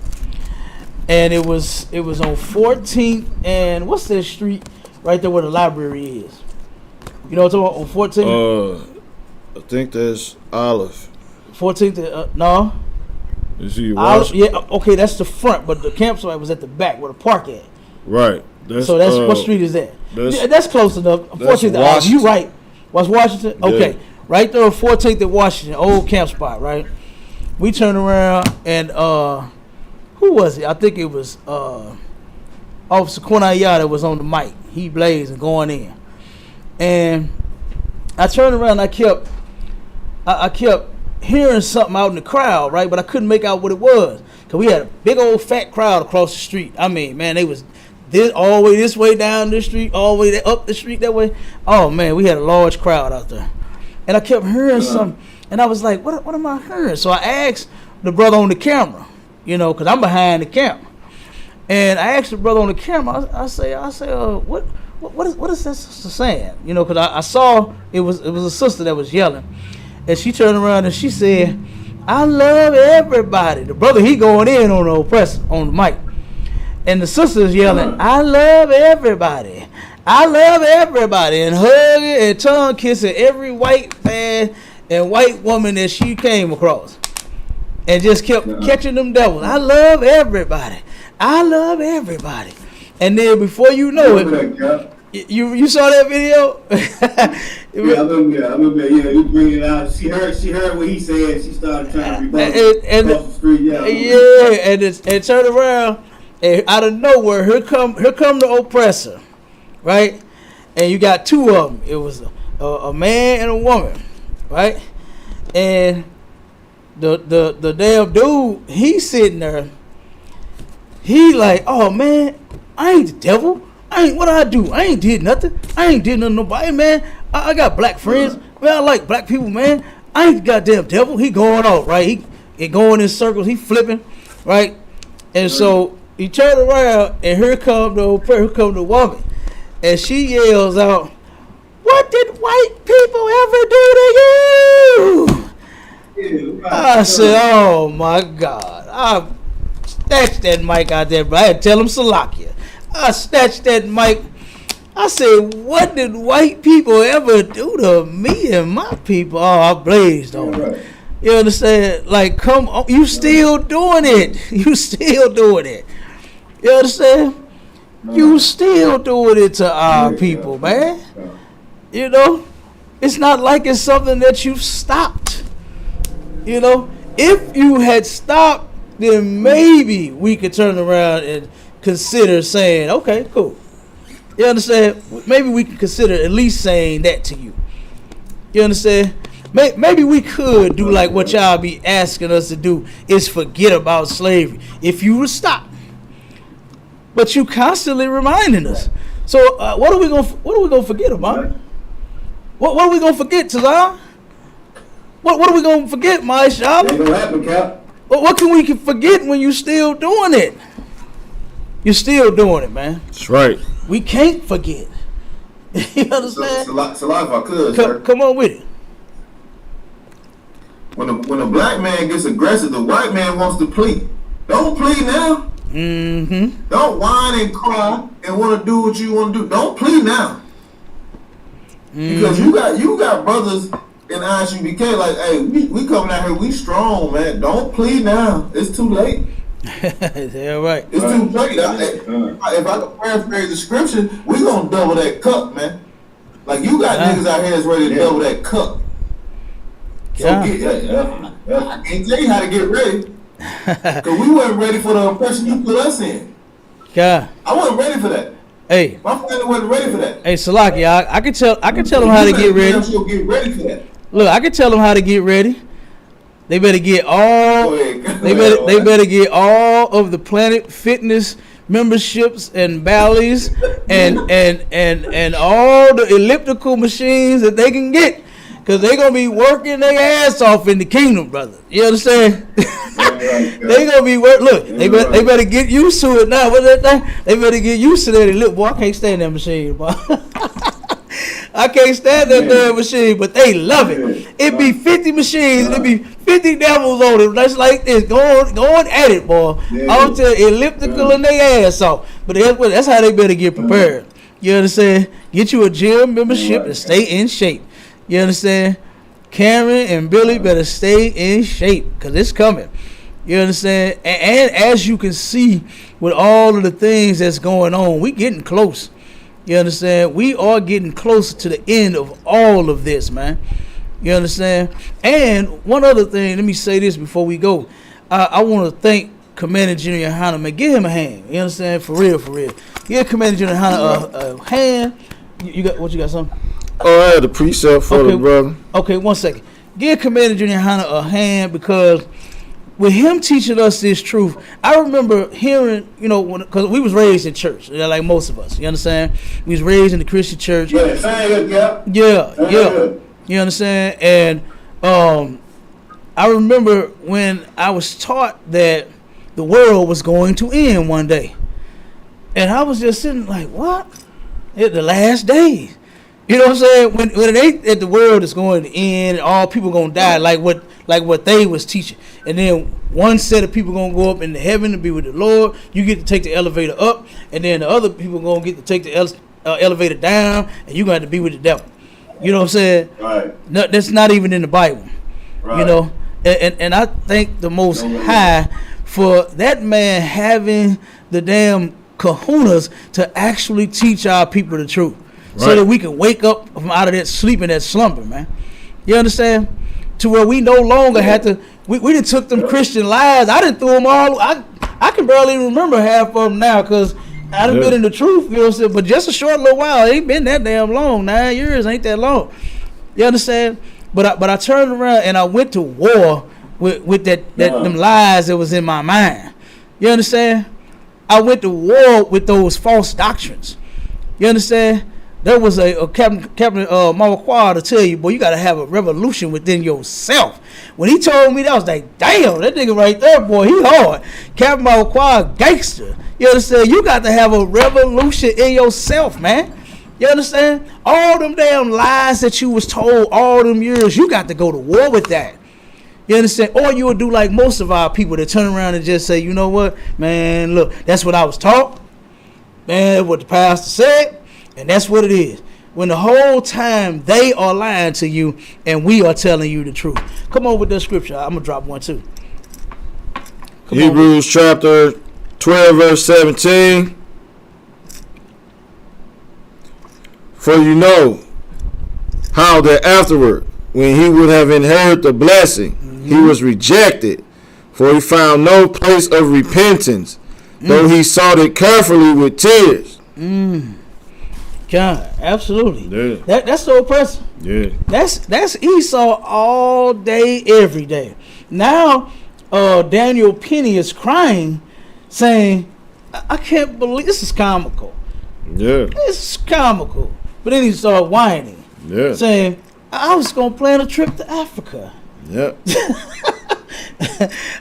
And it was on 14th and what's that street right there where the library is? You know what I'm talking about? On 14th? I think that's Olive. 14th? No. Is he Olive? Yeah. Okay, that's the front, but the campsite was at the back where the park at. Right. So that's what street is that? That's close enough. 14th. You right. Was Washington? Okay. Yeah. Right there on 14th at Washington, old camp spot. Right. We turned around and who was it? I think it was Officer Quinayada was on the mic. He blazing going in. And I turned around and I kept hearing something out in the crowd, right? But I couldn't make out what it was. Because we had a big old fat crowd across the street. I mean, man, they was all the way this way down this street, all the way up the street that way. Oh, man, we had a large crowd out there. And I kept hearing something. And I was like, what am I hearing? So I asked the brother on the camera, because I'm behind the camera. And I asked the brother on the camera, I say, what is that sister saying? Because I saw it was a sister that was yelling. And she turned around and she said, I love everybody. The brother, he going in on the oppressor, on the mic. And the sister's yelling, I love everybody. I love everybody. And hugging and tongue kissing every white man and white woman that she came across. And just kept catching them devils. I love everybody. I love everybody. And then before you know it, you saw that video? I remember. You bring it out. She heard what he said. She started trying to rebuttal across the street. And turn around, and out of nowhere, here come the oppressor, right? And you got two of them. It was a man and a woman, right? And the damn dude, he's sitting there. He like, oh man, I ain't the devil. What I do? I ain't did nothing. I ain't did nothing to nobody, man. I got black friends. Man, I like black people, man. I ain't the goddamn devil. He going off, right? He going in circles. He flipping, right? And so he turned around, and here come the woman, and she yells out, "What did white people ever do to you? I said, oh my God. I snatched that mic out there, but I had to tell him Salakia. I snatched that mic. I said, what did white people ever do to me and my people? Oh, I blazed on it. You understand? Like, come on, you still doing it. You still doing it. You understand? You still doing it to our people, man. You know? It's not like it's something that you've stopped. You know? If you had stopped, then maybe we could turn around and consider saying, okay, cool. You understand? Maybe we can consider at least saying that to you. You understand? Maybe we could do like what y'all be asking us to do, is forget about slavery. If you would stop. But you constantly reminding us. So what are we gonna forget about? What are we gonna forget, Tazar? What are we gonna forget, Maisha? Ain't gonna happen, Cap. What can we forget when you still doing it? You're still doing it, man. That's right. We can't forget. You understand? It's a lot if I could, sir. Come on with it. When a black man gets aggressive, the white man wants to plead. Don't plead now. Mm-hmm. Don't whine and cry and want to do what you want to do. Don't plead now. Because you got brothers in ISUBK like, hey, we coming out here, we strong, man. Don't plead now. It's too late. Yeah, right. It's too late. If I can paraphrase the scripture, we gonna double that cup, man. Like you got niggas out here that's ready to double that cup. So I can't tell you how to get ready. Cause we wasn't ready for the oppression you put us in. Yeah. I wasn't ready for that. Hey. My family wasn't ready for that. Hey, Salaki, I can tell them how to get ready. Get ready for that. Look, I can tell them how to get ready. They better get all. They better get all of the Planet Fitness memberships and Bally's and all the elliptical machines that they can get, cause they gonna be working their ass off in the kingdom, brother. You understand? They gonna be work. Look, they better get used to it now. What's that thing? They better get used to that. Look, boy, I can't stand that machine, boy. I can't stand that damn machine, but they love it. It be 50 machines, it be 50 devils on it. That's like this, going at it, boy. I'm telling you, elliptical in their ass off. But that's how they better get prepared. You understand? Get you a gym membership and stay in shape. You understand? Karen and Billy better stay in shape, because it's coming. You understand? And as you can see with all of the things that's going on, we getting close. You understand? We are getting closer to the end of all of this, man. You understand? And one other thing, let me say this before we go. I want to thank Commander General Hanna, man. Give him a hand. You understand? For real, for real. Give Commander General Hanna a hand. You got what? You got something? Oh, I had a precept for the brother. Okay, 1 second. Give Commander General Hanna a hand, because with him teaching us this truth, I remember hearing, because we was raised in church, like most of us. You understand? We was raised in the Christian church. Yeah. You understand? And I remember when I was taught that the world was going to end one day, and I was just sitting like, what? At the last days. You know what I'm saying? When it ain't that the world is going to end, all people gonna die, like what they was teaching, and then one set of people gonna go up into heaven to be with the Lord. You get to take the elevator up, and then the other people gonna get to take the elevator down, and you got to be with the devil. You know what I'm saying? Right. No, that's not even in the Bible. Right. You know, and I thank the Most High for that man having the damn kahunas to actually teach our people the truth. Right. So that we can wake up from out of that sleep and that slumber, man. You understand? To where we no longer had to. We done took them Christian lies. I done threw them all. I can barely remember half of them now, because I done been in the truth. You know what I'm saying? But just a short little while. It ain't been that damn long. 9 years ain't that long. You understand? But I turned around and I went to war with them lies that was in my mind. You understand? I went to war with those false doctrines. You understand? There was a Captain Mawakwa to tell you, boy, you got to have a revolution within yourself. When he told me that, I was like, damn, that nigga right there, boy, he hard. Captain Mawakwa, gangster. You understand? You got to have a revolution in yourself, man. You understand? All them damn lies that you was told all them years, you got to go to war with that. You understand? Or you would do like most of our people that turn around and just say, you know what, man, look, that's what I was taught. Man, that's what the pastor said, and that's what it is. When the whole time they are lying to you and we are telling you the truth. Come on with that scripture. I'm going to drop one too. Hebrews chapter 12, verse 17. For you know how that afterward, when he would have inherited the blessing, he was rejected, for he found no place of repentance, though he sought it carefully with tears. God, absolutely. Yeah. That's so oppressive. Yeah. That's Esau all day, every day. Now, Daniel Penny is crying, saying, I can't believe this is comical. Yeah. It's comical. But then he started whining, saying, I was gonna plan a trip to Africa. Yeah.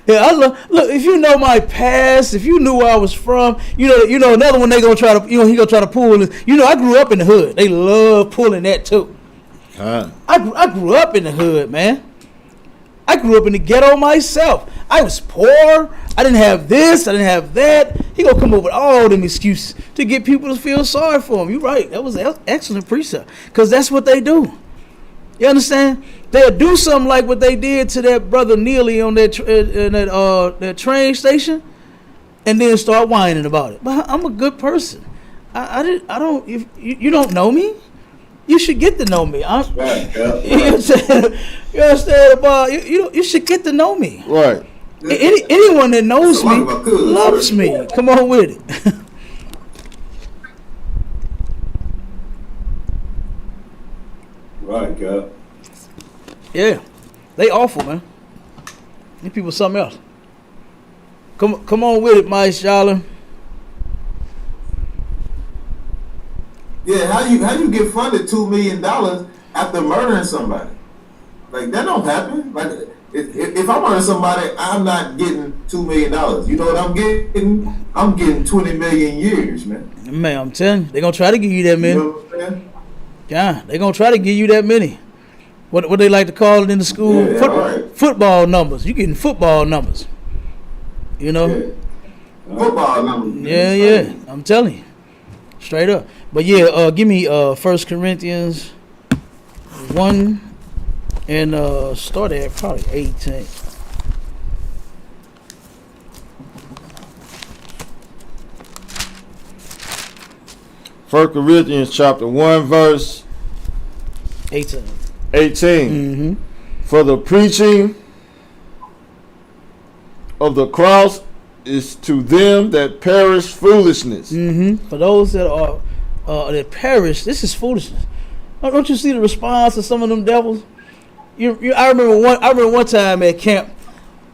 Yeah, look. If you know my past, if you knew where I was from, you know another one they gonna try to, he gonna try to pull. I grew up in the hood. They love pulling that too. I grew up in the hood, man. I grew up in the ghetto myself. I was poor. I didn't have this. I didn't have that. He gonna come up with all them excuses to get people to feel sorry for him. You're right. That was an excellent precept, because that's what they do. You understand? They'll do something like what they did to that brother Neely on that train station, and then start whining about it. But I'm a good person. I don't. If you don't know me, you should get to know me. You understand? You understand? You should get to know me. Right. Anyone that knows me loves me. Come on with it. Right, God. Yeah, they awful, man. These people something else. Come on with it, Mike Shala. Yeah, how you get funded $2 million after murdering somebody? Like, that don't happen. Like, if I murder somebody, I'm not getting $2 million. You know what I'm getting? I'm getting 20 million years, man. Man, I'm telling you, they're gonna try to give you that many. You know what I'm saying? Yeah, they're gonna try to give you that many. What they like to call it in the school, football numbers. You getting football numbers. You know? Yeah. Football numbers. Yeah. I'm telling you. Straight up. But yeah, give me 1 Corinthians 1 and start at probably 18. First Corinthians chapter 1 verse 18. 18. Mm-hmm. For the preaching of the cross is to them that perish foolishness. Mm-hmm. For those that are that perish, this is foolishness. Don't you see the response of some of them devils? I remember one time at camp,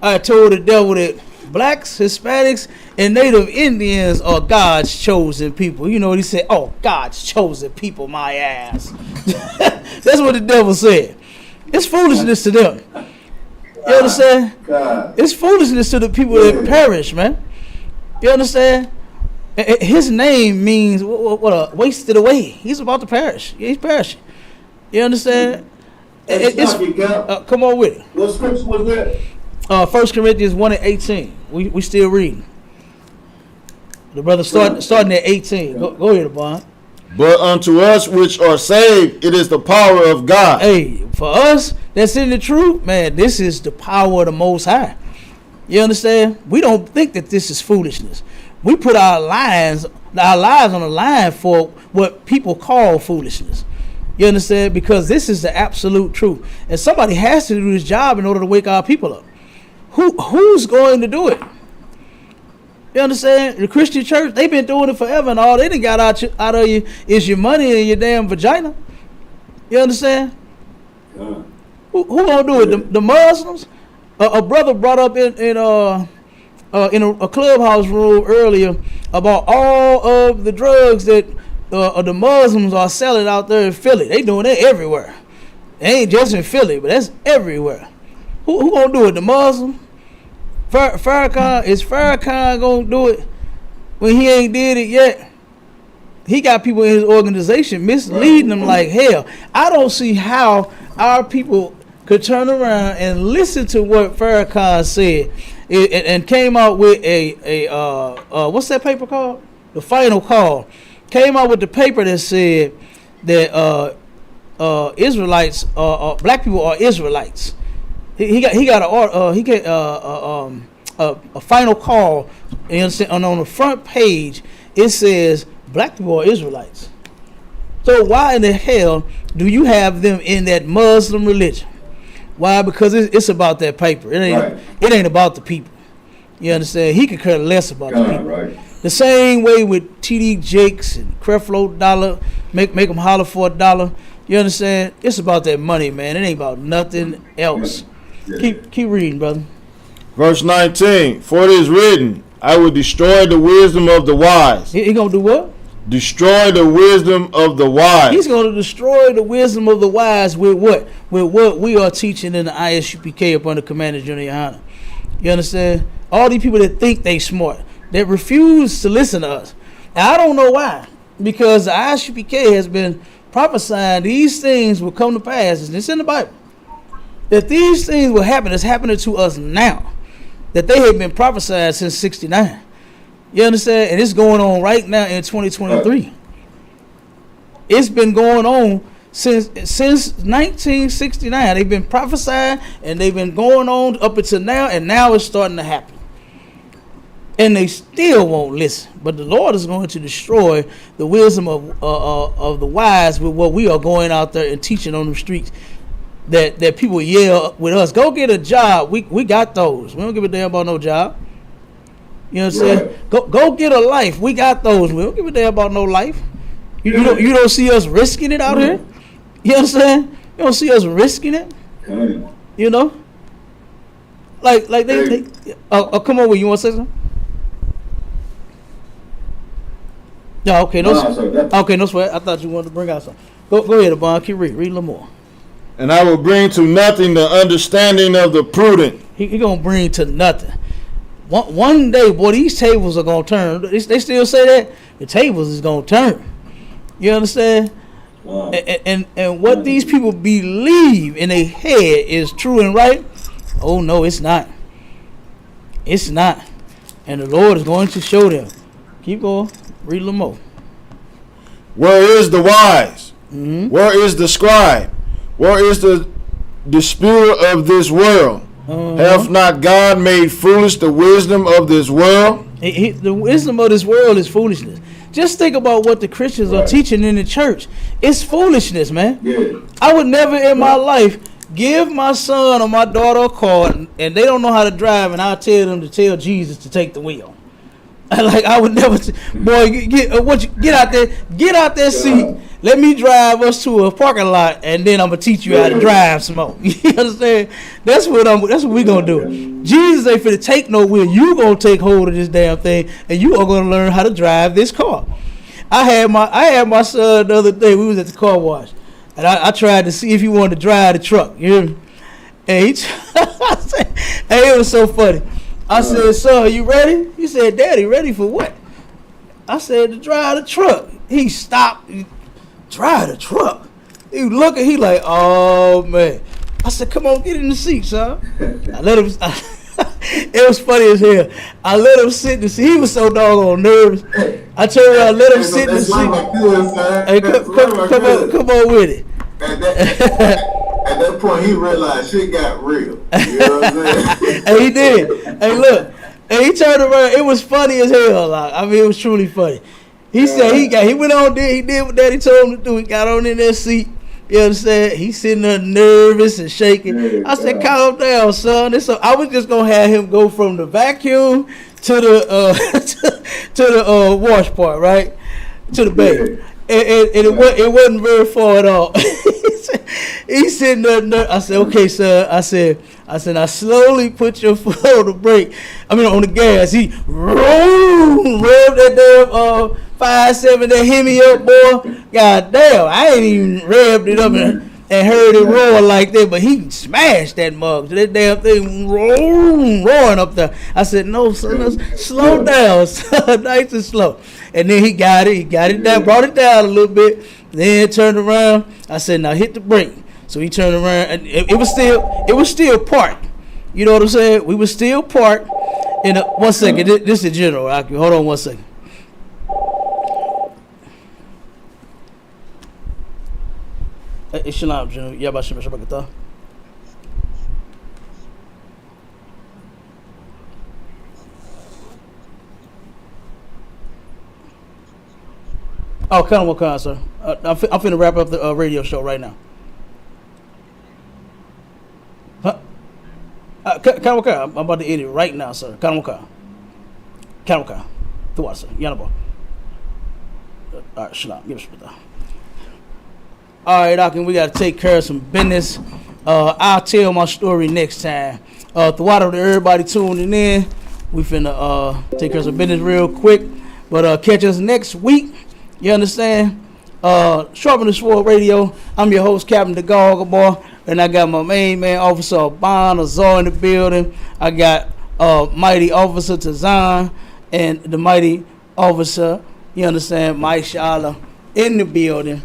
I told the devil that blacks, Hispanics, and Native Indians are God's chosen people. You know what he said? Oh, God's chosen people, my ass. That's what the devil said. It's foolishness to them. You understand? It's foolishness to the people that perish, man. You understand? His name means what a wasted away. He's about to perish. He's perishing. You understand? Come on with it. What scripture was that? 1 Corinthians 1 and 18. We still reading. The brother starting at 18. Go ahead, Bond. But unto us which are saved, it is the power of God. Hey, for us that's in the truth, man, this is the power of the Most High. You understand? We don't think that this is foolishness. We put our lives on the line for what people call foolishness. You understand? Because this is the absolute truth. And somebody has to do this job in order to wake our people up. Who's going to do it? You understand? The Christian church, they've been doing it forever, and all they done got out of you is your money and your damn vagina. You understand? Who gonna do it? The Muslims? A brother brought up in a clubhouse room earlier about all of the drugs that the Muslims are selling out there in Philly. They doing it everywhere. They ain't just in Philly, but that's everywhere. Who gonna do it? The Muslim? Farrakhan? Is Farrakhan gonna do it when he ain't did it yet? he got people in his organization misleading them like hell. I don't see how our people could turn around and listen to what Farrakhan said and came out with a what's that paper called? The Final Call. Came out with the paper that said that Israelites, black people are Israelites. He got a final call, and on the front page it says black people are Israelites. So why in the hell do you have them in that Muslim religion? Why? Because it's about that paper. It ain't about the people. You understand? He could care less about the people. Right. The same way with T.D. Jakes and Creflo Dollar, make them holler for $1. You understand? It's about that money, man. It ain't about nothing else. Yeah. Keep reading, brother. Verse 19, for it is written, I will destroy the wisdom of the wise. He gonna do what? Destroy the wisdom of the wise. He's gonna destroy the wisdom of the wise with what? With what we are teaching in the ISUPK up under Commander Junior Yohana. You understand? All these people that think they smart, that refuse to listen to us. Now, I don't know why. Because the ISUPK has been prophesying these things will come to pass. It's in the Bible. That these things will happen. It's happening to us now. That they have been prophesied since 69. You understand? And it's going on right now in 2023. It's been going on since 1969. They've been prophesying and they've been going on up until now, and now it's starting to happen. And they still won't listen. But the Lord is going to destroy the wisdom of the wise with what we are going out there and teaching on the streets. That people yell with us, go get a job. We got those. We don't give a damn about no job. You know what I'm saying? Go get a life. We got those. We don't give a damn about no life. You don't see us risking it out here. You know what I'm saying? You don't see us risking it. You know? Like they come over. You want to say something? No, okay, no sweat. I thought you wanted to bring out something. Go ahead, Abon. Keep read a little more. And I will bring to nothing the understanding of the prudent. He gonna bring to nothing. One day, boy, these tables are gonna turn. They still say that the tables is gonna turn. You understand? Wow. And what these people believe in their head is true and right. Oh no, it's not. It's not. And the Lord is going to show them. Keep going. Read a little more. Where is the wise? Mm-hmm. Where is the scribe? Where is the disputer of this world? Hath not God made foolish the wisdom of this world? The wisdom of this world is foolishness. Just think about what the Christians are teaching in the church. It's foolishness, man. Yeah. I would never in my life give my son or my daughter a car and they don't know how to drive, and I'll tell them to tell Jesus to take the wheel. Like, I would never, boy, get out there, seat. Let me drive us to a parking lot, and then I'm gonna teach you how to drive some more. You understand? That's what we gonna do. Jesus ain't finna take no wheel. You gonna take hold of this damn thing, and you are gonna learn how to drive this car. I had my son the other day. We was at the car wash, and I tried to see if he wanted to drive the truck. You hear me? And he, and it was so funny. I said, son, you ready? He said, Daddy, ready for what? I said, to drive the truck. He stopped. Drive the truck. He looking, he like, oh, man. I said, come on, get in the seat, son. I let him, it was funny as hell. I let him sit in the seat. He was so doggone nervous. I told him I let him sit in the seat. Hey, come on with it. At that point, he realized shit got real. You know what I'm saying? And he did. Hey, look. And he turned around. It was funny as hell. Like, I mean, it was truly funny. He said he went on there. He did what Daddy told him to do. He got on in that seat. You understand? He's sitting there nervous and shaking. I said, calm down, son. I was just gonna have him go from the vacuum to the to the wash part, right? To the bay. And it wasn't very far at all. He's sitting there. I said, okay, sir. I said, now slowly put your foot on the brake. I mean, on the gas. He revved that damn 5.7 that hit me up, boy. God damn, I ain't even revved it up. And and heard it roar like that, but he smashed that mug. So that damn thing roaring up there. I said, no, son, slow down, son, nice and slow. And then he got it down, brought it down a little bit, then turned around. I said, now hit the brake. So he turned around, and it was still parked. You know what I'm saying? We were still parked. In one second, this is General. Hold on one second. Shalom, General. Yabashim Shabakata. Oh, come on, sir. I'm finna wrap up the radio show right now. Huh? I'm about to end it right now, sir. Kanamaka. Tuwa, sir. Yanabo. All right, shalom. Give us a bit. All right, Akin, we got to take care of some business. I'll tell my story next time. Thwada to everybody tuning in. We finna take care of some business real quick. But catch us next week. You understand? Sharpen the Sword Radio. I'm your host, Captain the Boy. And I got my main man, Officer Bond Azar in the building. I got Mighty Officer Tazan and the Mighty Officer, you understand, Mike Shala in the building.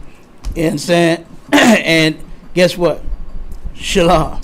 You understand? And guess what? Shalom.